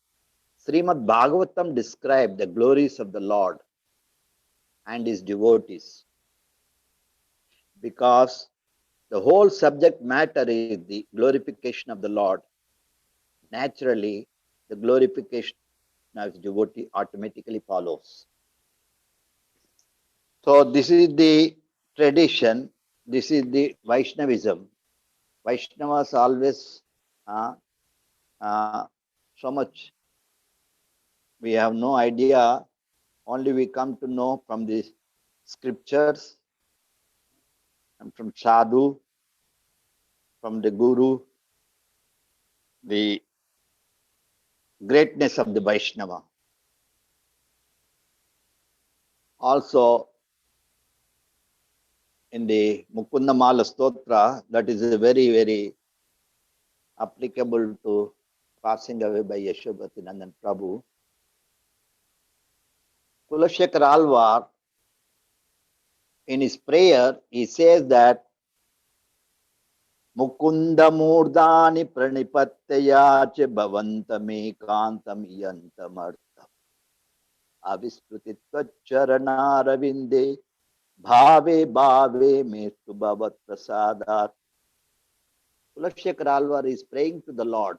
Srimad Bhagavatam described the glories of the Lord and his devotees because the whole subject matter is the glorification of the Lord. Naturally, the glorification of his devotee automatically follows. So this is the tradition, this is the Vaishnavism. Vaishnavas always so much we have no idea, only we come to know from the scriptures and from sadhu, from the guru, the greatness of the Vaishnava. Also, in the Mukundamala Stotra, that is a very, very applicable to passing away by Yashomati Nandan Prabhu. Kulashekar Alvar, in his prayer, he says that Mukunda Murdani Pranipattaya che bhavantam ekantam yantamartam avispruti tvacharanaravindeya Bhave bhave mestu bhavat prasadat. Kulashekar Alvar is praying to the Lord.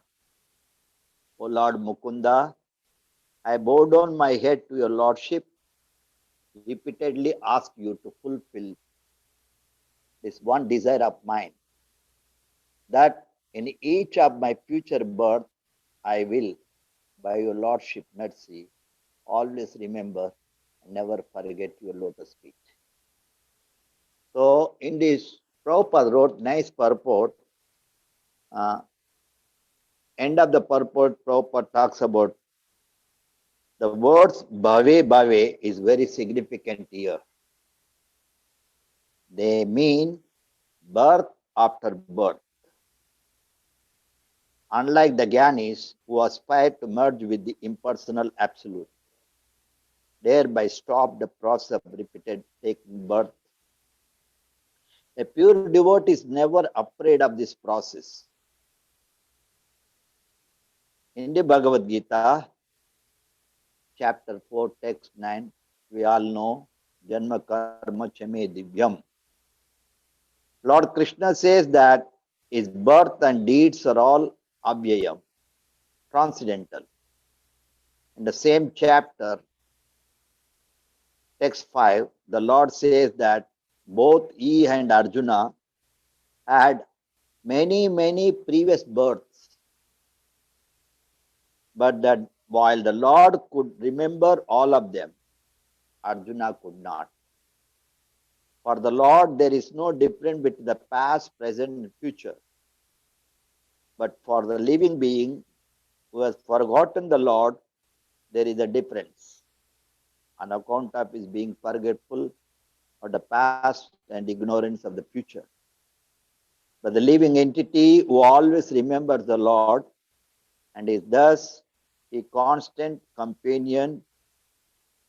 O Lord Mukunda, I bow down my head to your Lordship, repeatedly ask you to fulfill this one desire of mine, that in each of my future birth, I will, by your Lordship mercy, always remember and never forget your lotus feet. So in this, Prabhupada wrote nice purport. End of the purport, Prabhupada talks about the words bhave bhave is very significant here. They mean birth after birth. Unlike the Gyanis who aspire to merge with the impersonal absolute, thereby stop the process of repeated taking birth. A pure devotee is never afraid of this process. In the Bhagavad Gita, chapter 4, text 9, we all know, Janma Karma Chame Divyam. Lord Krishna says that his birth and deeds are all abhyayam, transcendental. In the same chapter, text 5, the Lord says that both he and Arjuna had many, many previous births, but that while the Lord could remember all of them, Arjuna could not. For the Lord, there is no difference between the past, present, and future. But for the living being who has forgotten the Lord, there is a difference on account of his being forgetful of the past and ignorance of the future. But the living entity who always remembers the Lord and is thus a constant companion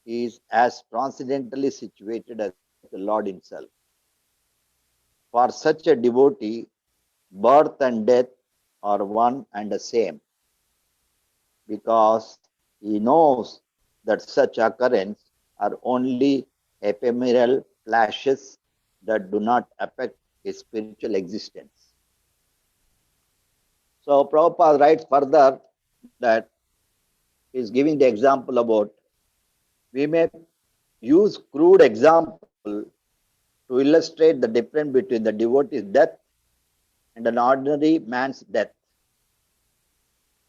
is as transcendently situated as the Lord himself. For such a devotee, birth and death are one and the same, because he knows that such occurrences are only ephemeral flashes that do not affect his spiritual existence. So Prabhupada writes further that he is giving the example about, we may use crude example to illustrate the difference between the devotee's death and an ordinary man's death.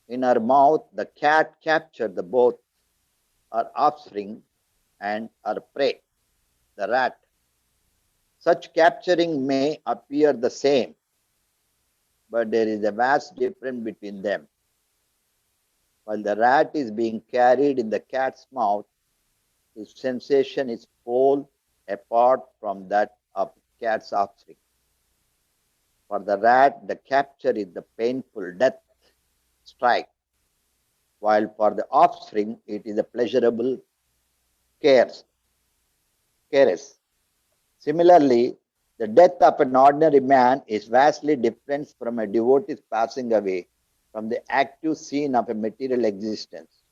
In her mouth, the cat captured the both her offspring and her prey, the rat. Such capturing may appear the same, but there is a vast difference between them. While the rat is being carried in the cat's mouth, his sensation is pole apart from that of cat's offspring. For the rat, the capture is the painful death strike, while for the offspring, it is a pleasurable caress. Similarly, the death of an ordinary man is vastly different from a devotee's passing away from the active scene of a material existence.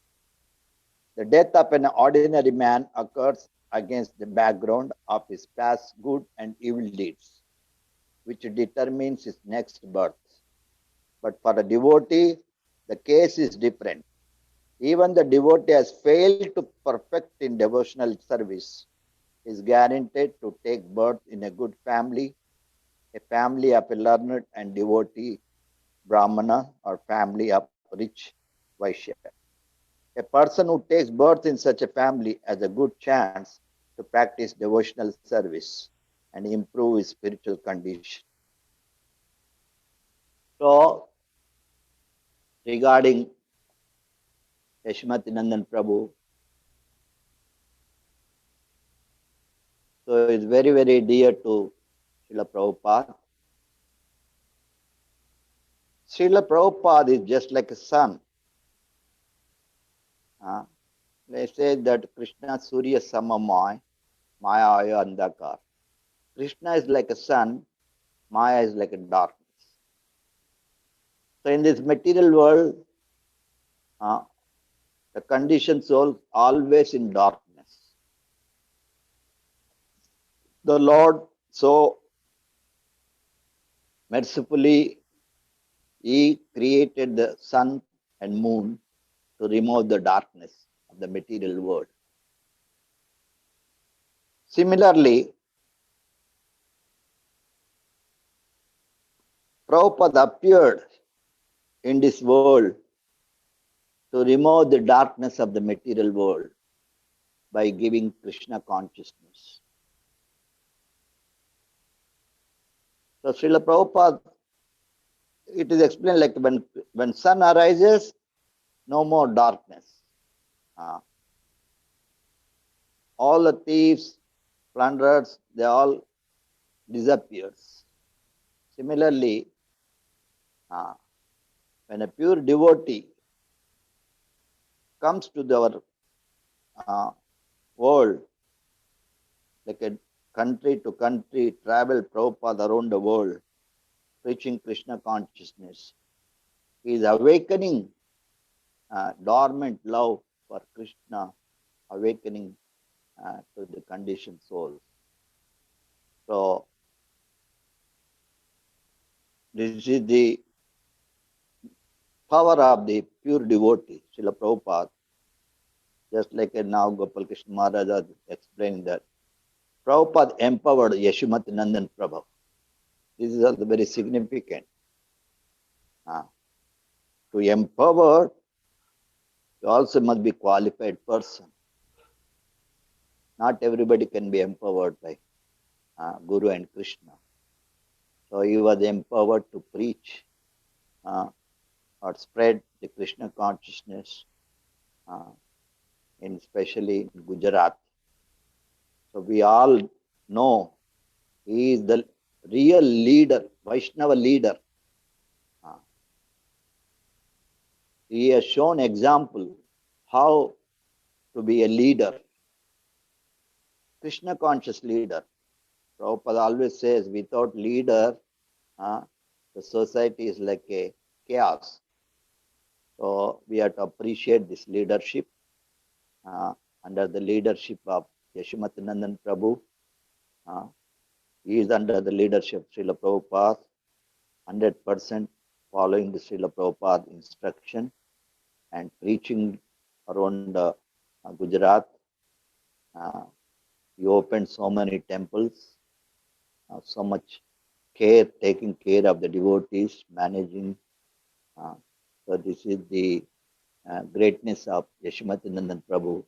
The death of an ordinary man occurs against the background of his past good and evil deeds, which determines his next birth. But for a devotee, the case is different. Even the devotee has failed to perfect in devotional service is guaranteed to take birth in a good family, a family of a learned and devotee Brahmana or family of rich Vaishya. A person who takes birth in such a family has a good chance to practice devotional service and improve his spiritual condition. So, regarding Yashomati Nandan Prabhu, so it's very, very dear to Srila Prabhupada. Srila Prabhupada is just like a sun. They say that Krishna Surya Samamaya, Maya Aya Andakar. Krishna is like a sun, Maya is like a darkness. So in this material world, the conditioned soul always in darkness. The Lord so mercifully, He created the sun and moon to remove the darkness of the material world. Similarly, Prabhupada appeared in this world to remove the darkness of the material world by giving Krishna consciousness. So Srila Prabhupada, it is explained like when sun arises, no more darkness. All the thieves, plunderers, they all disappears. Similarly, when a pure devotee comes to our world, like a country to country, travel Prabhupada around the world, preaching Krishna consciousness, he is awakening dormant love for Krishna, awakening to the conditioned souls. So, this is the power of the pure devotee, Srila Prabhupada. Just like now Gopal Krishna Maharaj has explained that Prabhupada empowered Yashomati Nandan Prabhu. This is also very significant. To empower, you also must be qualified person. Not everybody can be empowered by Guru and Krishna. So he was empowered to preach or spread the Krishna consciousness, especially in Gujarat. So we all know he is the real leader, Vaishnava leader. He has shown example how to be a leader, Krishna conscious leader. Prabhupada always says, without leader, the society is like a chaos. So we have to appreciate this leadership under the leadership of Yashomati Nandan Prabhu. He is under the leadership of Srila Prabhupada, 100% following the Srila Prabhupada instruction and preaching around Gujarat. He opened so many temples, so much care, taking care of the devotees, managing. So this is the greatness of Yashomati Nandan Prabhu.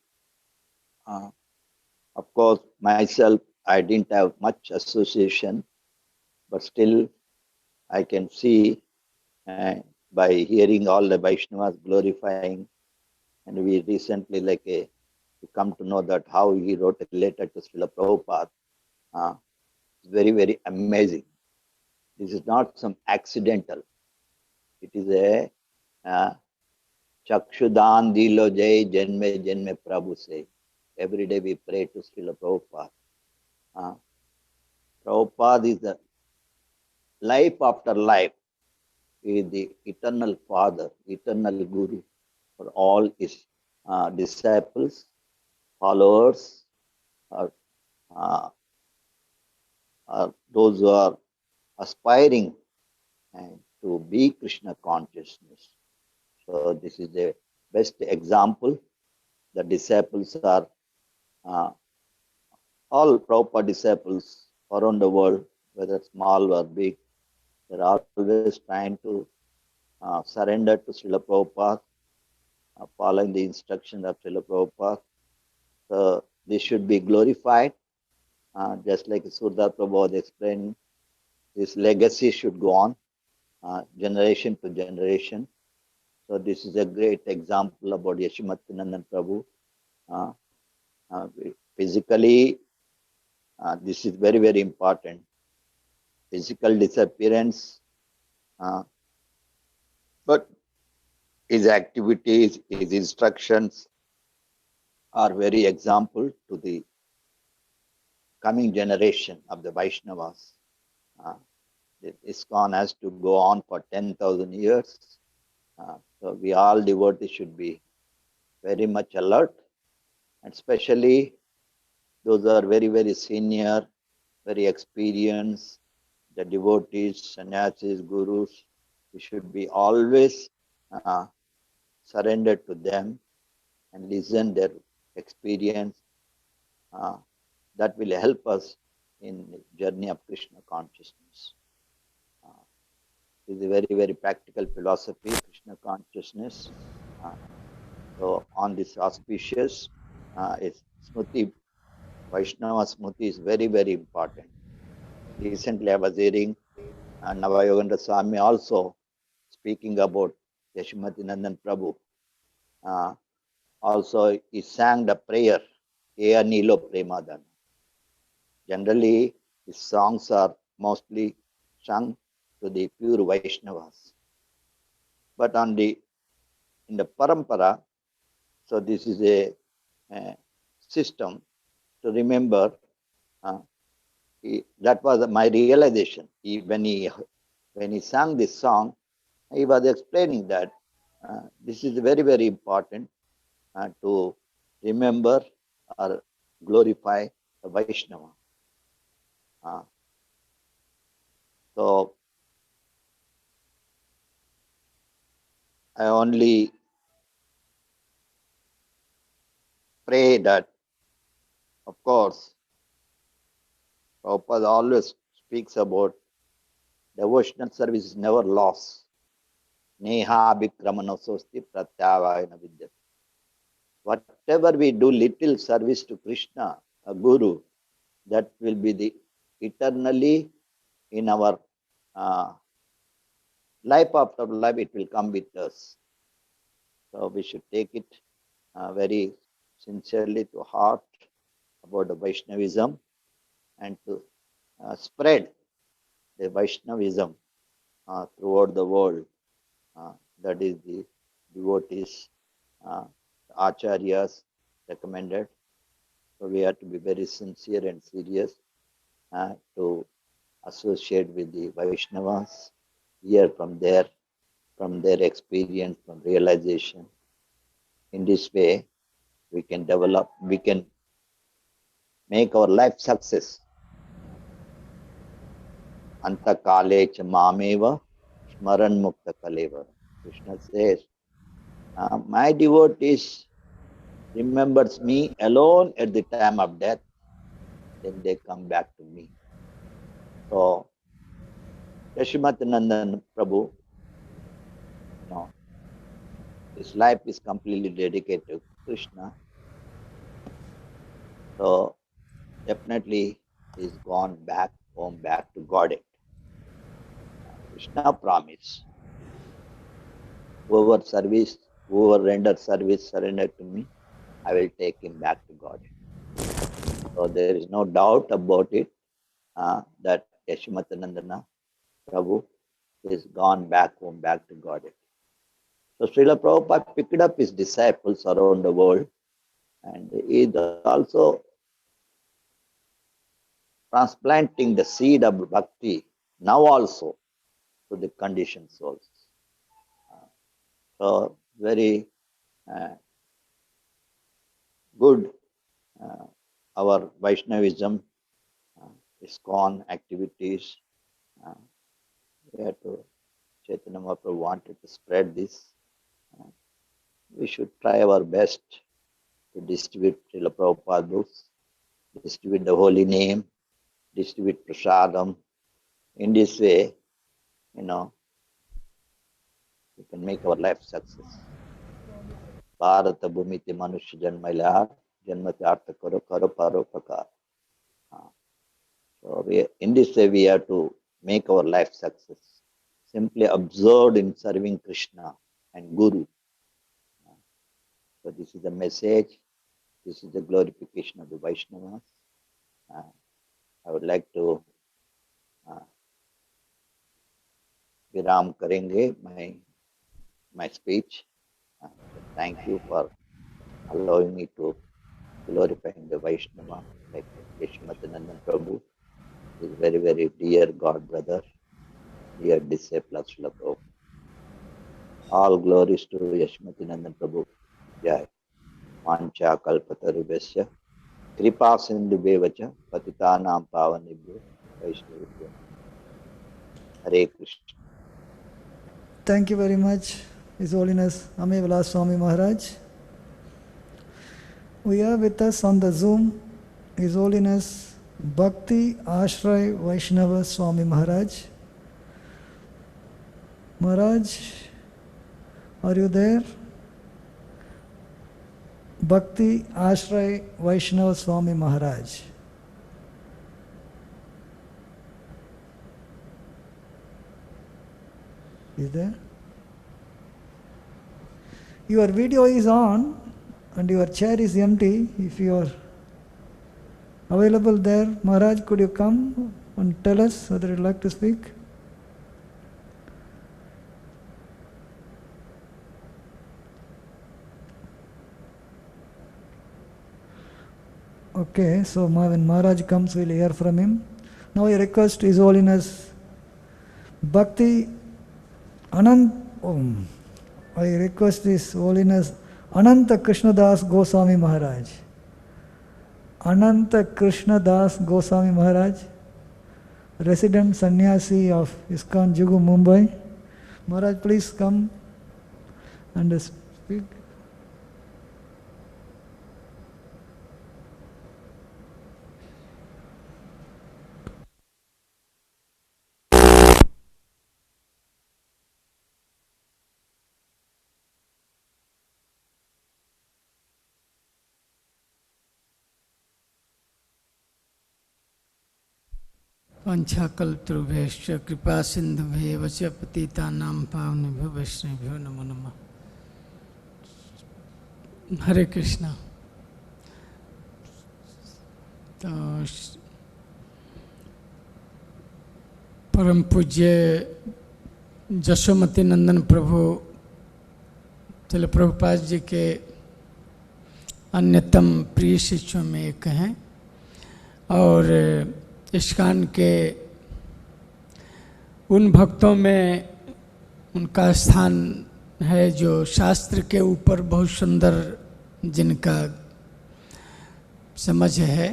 Of course, myself, I didn't have much association, but still I can see by hearing all the Vaishnavas glorifying, and we recently to come to know that how he wrote a letter to Srila Prabhupada. It's very, very amazing. This is not some accidental. It is a Chakshudan Dilo Jai Janme Janme Prabhu say. Every day we pray to Srila Prabhupada. Prabhupada is the life after life. He is the eternal father, eternal guru for all his disciples, followers, or those who are aspiring to be Krishna consciousness. So this is the best example. The disciples are all Prabhupada disciples around the world, whether small or big. They're always trying to surrender to Srila Prabhupada, following the instruction of Srila Prabhupada. So this should be glorified, just like Surdar Prabhu was explaining. This legacy should go on, generation to generation. So this is a great example about Yashomati Nandan Prabhu. Physically, this is very, very important. Physical disappearance, but his activities, his instructions are very example to the coming generation of the Vaishnavas. The ISKCON has to go on for 10,000 years. So we all devotees should be very much alert, and especially those are very, very senior, very experienced, the devotees, sannyasis, gurus. We should be always surrendered to them and listen their experience. That will help us in the journey of Krishna consciousness. It is a very, very practical philosophy, Krishna consciousness. So on this auspicious, Smriti, Vaishnava Smriti is very, very important. Recently I was hearing Navayogendra Swami also speaking about Yashomati Nandan Prabhu. Also he sang the prayer, Eya Nilo Premadana. Generally, his songs are mostly sung to the pure Vaishnavas. But in the parampara, so this is a system to remember. That was my realization. When he sang this song, he was explaining that this is very, very important to remember or glorify the Vaishnava. So I only pray that, of course, Prabhupada always speaks about devotional service is never lost. Neha abhikramano sosti pratyavayana vidyate. Whatever we do, little service to Krishna, a guru, that will be the eternally in our life after life, it will come with us. So we should take it very sincerely to heart about the Vaishnavism and to spread the Vaishnavism throughout the world. That is the devotees, acharyas recommended. So we have to be very sincere and serious to associate with the Vaishnavas, hear from their experience, from realization. In this way, we can develop, we can make our life success. Anta kale cha mameva smaran mukta kaleva. Krishna says, my devotees remembers me alone at the time of death, then they come back to me. So, Yashomati Nandan Prabhu, his life is completely dedicated to Krishna. So, definitely he's gone back home, back to Godhead. Krishna promised, whoever renders service, surrender to me, I will take him back to God. So there is no doubt about it that Yashomati Nandan Prabhu is gone back home, back to God. So Srila Prabhupada picked up his disciples around the world, and he is also transplanting the seed of bhakti now also to the conditioned souls. So very good our Vaishnavism, ISKCON activities. We have to, Chaitanya Mahaprabhu wanted to spread this. We should try our best to distribute Srila Prabhupada books, distribute the holy name, distribute prasadam. In this way, we can make our life success. Bharata bhumiti manushya janmailar janmati artha karo karo paro prakar. So in this way we have to make our life success. Simply absorbed in serving Krishna and Guru. So this is the message. This is the glorification of the Vaishnavas. I would like to viram karenge my speech. Thank you for allowing me to glorify the Vaishnava like Yashomati Nandan Prabhu. He is very, very dear God brother, dear disciple of Srila Prabhu. All glories to Yashomati Nandan Prabhu. Jai. Mancha kalpatarubhasya kripa sindhubevacha patitanam pavanibhyo Vaishnavibhyo. Hare Krishna. Thank you very much, His Holiness Ame Vilas Swami Maharaj. We have with us on the Zoom His Holiness Bhakti Ashray Vaishnava Swami Maharaj. Maharaj, are you there? Bhakti Ashray Vaishnava Swami Maharaj. Is there? Your video is on and your chair is empty. If you are available there, Maharaj, could you come and tell us whether you'd like to speak? Okay, so when Maharaj comes, we'll hear from him. Now I request His Holiness Bhakti I request His Holiness Ananta Krishnadas Goswami Maharaj. Ananta Krishnadas Goswami Maharaj, resident sannyasi of ISKCON Jugu, Mumbai. Maharaj, please come and speak. वाञ्छाकल्पतरुभ्यश्च कृपा सिन्धुभ्येव च पतितानां पावनेभ्यो वैष्णवेभ्यो नमो नमः. हरे कृष्णा. तो परम पूज्य यशोमती नंदन प्रभु श्रील प्रभुपाद जी के अन्यतम प्रिय शिष्यों में एक हैं और ISKCON के उन भक्तों में उनका स्थान है जो शास्त्र के ऊपर बहुत सुंदर जिनका समझ है.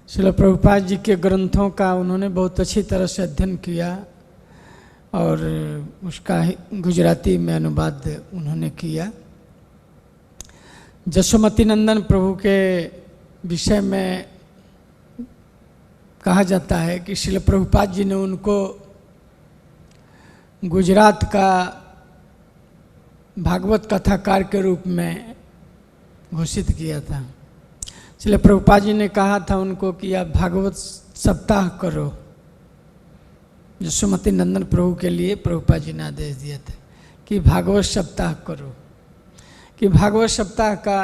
श्रील प्रभुपाद जी के ग्रंथों का उन्होंने बहुत अच्छी तरह से अध्ययन किया और उसका गुजराती में अनुवाद उन्होंने किया. यशोमती नंदन प्रभु के विषय में कहा जाता है कि श्रील प्रभुपाद जी ने उनको गुजरात का भागवत कथाकार के रूप में घोषित किया था. श्रील प्रभुपाद जी ने कहा था उनको कि आप भागवत सप्ताह करो. यशोमती नंदन प्रभु के लिए प्रभुपाद जी ने आदेश दिया था कि भागवत सप्ताह करो, कि भागवत सप्ताह का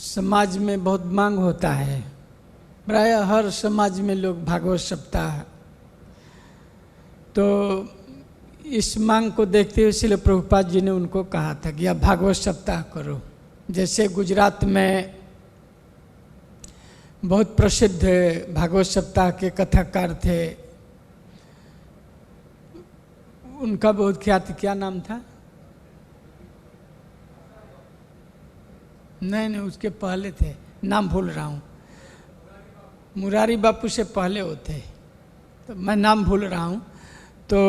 समाज में बहुत मांग होता है, प्राय हर समाज में लोग भागवत सप्ताह, तो इस मांग को देखते हुए श्रील प्रभुपाद जी ने उनको कहा था कि आप भागवत सप्ताह करो। जैसे गुजरात में बहुत प्रसिद्ध भागवत सप्ताह के कथाकार थे, उनका बहुत ख्याति, क्या नाम था? नहीं, उसके पहले थे, नाम भूल रहा हूँ, मुरारी बापू से पहले वो थे, तो मैं नाम भूल रहा हूँ। तो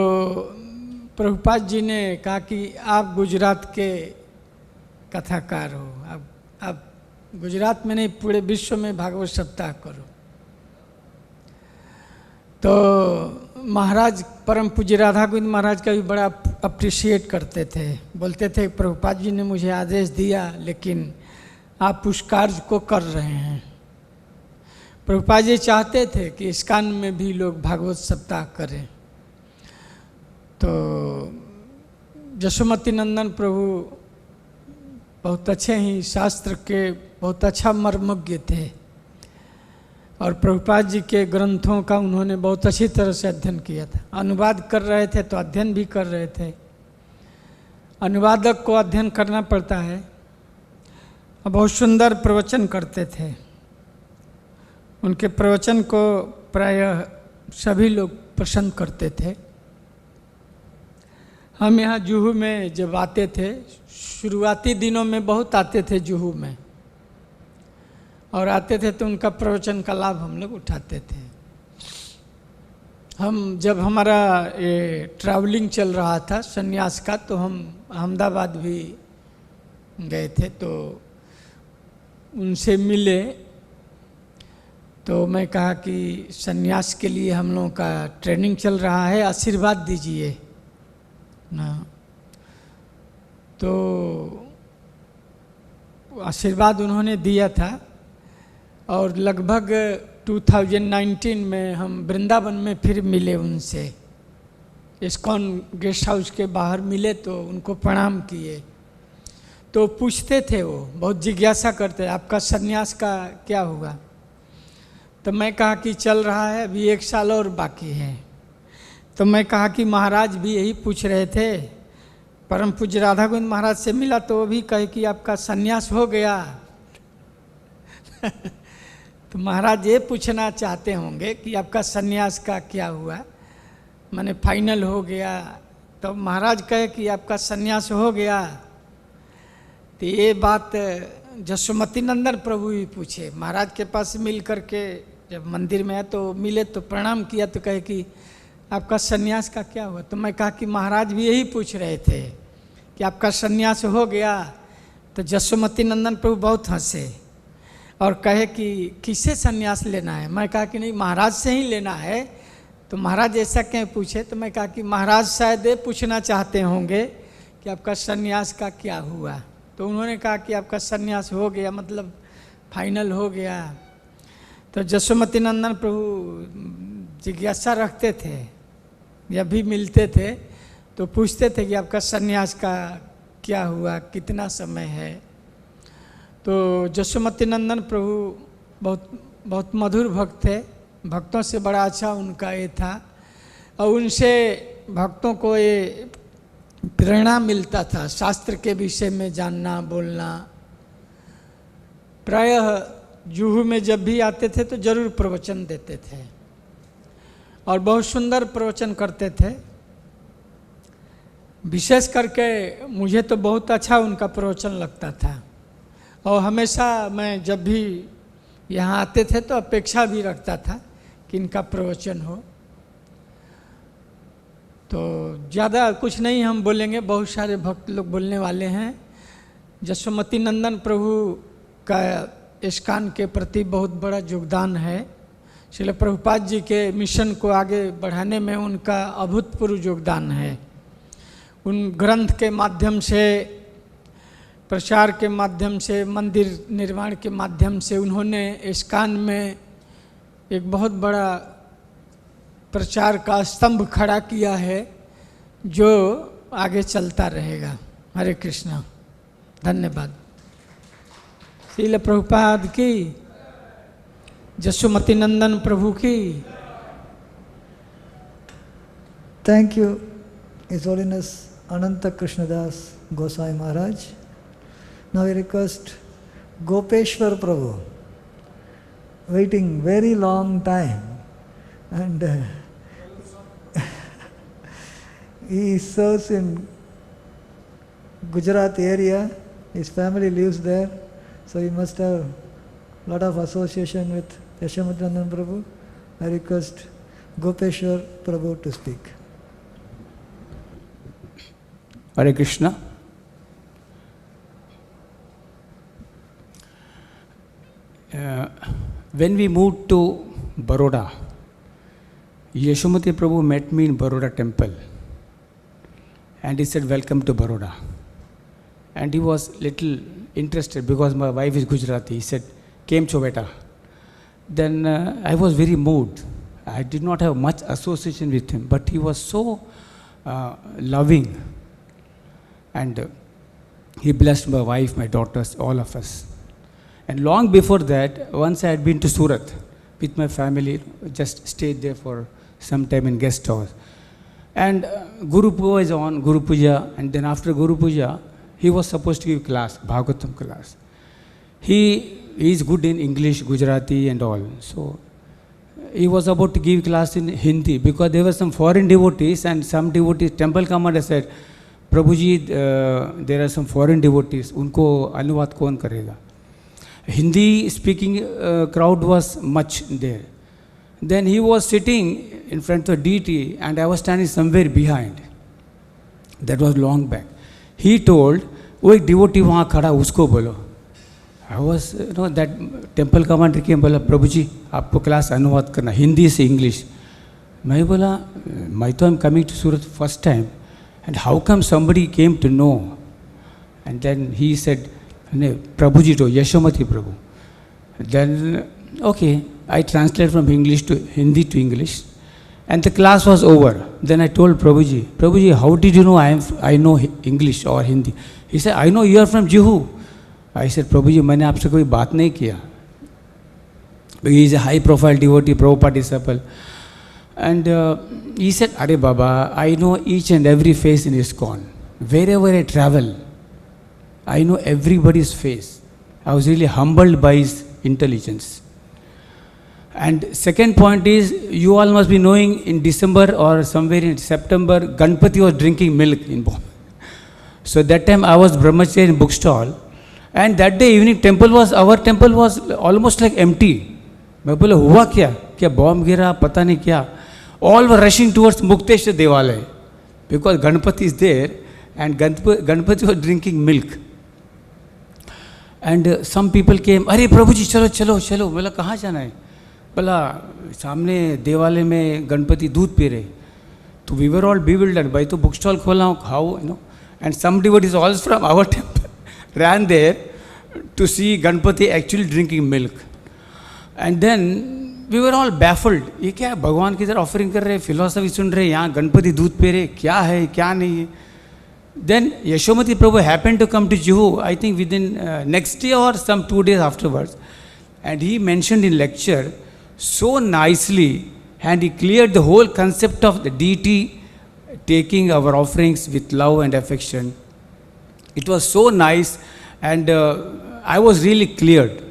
प्रभुपाद जी ने कहा कि आप गुजरात के कथाकार हो, आप गुजरात में नहीं पूरे विश्व में भागवत सप्ताह करो। तो महाराज परम पूज्य राधा गोविंद महाराज का भी बड़ा अप्रिशिएट करते थे, बोलते थे प्रभुपाद जी ने मुझे आदेश दिया लेकिन आप उस कार्य को कर रहे हैं। प्रभुपाद जी चाहते थे कि इस्कान में भी लोग भागवत सप्ताह करें। तो यशोमती नंदन प्रभु बहुत अच्छे ही शास्त्र के बहुत अच्छा मर्मज्ञ थे और प्रभुपाद जी के ग्रंथों का उन्होंने बहुत अच्छी तरह से अध्ययन किया था। अनुवाद कर रहे थे तो अध्ययन भी कर रहे थे। अनुवादक को अध्ययन करना पड़ता है। और बहुत सुंदर प्रवचन करते थे। उनके प्रवचन को प्रायः सभी लोग पसंद करते थे। हम यहाँ जुहू में जब आते थे, शुरुआती दिनों में बहुत आते थे जुहू में, और आते थे तो उनका प्रवचन का लाभ हम लोग उठाते थे। हम जब हमारा ये ट्रैवलिंग चल रहा था संन्यास का, तो हम अहमदाबाद भी गए थे, तो उनसे मिले। तो मैं कहा कि संन्यास के लिए हम लोगों का ट्रेनिंग चल रहा है, आशीर्वाद दीजिए ना। तो आशीर्वाद उन्होंने दिया था और लगभग 2019 में हम वृंदावन में फिर मिले उनसे। इस्कॉन गेस्ट हाउस के बाहर मिले तो उनको प्रणाम किए। तो पूछते थे, वो बहुत जिज्ञासा करते, आपका सन्यास का क्या हुआ? तो मैं कहा कि चल रहा है, अभी 1 साल और बाकी है। तो मैं कहा कि महाराज भी यही पूछ रहे थे। परम पूज्य राधा गोविंद महाराज से मिला तो वो भी कहे कि आपका सन्यास हो गया। तो महाराज ये पूछना चाहते होंगे कि आपका सन्यास का क्या हुआ, माने फाइनल हो गया। तो महाराज कहे कि आपका सन्यास हो गया। तो ये बात यशोमती नंदन प्रभु भी पूछे। महाराज के पास मिल करके जब मंदिर में आए तो मिले तो प्रणाम किया, तो कहे कि आपका सन्यास का क्या हुआ? तो मैं कहा कि महाराज भी यही पूछ रहे थे कि आपका सन्यास हो गया। तो यशोमती नंदन प्रभु बहुत हंसे और कहे कि किससे सन्यास लेना है? मैं कहा कि नहीं, महाराज से ही लेना है। तो महाराज ऐसा क्यों पूछे? तो मैं कहा कि महाराज शायद ये पूछना चाहते होंगे कि आपका सन्यास का क्या हुआ। तो उन्होंने कहा कि आपका सन्यास हो गया, मतलब फाइनल हो गया। तो यशोमती नंदन प्रभु जिज्ञासा रखते थे, जब भी मिलते थे तो पूछते थे कि आपका सन्यास का क्या हुआ, कितना समय है। तो यशोमती नंदन प्रभु बहुत मधुर भक्त थे। भक्तों से बड़ा अच्छा उनका ये था और उनसे भक्तों को ये प्रेरणा मिलता था शास्त्र के विषय में जानना, बोलना। प्रायः जुहू में जब भी आते थे तो जरूर प्रवचन देते थे और बहुत सुंदर प्रवचन करते थे। विशेष करके मुझे तो बहुत अच्छा उनका प्रवचन लगता था और हमेशा मैं जब भी यहाँ आते थे तो अपेक्षा भी रखता था कि इनका प्रवचन हो। तो ज़्यादा कुछ नहीं हम बोलेंगे, बहुत सारे भक्त लोग बोलने वाले हैं। यशोमती नंदन प्रभु का इस्कान के प्रति बहुत बड़ा योगदान है। श्रील प्रभुपाद जी के मिशन को आगे बढ़ाने में उनका अभूतपूर्व योगदान है। उन ग्रंथ के माध्यम से, प्रचार के माध्यम से, मंदिर निर्माण के माध्यम से उन्होंने इस्कान में एक बहुत बड़ा प्रचार का स्तंभ खड़ा किया है जो आगे चलता रहेगा। हरे कृष्णा, धन्यवाद। शील प्रभुपाद की, यशोमती नंदन प्रभु की। Thank you, His Holiness Ananta Krishnadas Gosai Maharaj. Now we request Gopeshwar Prabhu, waiting very long time, and he serves in Gujarat area. His family lives there, so he must have a lot of association with Yashomati Nandan Prabhu. I request Gopeshwar Prabhu to speak. Hare Krishna. When we moved to Baroda, Yashomati Prabhu met me in Baroda temple and he said, "Welcome to Baroda." And he was little interested because my wife is Gujarati. He said, "Kem cho beta." Then I was very moved. I did not have much association with him, but he was so loving. And he blessed my wife, my daughters, all of us. And long before that, once I had been to Surat with my family, just stayed there for some time in guest house. And Guru Puja is on, Guru Puja, and then after Guru Puja, he was supposed to give class, Bhagavatam class. He is good in English, Gujarati and all. So he was about to give class in Hindi because there were some foreign devotees and some devotees, temple commander said, "Prabhuji, there are some foreign devotees, unko anuvad kaun karega?" Hindi speaking crowd was much there. Then he was sitting in front of deity and I was standing somewhere behind. That was long back. He told, "वो एक devotee वहाँ खड़ा, उसको बोलो." I was, that temple commander came, बोला, "प्रभुजी, आपको class अनुवाद करना, हिंदी से इंग्लिश." मैं बोला, "मैं तो I'm coming to Surat first time. And how come somebody came to know?" And then he said, "Prabhuji to Yashomati Prabhu." Then, okay, I translated from English to Hindi to English. And the class was over. Then I told Prabhuji, "Prabhuji, how did you know I know English or Hindi?" He said, "I know you are from Juhu." I said, "Prabhuji, मैंने आपसे कोई बात नहीं किया." He is a high profile devotee, Prabhupada disciple. And he said, "Are Baba, I know each and every face in ISKCON. Wherever I travel, I know everybody's face." I was really humbled by his intelligence. And second point is, you all must be knowing in December or somewhere in September, Ganpati was drinking milk in Bombay. So that time I was brahmachari in bookstall. And that day evening our temple was almost like empty. मैं बोला, "हुआ क्या bomb गिरा, पता नहीं क्या." All were rushing towards Mukteshwar Devalaya because Ganpati is there and Ganpati was drinking milk. And some people came, "अरे प्रभुजी चलो." बोला, "कहाँ जाना है?" बोला, "सामने देवालय में गणपति दूध पी रहे." So we were all bewildered. भाई तो book stall खोला हूँ, how, And some devotees also from our temple ran there to see Ganpati actually drinking milk. And then we were all baffled. ये क्या है, भगवान की तरह ऑफरिंग कर रहे, फिलोसफी सुन रहे, यहाँ गणपति दूध पी रहे, क्या है क्या नहीं है. Then Yashomati Prabhu happened to come to Juhu, I think within next day or some 2 days afterwards. And he mentioned in lecture so nicely, and he cleared the whole concept of the deity taking our offerings with love and affection. It was so nice, and I was really cleared,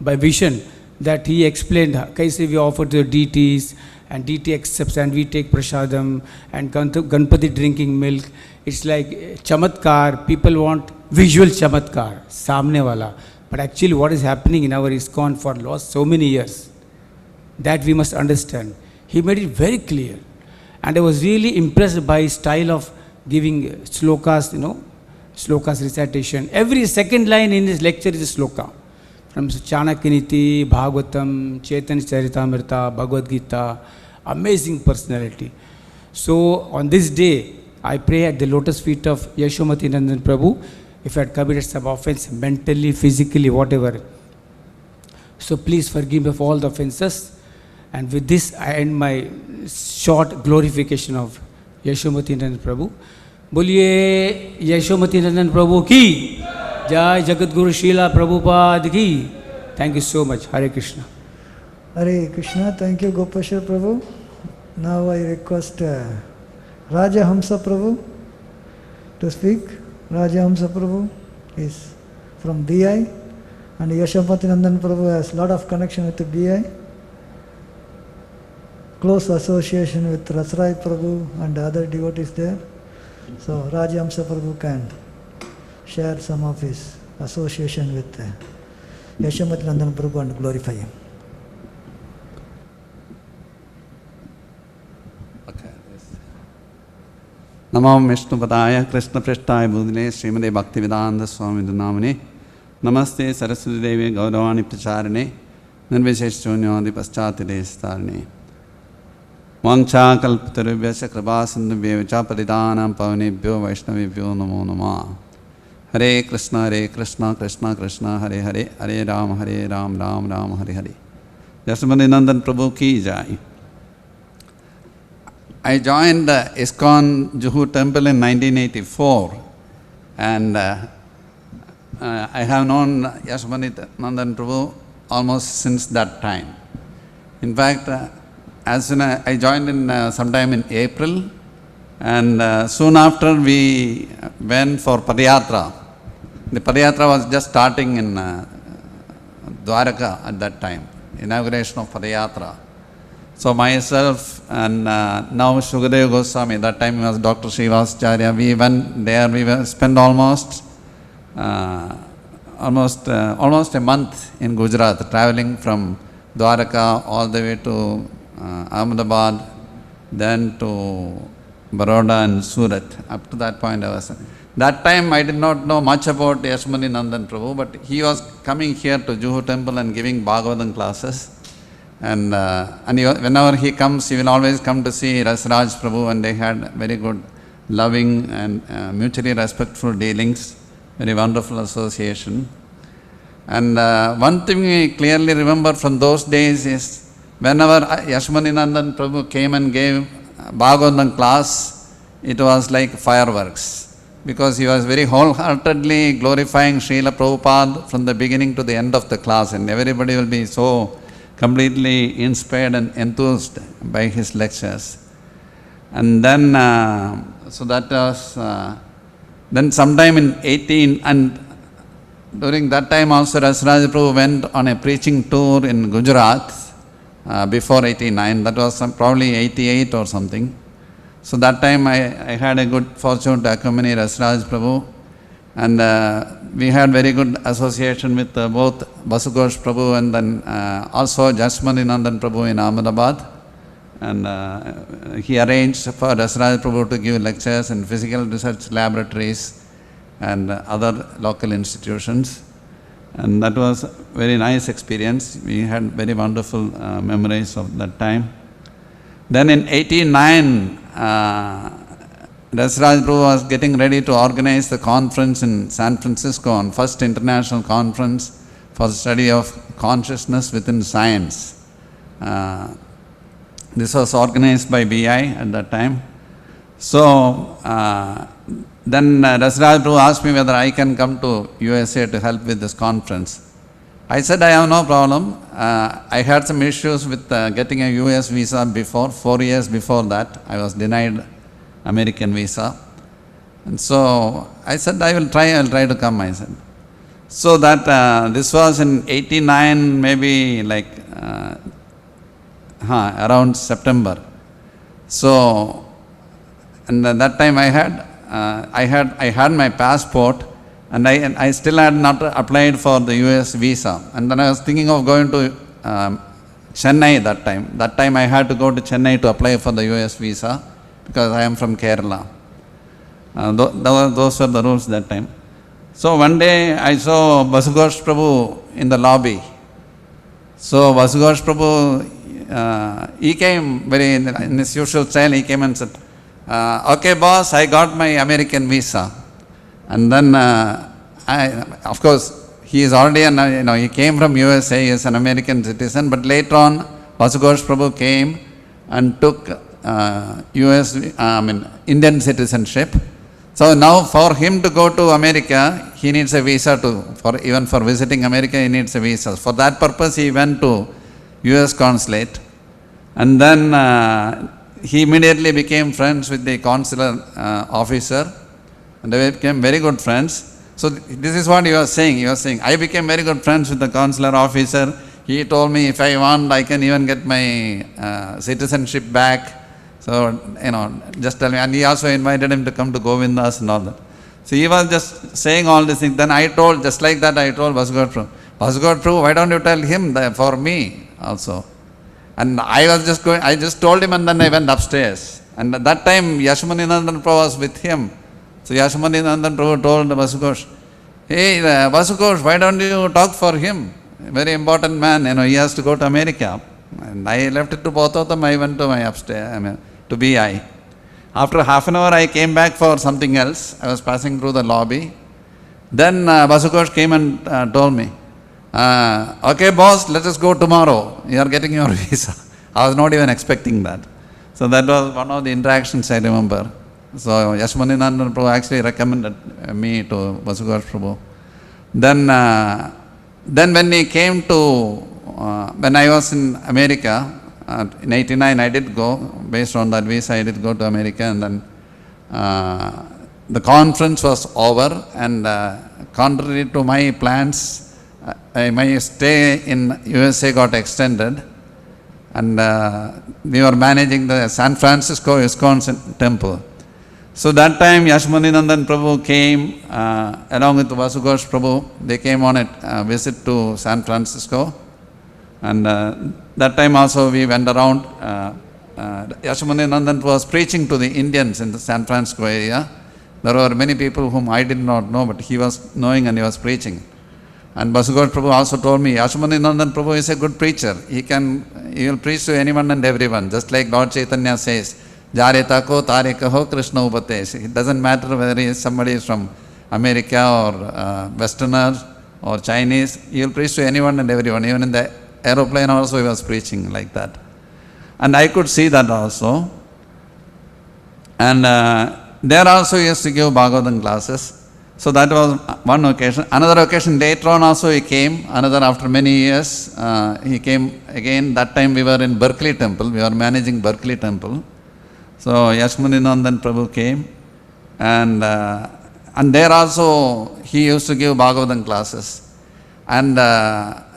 by vision, that he explained kaise we offer to the deities, and deity accepts, and we take prasadam, and Ganpati drinking milk. It's like chamatkar. People want visual chamatkar, samne wala. But actually what is happening in our ISKCON for last so many years, that we must understand. He made it very clear. And I was really impressed by his style of giving slokas, slokas recitation. Every second line in his lecture is a sloka. From Chanakyaniti, Bhagavatam, Chaitanya Charitamrita, Bhagavad Gita, amazing personality. So on this day, I pray at the lotus feet of Yashomati Nandan Prabhu, if I had committed some offense, mentally, physically, whatever. So please forgive me for all the offenses. And with this, I end my short glorification of Yashomati Nandan Prabhu. बोलिए यशोमती नंदन प्रभु की Jai Jagadguru Srila Prabhupada ki. Thank you so much. Hare Krishna. Hare Krishna. Thank you, Gopeshwar Prabhu. Now I request Raja Hamsa Prabhu to speak. Raja Hamsa Prabhu is from BI, and Yashomati Nandan Prabhu has a lot of connection with the BI, close association with Rasrai Prabhu and other devotees there. So Raja Hamsa Prabhu can share some of his association with Yashomati Nandan Prabhu and glorify him. Namo Vishnu Padaya Krishna Prishthaya Bhudine Srimade Bhaktivedanta Swami Namane Namaste Saraswati Devi Gauravani Pracharine Nirvishesh Chunyadi Paschati Destarine Vangcha Kalpatarubhyasya Kripasindhubhya Vicha Paridanam Pavanebhyo Vaishnavibhyo Namo Namah Hare Krishna Krishna Krishna Hare Hare Hare Ram Ram Ram Hare Hare Yashomati Nandan Prabhu ki jai. I joined ISKCON Juhu Temple in 1984, and I have known Yashomati Nandan Prabhu almost since that time. In fact, as soon as I joined in sometime in April, and soon after we went for Padayatra. The Padayatra was just starting in Dwaraka at that time, inauguration of Padayatra. So myself and now Shukadev Goswami, that time was Dr. Srivasacharya, we went there, we spent almost a month in Gujarat, traveling from Dwaraka all the way to Ahmedabad, then to Baroda and Surat. Up to that point that time I did not know much about Yashomati Nandan Prabhu, but he was coming here to Juhu Temple and giving Bhagavatam classes. And whenever he comes, he will always come to see Rasraj Prabhu, and they had very good, loving and mutually respectful dealings, very wonderful association. And one thing we clearly remember from those days is whenever Yashomati Nandan Prabhu came and gave Bhagavatam class, it was like fireworks, because he was very wholeheartedly glorifying Srila Prabhupada from the beginning to the end of the class, and everybody will be so completely inspired and enthused by his lectures. And then, so that was, then sometime in 18, and during that time also Rasraj Prabhu went on a preaching tour in Gujarat before 89, that was probably 88 or something. So that time I had a good fortune to accompany Rasraj Prabhu, and we had very good association with both Vasughosh Prabhu and then also Yashomati Nandan Prabhu in Ahmedabad. And he arranged for Rasraj Prabhu to give lectures in physical research laboratories and other local institutions. And that was a very nice experience. We had very wonderful memories of that time. Then in 89, Rasraj Prabhu was getting ready to organize the conference in San Francisco, on first international conference for the study of consciousness within science. This was organized by BI at that time. So then Rasraj Prabhu asked me whether I can come to USA to help with this conference. I said I have no problem. I had some issues with getting a US visa before, 4 years before that. I was denied American visa. And so I said, I'll try to come, I said. So that this was in 89, maybe like around September. So, and that time I had my passport, and I still had not applied for the US visa. And then I was thinking of going to Chennai that time. That time I had to go to Chennai to apply for the US visa, because I am from Kerala. Those were the rules that time. So one day I saw Vasughosh Prabhu in the lobby. So Vasughosh Prabhu, he came in his usual style, he came and said, okay boss, I got my American visa. And then, of course, he is already, he came from USA, he is an American citizen, but later on, Vasughosh Prabhu came and took Indian citizenship. So now for him to go to America, he needs a visa even for visiting America, he needs a visa. For that purpose, he went to US consulate, and then he immediately became friends with the consular officer, and they became very good friends. So this is what he was saying. He was saying, I became very good friends with the consular officer. He told me if I want, I can even get my citizenship back. So, just tell me. And he also invited him to come to Govindas and all that. So he was just saying all these things. Then I told, just like that, I told Vasugod Prabhu, Vasugod Prabhu, why don't you tell him that for me also? And I just told him, and then I went upstairs. And at that time, Yashomati Nandan Prabhu was with him. So Yashomati Nandan Prabhu told Vasugod, hey, Vasugod, why don't you talk for him? Very important man, he has to go to America. And I left it to both of them. I went to my upstairs, to BI. After half an hour, I came back for something else. I was passing through the lobby. Then Vasugod came and told me, okay, boss, let us go tomorrow. You are getting your visa. I was not even expecting that. So that was one of the interactions I remember. So Yashomati Nandan Prabhu actually recommended me to Vasugod Prabhu. Then when he came to, when I was in America, in 89 I did go, based on that visa I did go to America, and then the conference was over, and contrary to my plans, my stay in USA got extended, and we were managing the San Francisco ISKCON temple. So that time Yashomati Nandan Prabhu came along with Vasugod Prabhu. They came on a visit to San Francisco, and that time also we went around. Yashomati Nandan was preaching to the Indians in the San Francisco area. There were many people whom I did not know, but he was knowing and he was preaching. And Vasugod Prabhu also told me, Yashomati Nandan Prabhu is a good preacher. He will preach to anyone and everyone, just like Lord Chaitanya says, Jare tako tare kaho Krishna upatesh. It doesn't matter whether somebody is from America or Westerner or Chinese. He will preach to anyone and everyone. Even in the aeroplane also he was preaching like that. And I could see that also. And there also he used to give Bhagavatam classes. So that was one occasion. Another occasion later on also he came, after many years, he came again. That time we were in Berkeley Temple, we were managing Berkeley Temple. So Yashomati Nandan Prabhu came, and there also he used to give Bhagavatam classes. And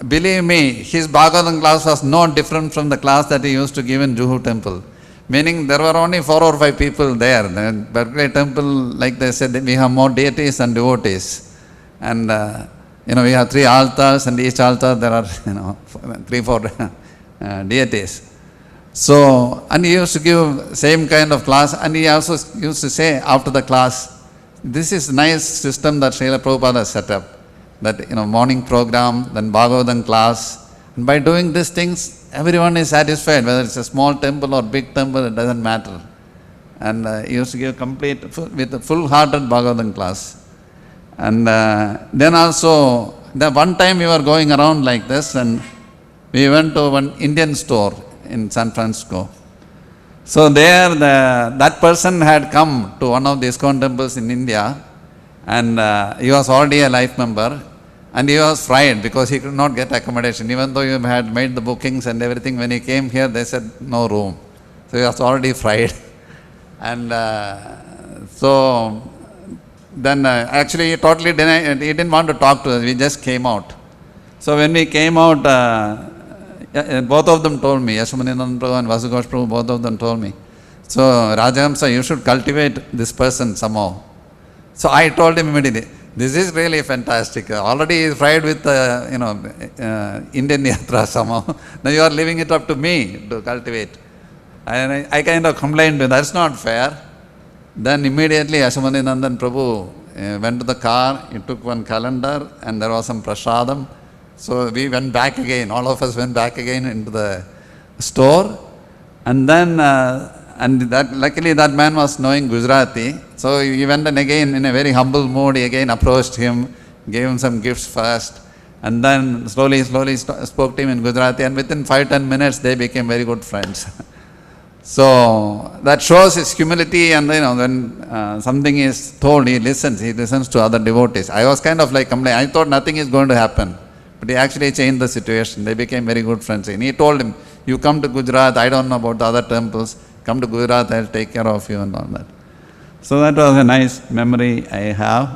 believe me, his Bhagavatam class was no different from the class that he used to give in Juhu Temple. Meaning there were only 4 or 5 people there. The Berkeley Temple, like they said, we have more deities and devotees. And we have 3 altars, and each altar there are 3-4 deities. So, and he used to give same kind of class, and he also used to say after the class, this is nice system that Srila Prabhupada has set up. That morning program, then Bhagavatam class. And by doing these things, everyone is satisfied, whether it's a small temple or big temple, it doesn't matter. And he used to give with a full-hearted Bhagavatam class. And then also, the one time we were going around like this, and we went to one Indian store in San Francisco. So there, that person had come to one of the ISKCON temples in India, and he was already a life member, and he was fried because he could not get accommodation. Even though you had made the bookings and everything, when he came here, they said no room. So he was already fried. And so then actually he totally denied, he didn't want to talk to us, we just came out. So when we came out, both of them told me, Yashomati Nandan Prabhu and Vasugod Prabhu, both of them told me, so Rajahamsa, you should cultivate this person somehow. So I told him immediately, this is really fantastic. Already he is fried with Indian Yatra somehow. Now you are leaving it up to me to cultivate. And I kind of complained to him, that's not fair. Then immediately Yashomati Nandan Prabhu went to the car, he took one calendar, and there was some prasadam. So we went back again, all of us went back again into the store. And then, luckily that man was knowing Gujarati. So he went and again, in a very humble mood, he again approached him, gave him some gifts first. And then slowly spoke to him in Gujarati. And within 5-10 minutes, they became very good friends. So that shows his humility, and when something is told, he listens to other devotees. I was kind of like complaining, I thought nothing is going to happen. But he actually changed the situation. They became very good friends. And he told him, you come to Gujarat, I don't know about the other temples, come to Gujarat, I'll take care of you and all that. So that was a nice memory I have,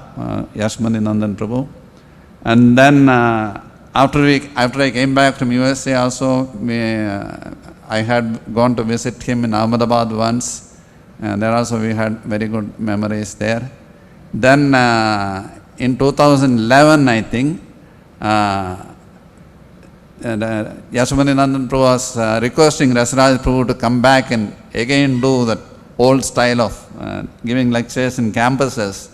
Yashomati Nandan Prabhu. And then after I came back from USA also, I had gone to visit him in Ahmedabad once, and there also we had very good memories there. Then in 2011, I think, Yashomati Nandan Prabhu was requesting Rasaraj Prabhu to come back and again do that old style of giving lectures in campuses.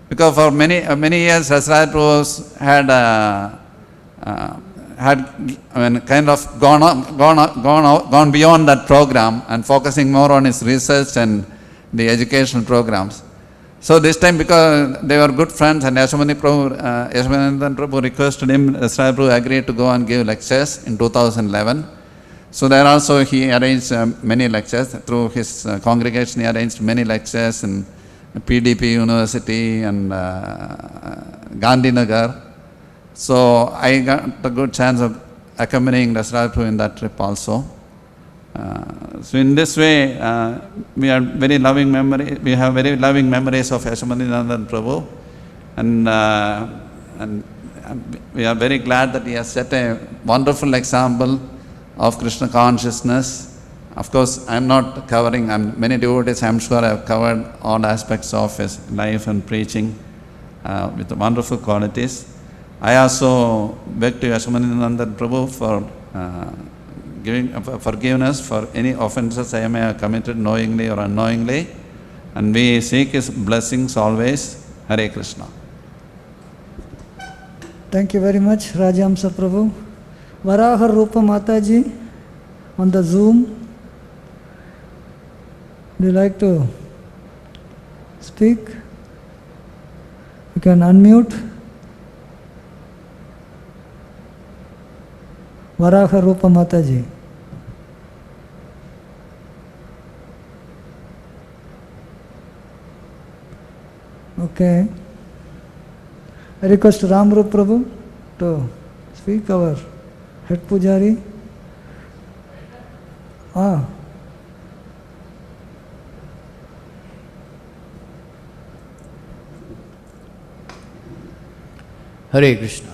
Because for many years Rasaraj Prabhu had kind of gone beyond that program and focusing more on his research and the educational programs. So this time, because they were good friends, and Yashomati Nandan Prabhu requested him, Rasaraj Prabhu agreed to go and give lectures in 2011. So there also he arranged many lectures. Through his congregation, he arranged many lectures in PDP University and Gandhinagar. So I got the good chance of accompanying Rasaraj Prabhu in that trip also. So in this way, we have very loving memories of Yashomati Nandan Prabhu, and we are very glad that he has set a wonderful example of Krishna consciousness. Of course, I am not covering, many devotees I am sure have covered all aspects of his life and preaching with wonderful qualities. I also beg to Yashomati Nandan Prabhu for forgiveness for any offenses I may have committed knowingly or unknowingly, and we seek his blessings always. Hare Krishna. Thank you very much, Rajamsa Prabhu. Varaha Rupa Mataji on the Zoom. Would you like to speak? You can unmute. Varaha Rupa Mataji. Okay. I request Ram Rup Prabhu to speak, our head pujari. Hare Krishna.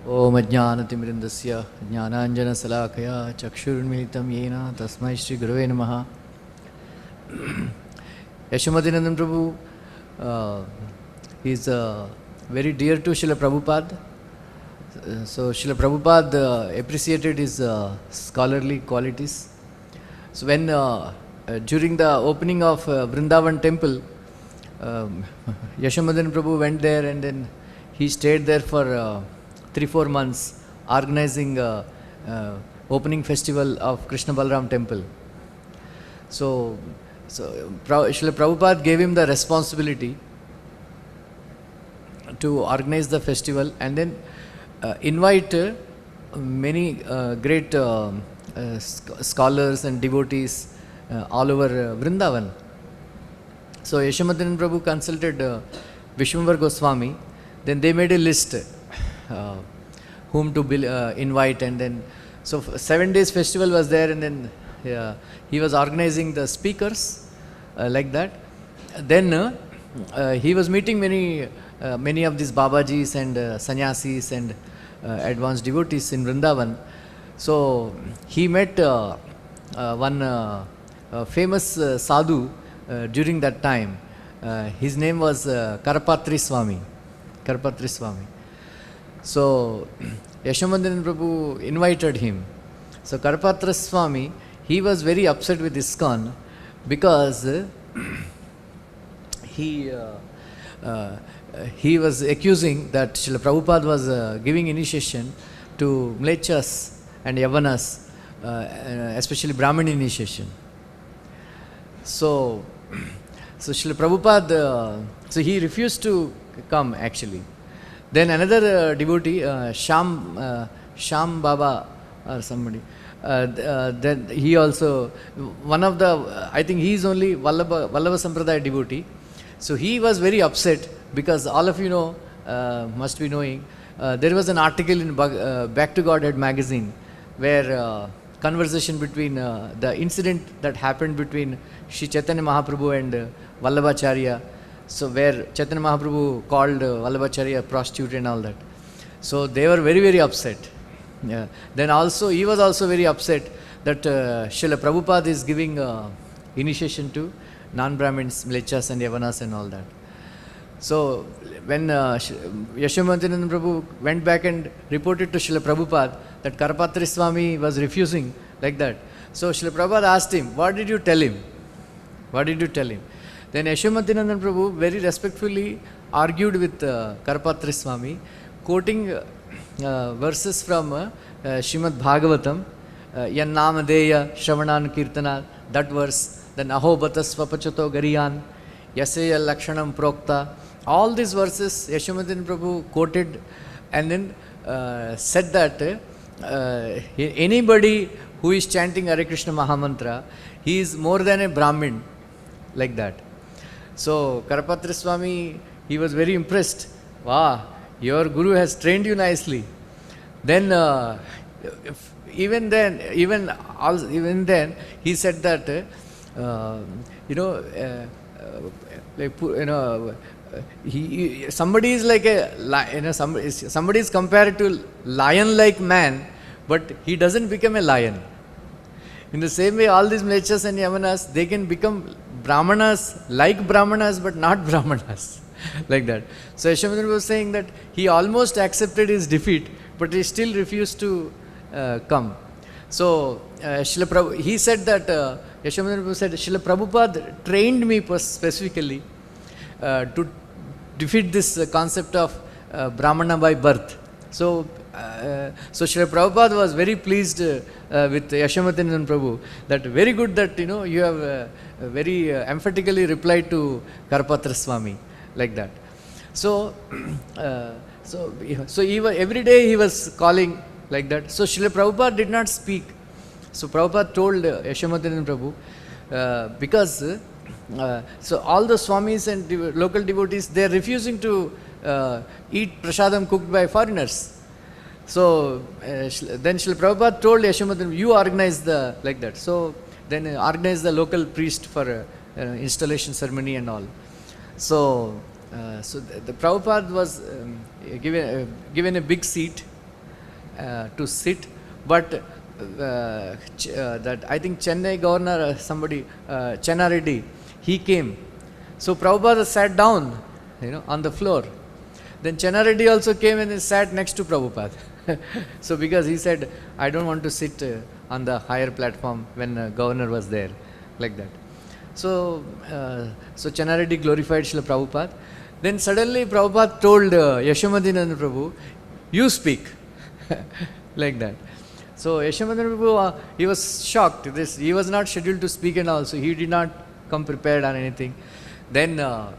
Om Ajnanatimirindasya Jnananjana Salakaya Chakshurmilitam Yena Tasmai Shri Gurave Namaha. Yashomati Nandan Prabhu is very dear to Srila Prabhupada. So Srila Prabhupada appreciated his scholarly qualities. So when during the opening of Vrindavan temple, Yashomati Nandan Prabhu went there, and then he stayed there for 3-4 months organizing opening festival of Krishna Balaram temple. So Srila Prabhupada gave him the responsibility to organize the festival, and then invite many great scholars and devotees all over Vrindavan. So Yashomati Nandan Prabhu consulted Vishwambar Goswami. Then they made a list whom to invite, and then so 7 days festival was there, and then he was organizing the speakers like that. Then he was meeting many of these Babajis and sannyasis and advanced devotees in Vrindavan. So he met one famous sadhu during that time. His name was Karapatri Swami. So Yashomati Nandan Prabhu invited him. So Karapatri Swami, he was very upset with ISKCON because he was accusing that Srila Prabhupada was giving initiation to Mlechas and Yavanas, especially Brahmin initiation. So Srila Prabhupada, so he refused to come actually. Then another devotee, Sham Baba or somebody. Then he also, one of the, I think he is only Vallabha Sampradaya devotee. So he was very upset because all of you know, must be knowing, there was an article in Back to Godhead magazine where conversation between the incident that happened between Sri Chaitanya Mahaprabhu and Vallabhacharya. So where Chaitanya Mahaprabhu called Vallabhacharya a prostitute and all that. So they were very, very upset. Yeah. Then also, he was also very upset that Srila Prabhupada is giving initiation to non-Brahmins, Mlechas and Yavanas and all that. So when Yashomati Nandan Prabhu went back and reported to Srila Prabhupada that Karpatri Swami was refusing like that. So Srila Prabhupada asked him, what did you tell him? What did you tell him? Then Yashomati Nandan Prabhu very respectfully argued with Karpatri Swami, quoting verses from Srimad Bhagavatam, Yan Namadeya Shravanam Kirtana, that verse, then Aho Batasva Pachato Gariyan, Yaseya Lakshanam Prokta. All these verses Yashomati Nandan Prabhu quoted and then said that anybody who is chanting Hare Krishna Mahamantra, he is more than a Brahmin, like that. So Karpatri Swami, he was very impressed. Wow, your Guru has trained you nicely. Then even then he said that somebody is like a somebody is compared to lion-like man, but he doesn't become a lion. In the same way, all these Mlechas and Yavanas, they can become Brahmanas, like Brahmanas, but not Brahmanas, like that. So Yashomati was saying that he almost accepted his defeat, but he still refused to come. So he said that, Yashomati said, Srila Prabhupada trained me specifically to defeat this concept of Brahmana by birth. So Srila Prabhupada was very pleased with Yashomati Nandan Prabhu, that very good that you have very emphatically replied to Karpatra Swami, like that. So every day he was calling like that. So Srila Prabhupada did not speak. So Prabhupada told Yashomati Nandan Prabhu, because so all the Swamis and local devotees, they are refusing to eat prasadam cooked by foreigners. So then Srila Prabhupada told Yashomati, you organize the, like that. So then organize the local priest for installation ceremony and all. So the Prabhupada was given a big seat to sit, but that I think Chennai governor, somebody, Chenna Reddy, he came. So Prabhupada sat down, on the floor. Then Chenna Reddy also came and he sat next to Prabhupada. So because he said, I don't want to sit on the higher platform when governor was there, like that. So Chenna Reddy glorified Srila Prabhupada. Then suddenly Prabhupada told Yashomati Nandan Prabhu, you speak, like that. So Yashomati Nandan Prabhu, he was shocked. He was not scheduled to speak and all, so he did not come prepared on anything. Then Yashomati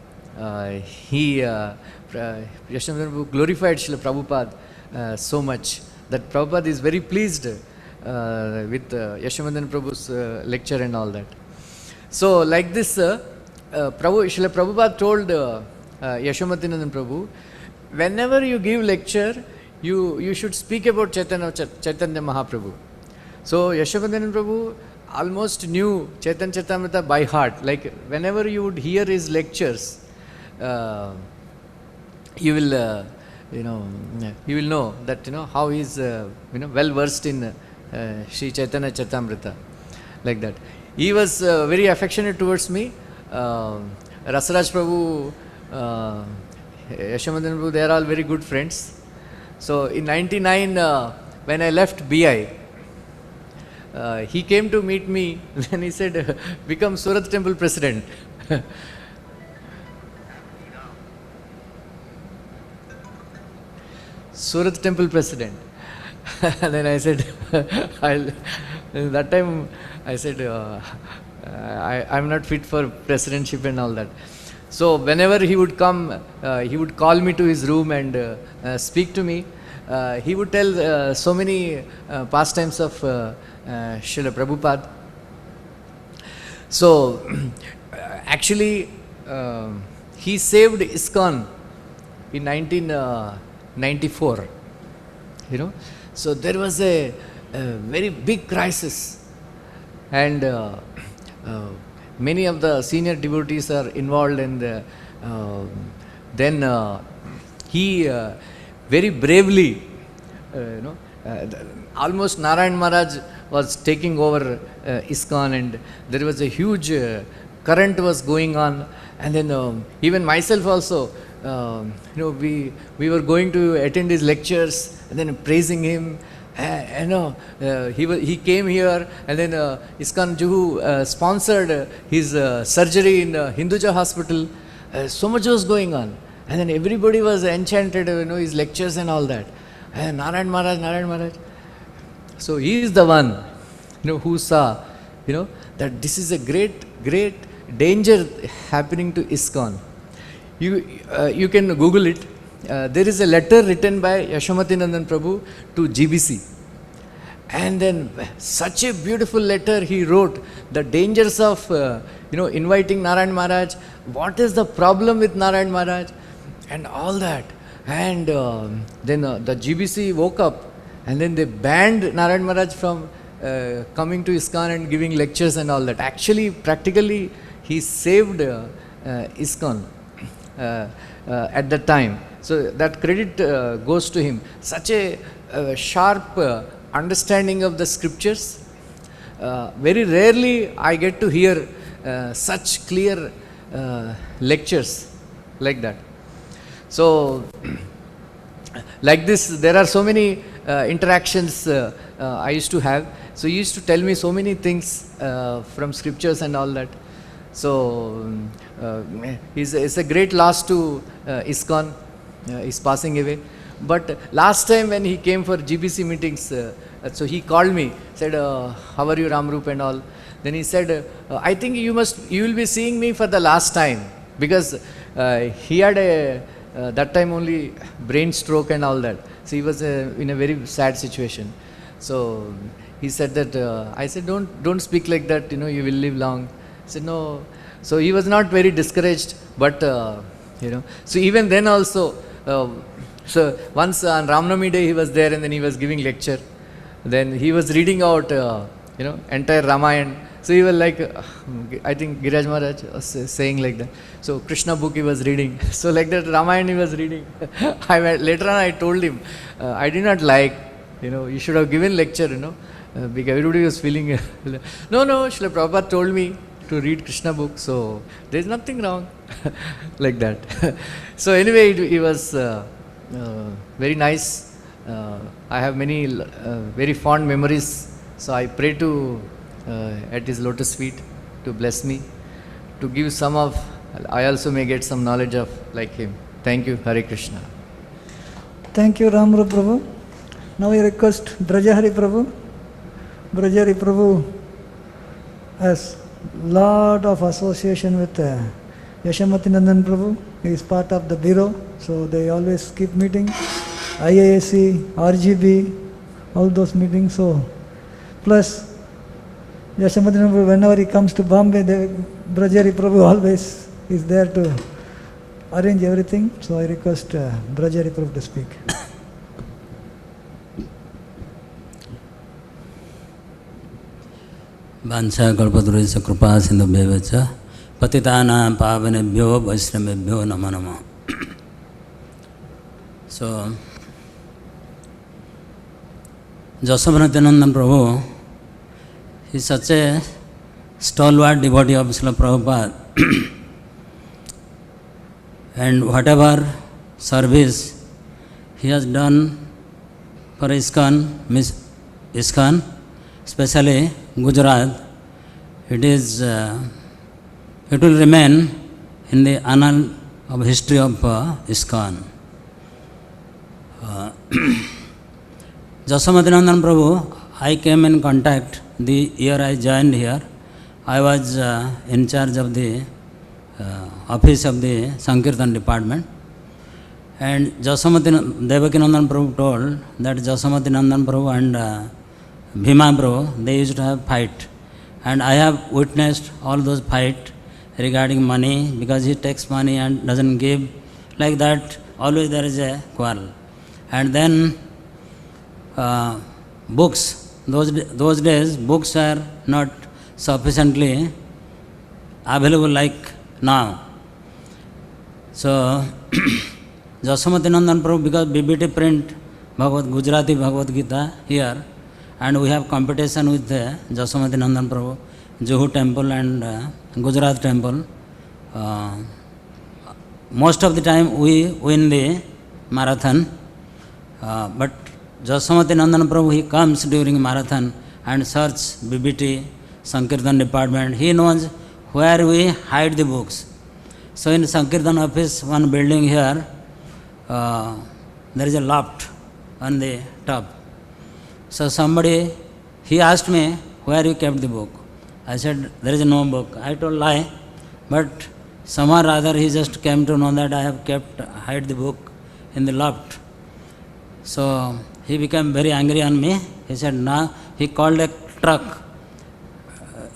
Nandan Prabhu glorified Srila Prabhupada so much that Prabhupada is very pleased with Yashomati Nandan Prabhu's lecture and all that. So like this, Srila Prabhupada told Yashomati Nandan Prabhu, whenever you give lecture, you should speak about Chaitanya Mahaprabhu. So Yashomati Nandan Prabhu almost knew Chaitanya Charitamrita by heart. Like whenever you would hear his lectures, you will know that how he is well versed in Sri Chaitanya Charitamrita, like that. He was very affectionate towards me. Rasaraj Prabhu, Yashomati Nandan Prabhu, they are all very good friends. So in 99, when I left BI, he came to meet me and he said, become Surat Temple President. Surat Temple President. And then I said, that time I said, I'm not fit for presidentship and all that. So whenever he would come, he would call me to his room and speak to me. he would tell so many pastimes of Srila Prabhupada. So, actually, he saved ISKCON in 1994. You know, so there was a very big crisis, and many of the senior devotees are involved, and then he very bravely, almost Narayan Maharaj was taking over ISKCON, and there was a huge current was going on, and then even myself also, we were going to attend his lectures and then praising him. He came here, and then ISKCON Juhu sponsored his surgery in Hinduja hospital. So much was going on, and then everybody was enchanted, his lectures and all that. And Narayan Maharaj. So he is the one, who saw, that this is a great danger happening to ISKCON. You can Google it. There is a letter written by Yashomati Nandan Prabhu to GBC. And then such a beautiful letter he wrote, the dangers of, inviting Narayan Maharaj, what is the problem with Narayan Maharaj, and all that. And then the GBC woke up, and then they banned Narayan Maharaj from coming to ISKCON and giving lectures and all that. Actually, practically, he saved ISKCON at that time. So that credit goes to him. Such a sharp understanding of the scriptures. Very rarely I get to hear such clear lectures like that. So, like this, there are so many interactions I used to have. So he used to tell me so many things from scriptures and all that. So it's a great loss to ISKCON. He's passing away. But last time when he came for GBC meetings, so he called me, said, how are you, Ramrup and all. Then he said, I think you will be seeing me for the last time, because he had that time only brain stroke and all that. So he was in a very sad situation. So he said that, I said, don't speak like that, you will live long. I said, no. So he was not very discouraged, but, so even then also, so once on Ramnami Day he was there, and then he was giving lecture. Then he was reading out, entire Ramayana. So he was like, I think Giraj Maharaj was saying like that. So Krishna book he was reading. So like that Ramayana he was reading. Later on I told him, I did not like, you should have given lecture, because everybody was feeling, no, Srila Prabhupada told me to read Krishna book, so there is nothing wrong like that. So anyway, it was very nice. I have many very fond memories. So I pray to at his lotus feet to bless me, to give some of, I also may get some knowledge of like him. Thank you, Hare Krishna. Thank you, Ramrup Prabhu. Now we request Brajahari Prabhu. Brajahari Prabhu has lot of association with Yashomati Nandan Prabhu. He is part of the bureau, so they always keep meeting. IASC, RGB, all those meetings. So, plus Yashomati Nandan Prabhu, whenever he comes to Bombay, Brajahari Prabhu always is there to arrange everything. So I request Brajahari Prabhu to speak. वांछा कल्पतरुश्च कृपा सिन्धुभ्येव च पतितानां पावनेभ्यो वैष्णवेभ्यो नमो नमः. So, Yashomati Nandan Prabhu is such a stalwart devotee of Srila Prabhupada, and whatever service he has done for ISKCON, especially Gujarat, it will remain in the annal of history of ISKCON. Yashomati Nandan Prabhu, I came in contact the year I joined here. I was in charge of the office of the Sankirtan department, And Devaki Nandan Prabhu told that Yashomati Nandan Prabhu and Bhima Prabhu, they used to have fight. And I have witnessed all those fight regarding money, because he takes money and doesn't give. Like that, always there is a quarrel. And then books, those days books are not sufficiently available like now. So Yashomati Nandan Prabhu, because BBT print Gujarati Bhagavad Gita here, and we have competition with Yashomati Nandan Prabhu, Juhu temple and Gujarat temple. Most of the time we win the marathon, but Yashomati Nandan Prabhu, he comes during marathon and search BBT, Sankirtan department. He knows where we hide the books. So in Sankirtan office, one building here, there is a loft on the top. So somebody, he asked me, where you kept the book? I said, there is no book. I told lie, but somehow or other he just came to know that I have hide the book in the loft. So he became very angry on me. He said, nah. He called a truck,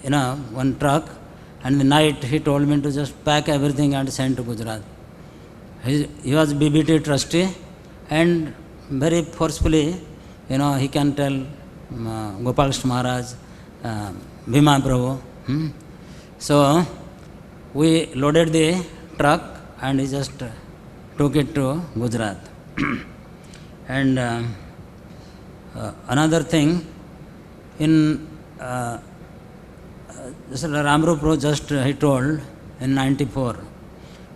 one truck, and in the night he told me to just pack everything and send to Gujarat. He was BBT trustee, and very forcefully, he can tell Gopal Krishna Maharaj, Bhima Prabhu. So we loaded the truck and he just took it to Gujarat. And another thing, in Ramru Prabhu he told in 94,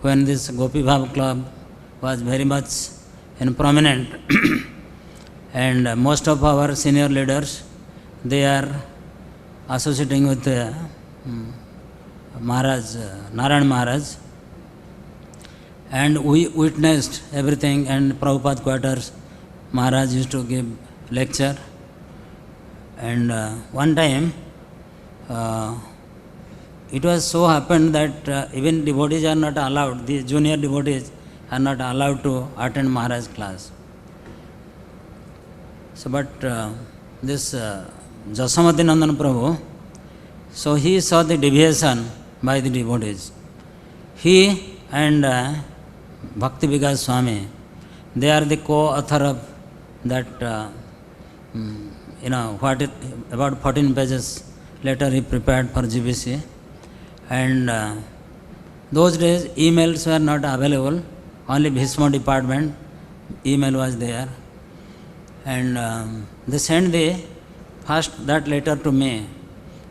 when this Gopi Bhav club was very much prominent, and most of our senior leaders, they are associating with Maharaj, Narayan Maharaj, and we witnessed everything. And Prabhupada quarters, Maharaj used to give lecture. And one time, it was so happened that even devotees are not allowed, the junior devotees are not allowed to attend Maharaj's class. So, but this Yashomati Nandan Prabhu, so he saw the deviation by the devotees. He and Bhakti Vikas Swami, they are the co-author of that, about 14 pages letter he prepared for GBC. And those days emails were not available, only Bhisma department email was there. And they sent first that letter to me,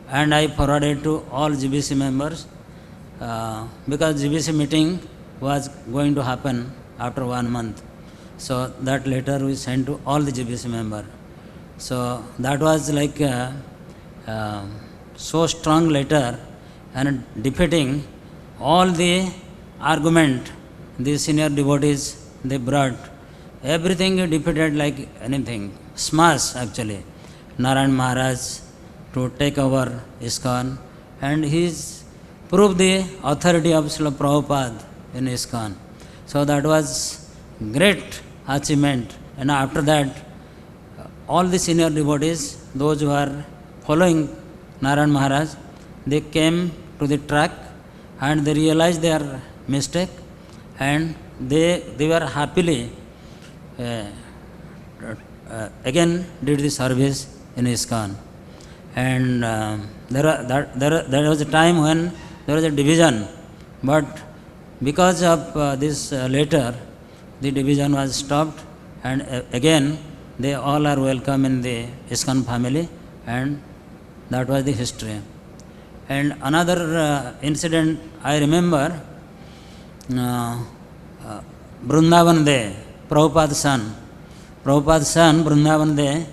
and I forwarded to all GBC members, because GBC meeting was going to happen after 1 month. So that letter we sent to all the GBC members. So that was like so strong letter, and defeating all the argument the senior devotees they brought. Everything defeated like anything. Smash actually. Narayan Maharaj to take over ISKCON, and he's proved the authority of Srila Prabhupada in ISKCON. So that was great achievement. And after that, all the senior devotees, those who are following Narayan Maharaj, they came to the track and they realized their mistake, and they were happily again did the service in ISKCON. And there was a time when there was a division, but because of this letter, the division was stopped, and again they all are welcome in the ISKCON family, and that was the history. And another incident I remember, Vrindavan Day, Prabhupada's son, Vrindavan Day,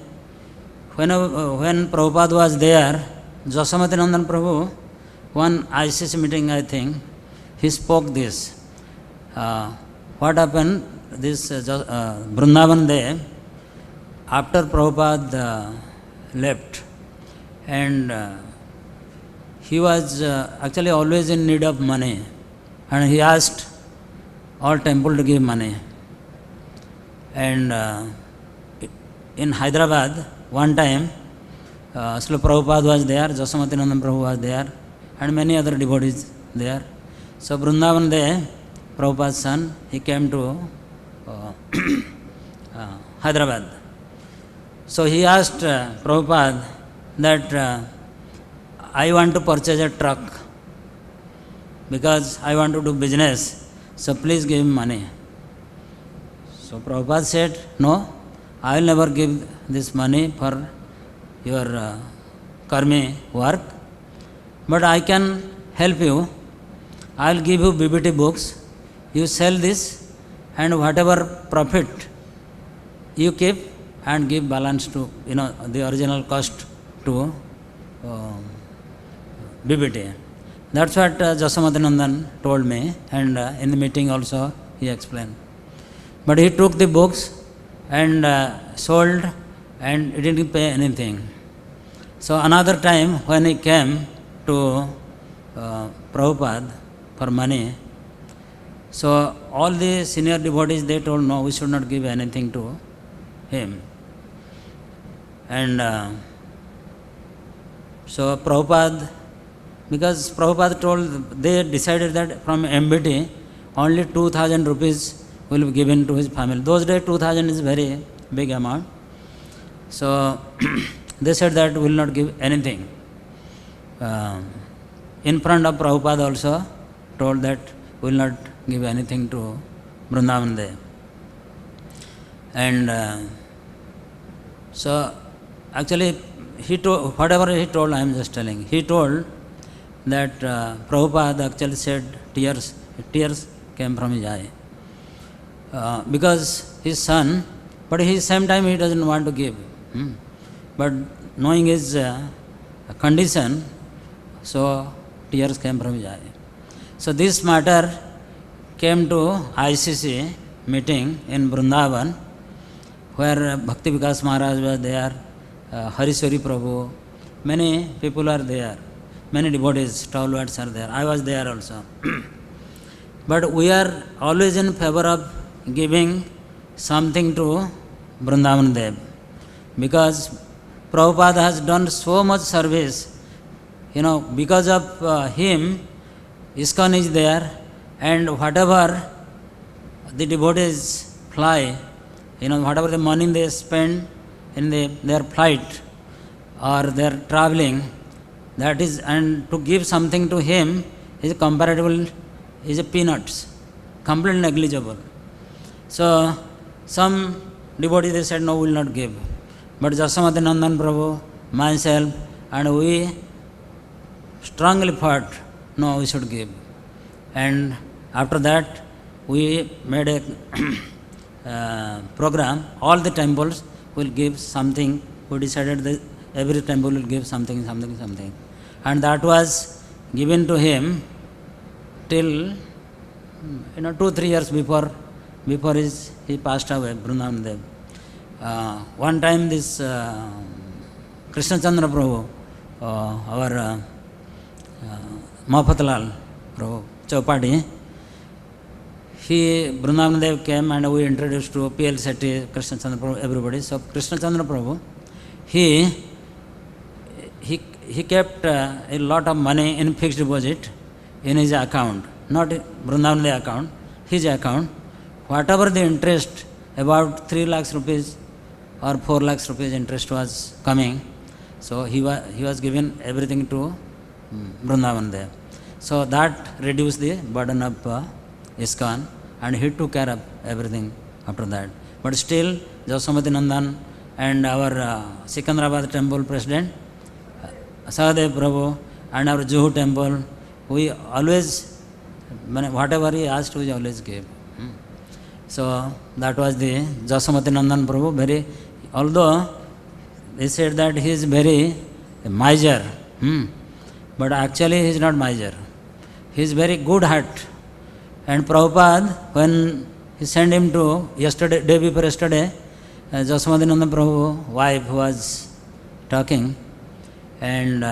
when Prabhupada was there, Yashomati Nandan Prabhu, one ICC meeting I think, he spoke this. What happened, this Vrindavan Day, after Prabhupada left, and he was actually always in need of money, and he asked all temple to give money. And in Hyderabad, one time, Srila Prabhupada was there, Yashomati Nandan Prabhu was there, and many other devotees there. So Vrindavan there, Prabhupada's son, he came to Hyderabad. So he asked Prabhupada that I want to purchase a truck because I want to do business, so please give me money. So Prabhupada said, no, I will never give this money for your karmi work, but I can help you. I will give you BBT books, you sell this, and whatever profit you keep and give balance to, the original cost to BBT. That's what Yashomati Nandan told me, and in the meeting also he explained. But he took the books and sold, and he didn't pay anything. So another time when he came to Prabhupada for money, so all the senior devotees, they told, no, we should not give anything to him. And so Prabhupada, because Prabhupada told, they decided that from MBT, only 2,000 rupees will be given to his family. Those days 2,000 is very big amount. So they said that we will not give anything. In front of Prabhupada also told that we will not give anything to Vrindavan there. And so actually he told, whatever he told, I am just telling. He told that Prabhupada actually said tears came from his eye. Because his son, but at the same time he doesn't want to give. But knowing his condition, so tears came from his eye. So this matter came to ICC meeting in Vrindavan, where Bhakti Vikas Maharaj was there, Hariswari Prabhu, many people are there, many devotees, stalwarts are there. I was there also. But we are always in favor of giving something to Vrindavan Dev, because Prabhupada has done so much service. Because of him, ISKCON is there, and whatever the devotees fly, whatever the money they spend in their flight or their traveling, that is, and to give something to him is comparable, is a peanuts, completely negligible. So some devotees, they said, no, we will not give. But Yashomati Nandan Prabhu, myself, and we strongly fought, no, we should give. And after that, we made a program, all the temples will give something. We decided that every temple will give something. And that was given to him till 2-3 years before he passed away, Vrindavan Dev. One time this Krishna Chandra Prabhu, our Mahapatlal Prabhu, Chowpati, Vrindavan Dev came and we introduced to PL Sethi, Krishna Chandra Prabhu, everybody. So Krishna Chandra Prabhu, he kept a lot of money in fixed deposit in his account, not Vrindavan Dev account, his account. Whatever the interest, about 3 lakhs rupees or 4 lakhs rupees interest was coming, so he was given everything to Vrindavan Dev. So that reduced the burden of ISKCON, and he took care of everything after that. But still, Yashomati Nandan and our Sikandrabad temple president, Sahadev Prabhu, and our Juhu temple, we always, whatever he asked, we always gave. So that was the Yashomati Nandan Prabhu. Although they said that he is very miser, but actually he is not miser. He is very good heart. And Prabhupada, when he sent him to day before yesterday, Yashomati Nandan Prabhu wife was talking, and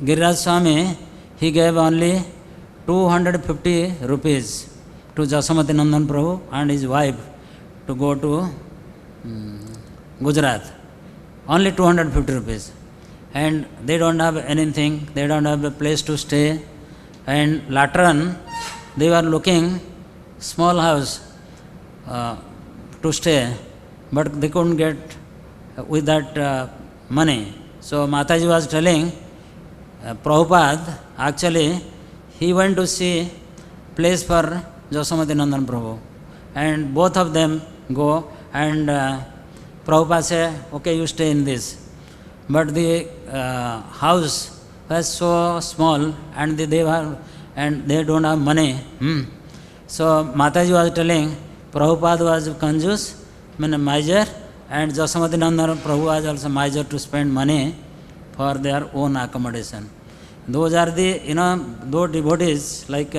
Giriraj Swami, he gave only 250 rupees to Yashomati Nandan Prabhu and his wife to go to Gujarat. Only 250 rupees. And they don't have anything, they don't have a place to stay. And later on, they were looking small house to stay, but they couldn't get with that money. So Mataji was telling Prabhupada, actually, he went to see place for Yashomati Nandan Prabhu. And both of them go, and Prabhupada say, okay, you stay in this. But the house was so small, and they don't have money. So Mataji was telling, Prabhupada was conjus, miser, and Yashomati Nandan Prabhu was also miser to spend money for their own accommodation. Those are the, those devotees, like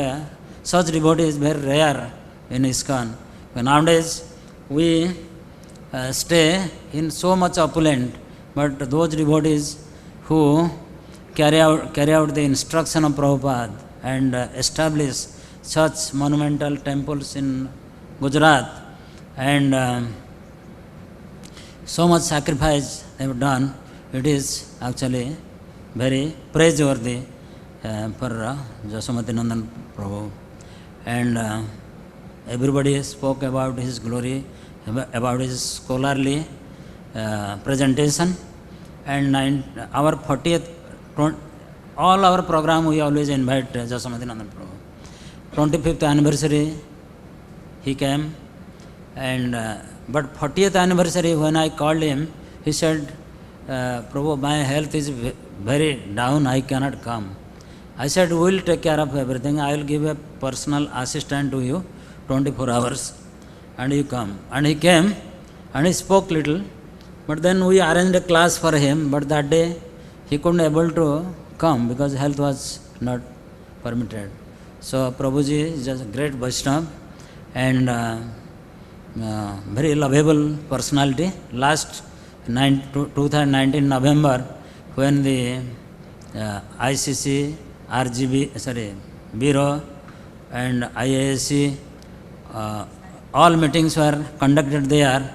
such devotees very rare in ISKCON. Nowadays, we stay in so much opulent, but those devotees who carry out the instruction of Prabhupada and establish such monumental temples in Gujarat, and so much sacrifice they have done, it is actually very praiseworthy for Yashomati Nandan Prabhu. And everybody spoke about his glory, about his scholarly presentation. And our 40th, all our program we always invite Yashomati Nandan Prabhu. 25th anniversary he came, and but 40th anniversary when I called him, he said, Prabhu, my health is very down, I cannot come. I said, we will take care of everything, I will give a personal assistant to you, 24 hours, and you come. And he came, and he spoke little, but then we arranged a class for him, but that day he couldn't able to come because health was not permitted. So Prabhuji is just a great Vaishnava and very lovable personality. Last 2019 November, when the ICC, RGB, Bureau and IASC, all meetings were conducted there.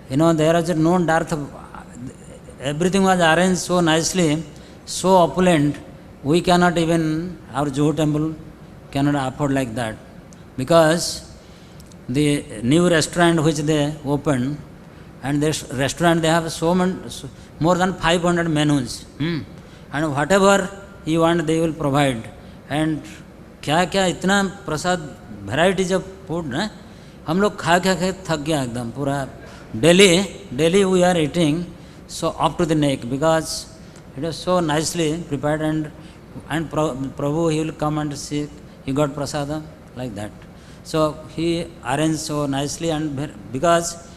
There was no dearth of, everything was arranged so nicely, so opulent, we cannot even, our Juhu temple cannot afford like that. Because the new restaurant which they opened, and this restaurant they have so many, more than 500 menus, and whatever you want they will provide. And क्या इतना प्रसाद varieties of food ना, हम लोग खा थक गया एकदम पूरा. Daily we are eating so up to the neck because it is so nicely prepared, and Prabhu he will come and see he got prasadam like that. So he arranged so nicely, and because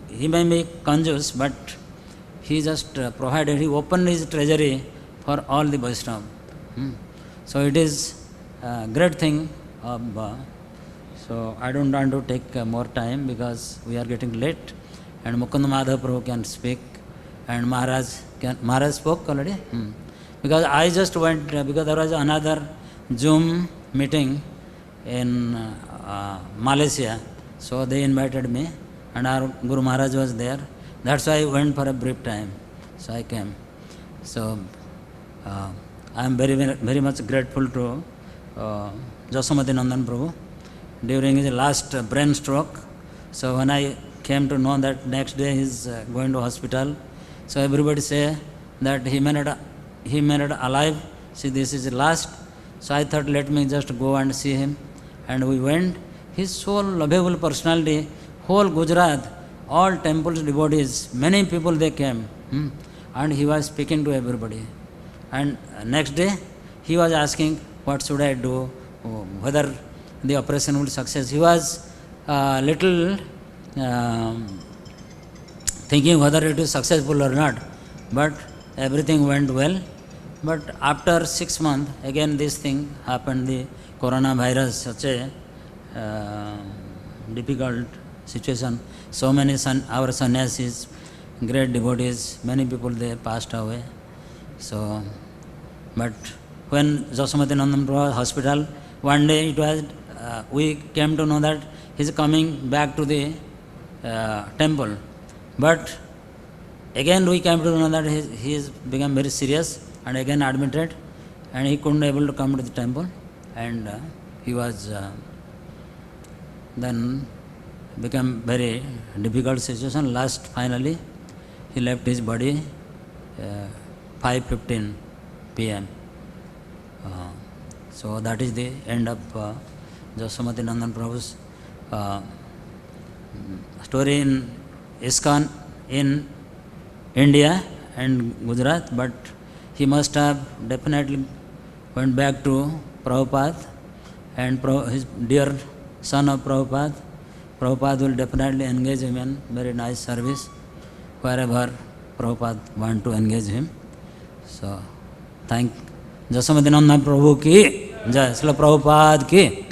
he may be conjus, but he just provided, he opened his treasury for all the Vaishnava. So it is a great thing. So I don't want to take more time because we are getting late, and Mukunda Madhav Prabhu can speak, and Maharaj spoke already? Because I just went, because there was another Zoom meeting in Malaysia, so they invited me, and our Guru Maharaj was there. That's why I went for a brief time, so I came. So I am very much grateful to Yashomati Nandan Prabhu. During his last brain stroke, so when I came to know that next day he is going to hospital, so everybody say that he may not alive, see this is the last. So I thought let me just go and see him, and we went. His so lovable personality, whole Gujarat, all temples devotees, many people they came, and he was speaking to everybody. And next day he was asking what should I do, whether the operation will success. He was little thinking whether it is successful or not, but everything went well. But after 6 months, again this thing happened, the coronavirus, such a difficult situation. So many our sannyasis, great devotees, many people they passed away. So, but when Yashomati Nandan Prabhu was hospital, one day it was, we came to know that he is coming back to the temple. But again we came to know that he is become very serious and again admitted, and he couldn't able to come to the temple, and he was then become very difficult situation. Last finally he left his body 5:15 p.m. So that is the end of Yashomati Nandan Prabhu's story in ISKCON in India and Gujarat, but he must have definitely went back to Prabhupada, and his dear son of Prabhupada. Prabhupada will definitely engage him in very nice service wherever Prabhupada want to engage him. So, thank Yashomati Nandan Prabhu ki jai, Srila Prabhupada ki.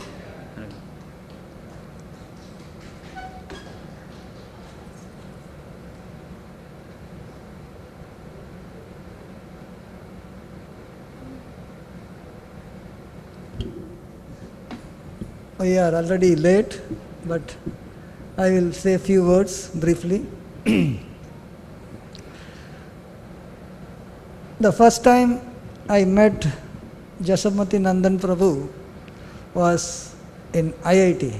We are already late, but I will say a few words briefly. The first time I met Yashomati Nandan Prabhu was in IIT,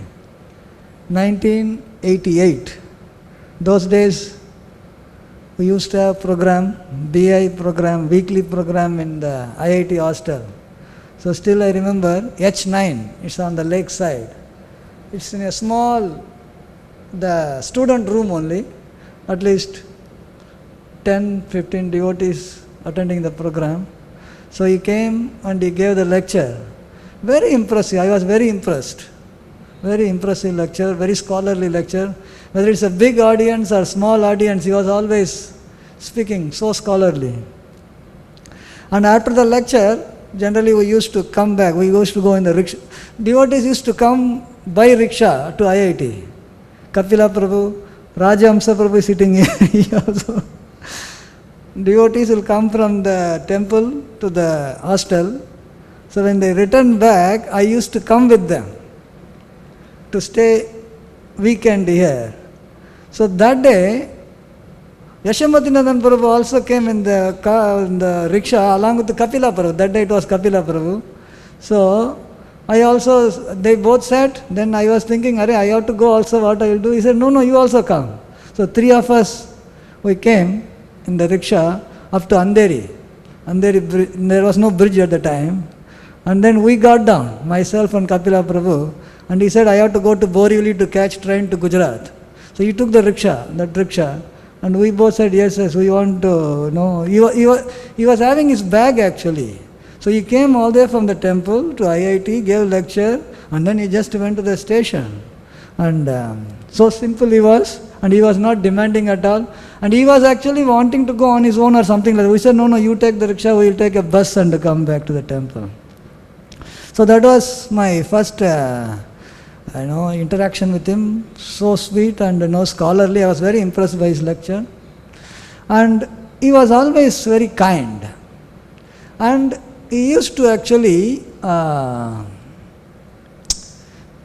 1988. Those days we used to have program, BI program, weekly program in the IIT hostel. So still I remember H9, it's on the lake side. It's in a small, the student room only, at least 10, 15 devotees attending the program. So he came and he gave the lecture. Very impressive, I was very impressed. Very impressive lecture, very scholarly lecture. Whether it's a big audience or small audience, he was always speaking so scholarly. And after the lecture, generally we used to come back, we used to go in the rickshaw. Devotees used to come by rickshaw to IIT. Kapila Prabhu, Rajahamsa Prabhu is sitting here also. Devotees will come from the temple to the hostel. So when they return back, I used to come with them to stay weekend here. So that day, Yashomati Nandan Prabhu also came in the car, in the rickshaw along with the Kapila Prabhu. That day it was Kapila Prabhu. So I also, they both sat. Then I was thinking, I have to go also, what I will do? He said, no, you also come. So three of us, we came in the rickshaw up to Andheri. There was no bridge at the time. And then we got down, myself and Kapila Prabhu. And he said, I have to go to Borivali to catch train to Gujarat. So he took the rickshaw, that rickshaw. And we both said, yes, we want to know. He was having his bag actually. So he came all the way from the temple to IIT, gave lecture, and then he just went to the station. And so simple he was, and he was not demanding at all. And he was actually wanting to go on his own or something like that. We said, no, you take the rickshaw, we will take a bus and come back to the temple. So that was my first interaction with him. So sweet and scholarly. I was very impressed by his lecture. And he was always very kind. And he used to actually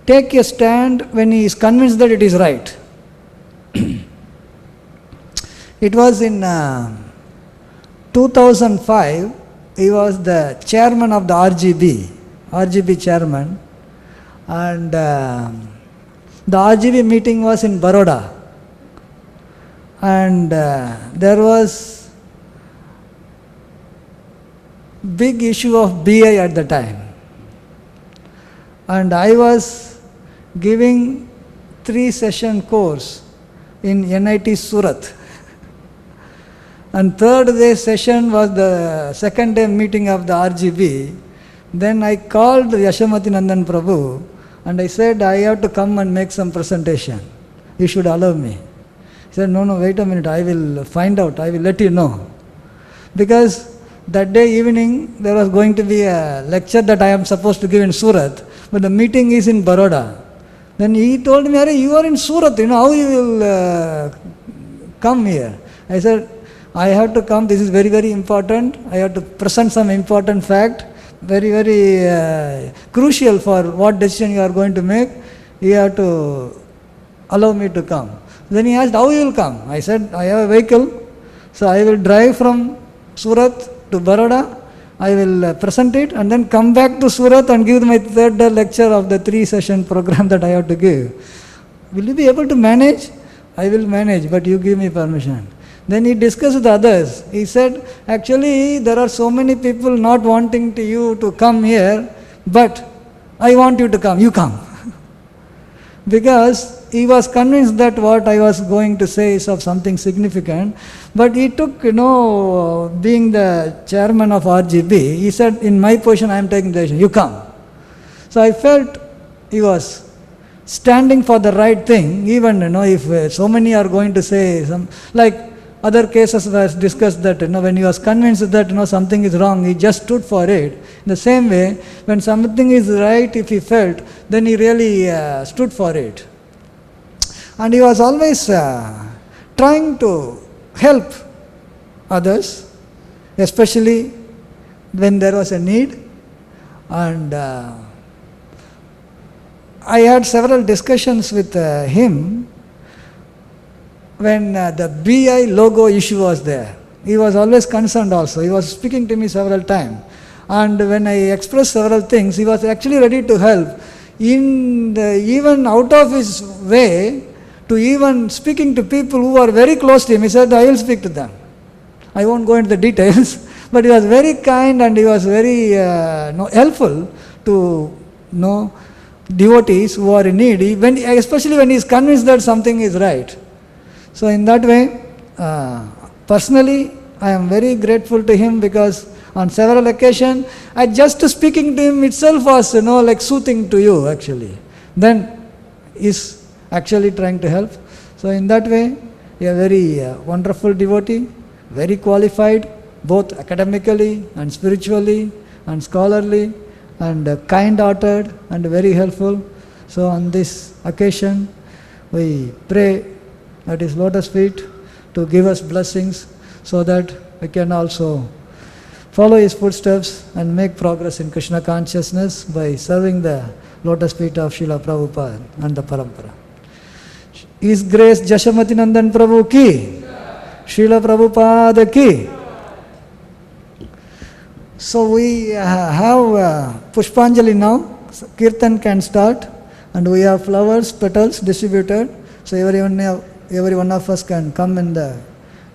take a stand when he is convinced that it is right. It was in 2005, he was the chairman of the RGB chairman, and the RGB meeting was in Baroda, and there was big issue of BI at the time, and I was giving 3-session course in NIT Surat. And third day session was the second day meeting of the RGB. Then I called Yashomati Nandan Prabhu and I said, I have to come and make some presentation. You should allow me. He said, no, wait a minute, I will find out, I will let you know. Because that day evening there was going to be a lecture that I am supposed to give in Surat, but the meeting is in Baroda. Then he told me, you are in Surat, how you will come here? I said, I have to come, this is very, very important. I have to present some important fact, very, very crucial for what decision you are going to make. You have to allow me to come. Then he asked, how you will come? I said, I have a vehicle, so I will drive from Surat to Baroda, I will present it and then come back to Surat and give my third lecture of the 3-session program that I have to give. Will you be able to manage? I will manage, but you give me permission. Then he discussed with others. He said, actually there are so many people not wanting you to come here, but I want you to come, you come. Because he was convinced that what I was going to say is of something significant, but he took, being the chairman of RGB, he said, in my position I am taking the decision, you come. So I felt he was standing for the right thing, even if so many are going to say, like other cases was discussed that when he was convinced that something is wrong, he just stood for it. In the same way, when something is right, if he felt, then he really stood for it. And he was always trying to help others, especially when there was a need. And I had several discussions with him when the BI logo issue was there. He was always concerned also. He was speaking to me several times. And when I expressed several things, he was actually ready to help. Even out of his way, to even speaking to people who are very close to him, he said, I will speak to them. I won't go into the details, but he was very kind and he was very helpful to devotees who are in need, especially when he is convinced that something is right. So in that way, personally, I am very grateful to him because on several occasions, just speaking to him itself was, like soothing to you actually. Then is actually trying to help. So in that way, a very wonderful devotee, very qualified, both academically and spiritually and scholarly and kind-hearted and very helpful. So on this occasion, we pray at his lotus feet to give us blessings so that we can also follow his footsteps and make progress in Krishna consciousness by serving the lotus feet of Srila Prabhupada and the Parampara. His Grace Yashomati Nandan Prabhu ki, Srila Prabhupada ki. So we have Pushpanjali now, Kirtan can start, and we have flowers, petals distributed. So every one of us can come in the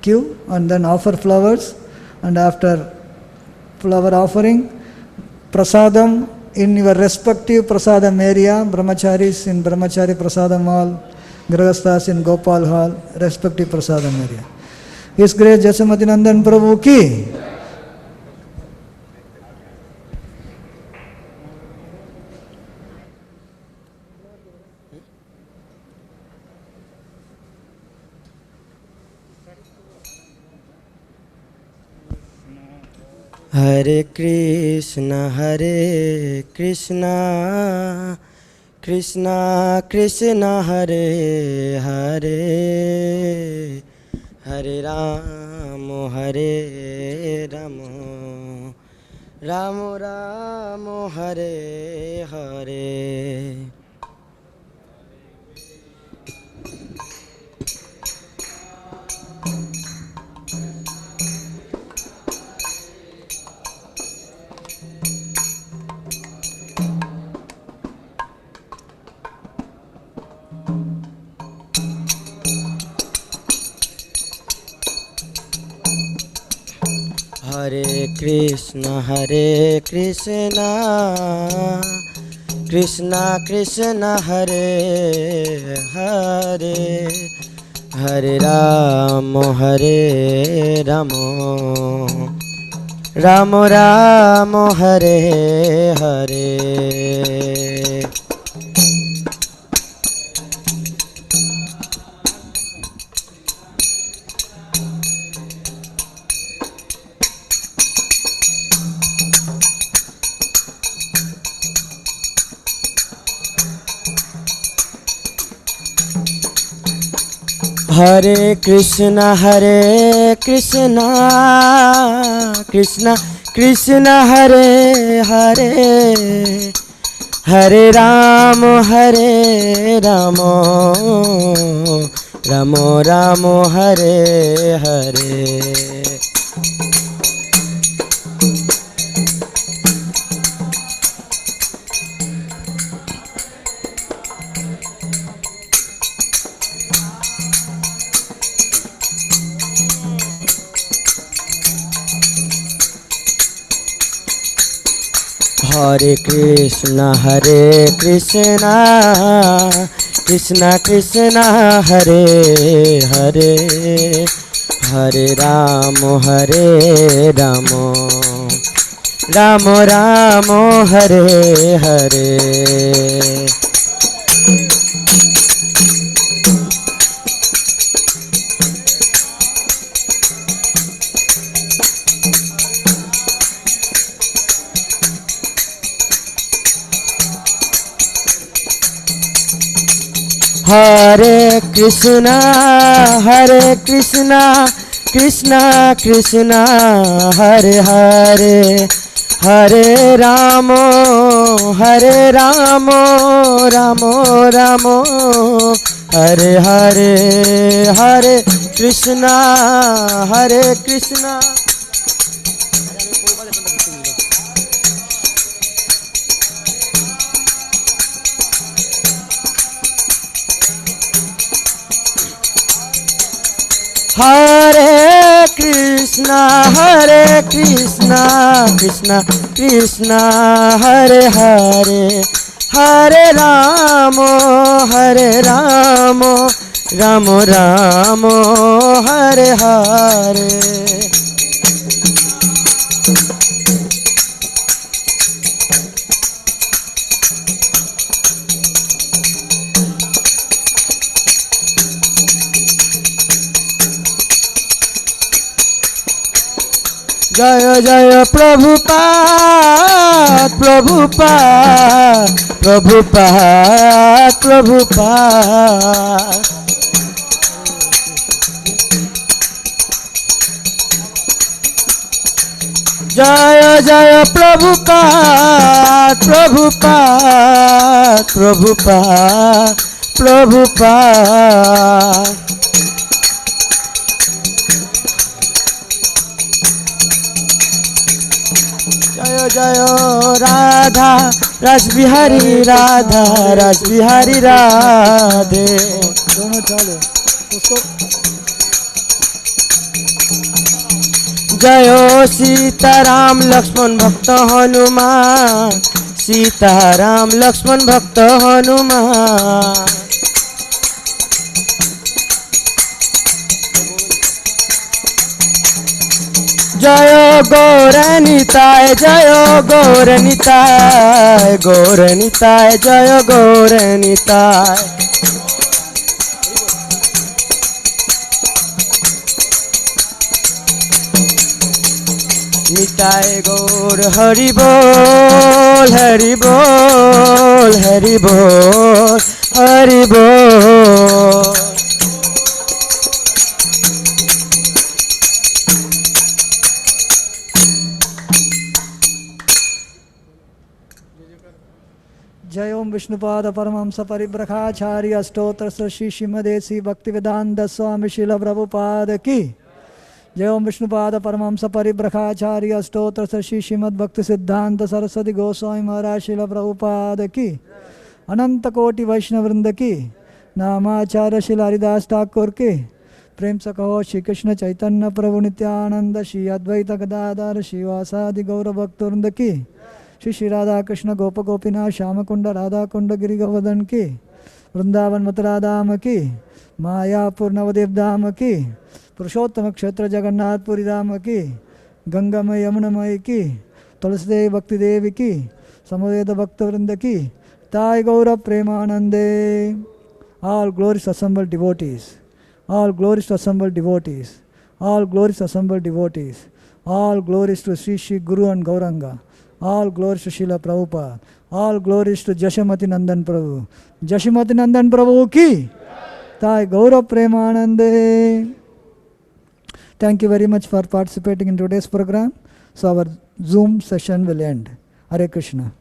queue and then offer flowers, and after flower offering, prasadam in your respective prasadam area, brahmacharis in brahmachari prasadam hall, grahasthas in Gopal hall, respective prasadam area. His Grace Yashomati Nandan Prabhu ki. Hare Krishna, Krishna Krishna, Hare Hare, Hare Rama, Hare Rama, Rama Rama, Hare Hare. Hare Krishna, Krishna Krishna, Hare Hare, Hare Rama, Hare Rama, Rama Rama, Hare Hare. Hare Krishna, Krishna Krishna, Hare Hare, Hare Rama, Ramo Ramo Hare Hare. Hare Krishna Krishna Krishna Hare Hare, Hare Ramo Ramo Ramo Hare Hare. Hare Krishna Krishna Krishna Hare Hare, Hare Ramo Ramo Ramo Hare Hare, Hare Krishna Hare Krishna Krishna Krishna Hare Hare, Hare Ramo Ramo Ramo Hare Hare. Jaya Jaya Prabhupada Prabhupada Prabhupada Prabhupada. Jaya Jaya Prabhupada Prabhupada Prabhupada Prabhupada. Jaya Jaya Radha Rasbihari Radha Rasbihari Radhe. दोनों चालू उसको. जयो सीताराम लक्ष्मण भक्त हनुमान, सीताराम लक्ष्मण भक्त हनुमान. जय गौरनिताय जय गौरनिताय गौरनिताय जय गौरनिताय. निताय गौर हरि बोल हरि बोल हरि बोल हरि बोल. जय ओम विष्णुपाद परमहंस परिव्रखाचार्य अष्टोत्तर श्री श्रीमदेसी भक्तिवेदांत स्वामी शिल प्रभुपाद की. जय ओम विष्णुपाद परमहंस परिव्रखाचार्य अष्टोत्तर श्री श्रीमद भक्ति सिद्धांत सरस्वती गोस्वामी महाराज शिल प्रभुपाद की. अनंत कोटि वैष्णव वृंद की. नामाचार्य शिल हरिदास ठाकुर की. प्रेम से कहो श्री कृष्ण चैतन्य प्रभु नित्यानंद श्री अद्वैत गदाधर श्रीवासादि गौर भक्त वृंद की. श्री श्री राधा कृष्ण गोप गोपीनाथ श्याम कुंड राधा कुंड गिरि गोवर्धन की. वृंदावन मथुरा धाम की. मायापुर नवदेव धाम की. पुरुषोत्तम क्षेत्र जगन्नाथपुरी धाम की. गंगामय यमुनामय की. तुलसीदेव भक्ति देवी की. समवेद भक्त वृंद की. ताय गौर प्रेमानंदे. All glories to assembled devotees. All glories to assembled devotees. All glories to assembled devotees. All glories to Sri Sri Guru and Gauranga. All glories to Srila Prabhupada. All glories to Yashomati Nandan Prabhu. Yashomati Nandan Prabhu ki. Thai Gaurav Premanande. Thank you very much for participating in today's program. So our Zoom session will end. Hare Krishna.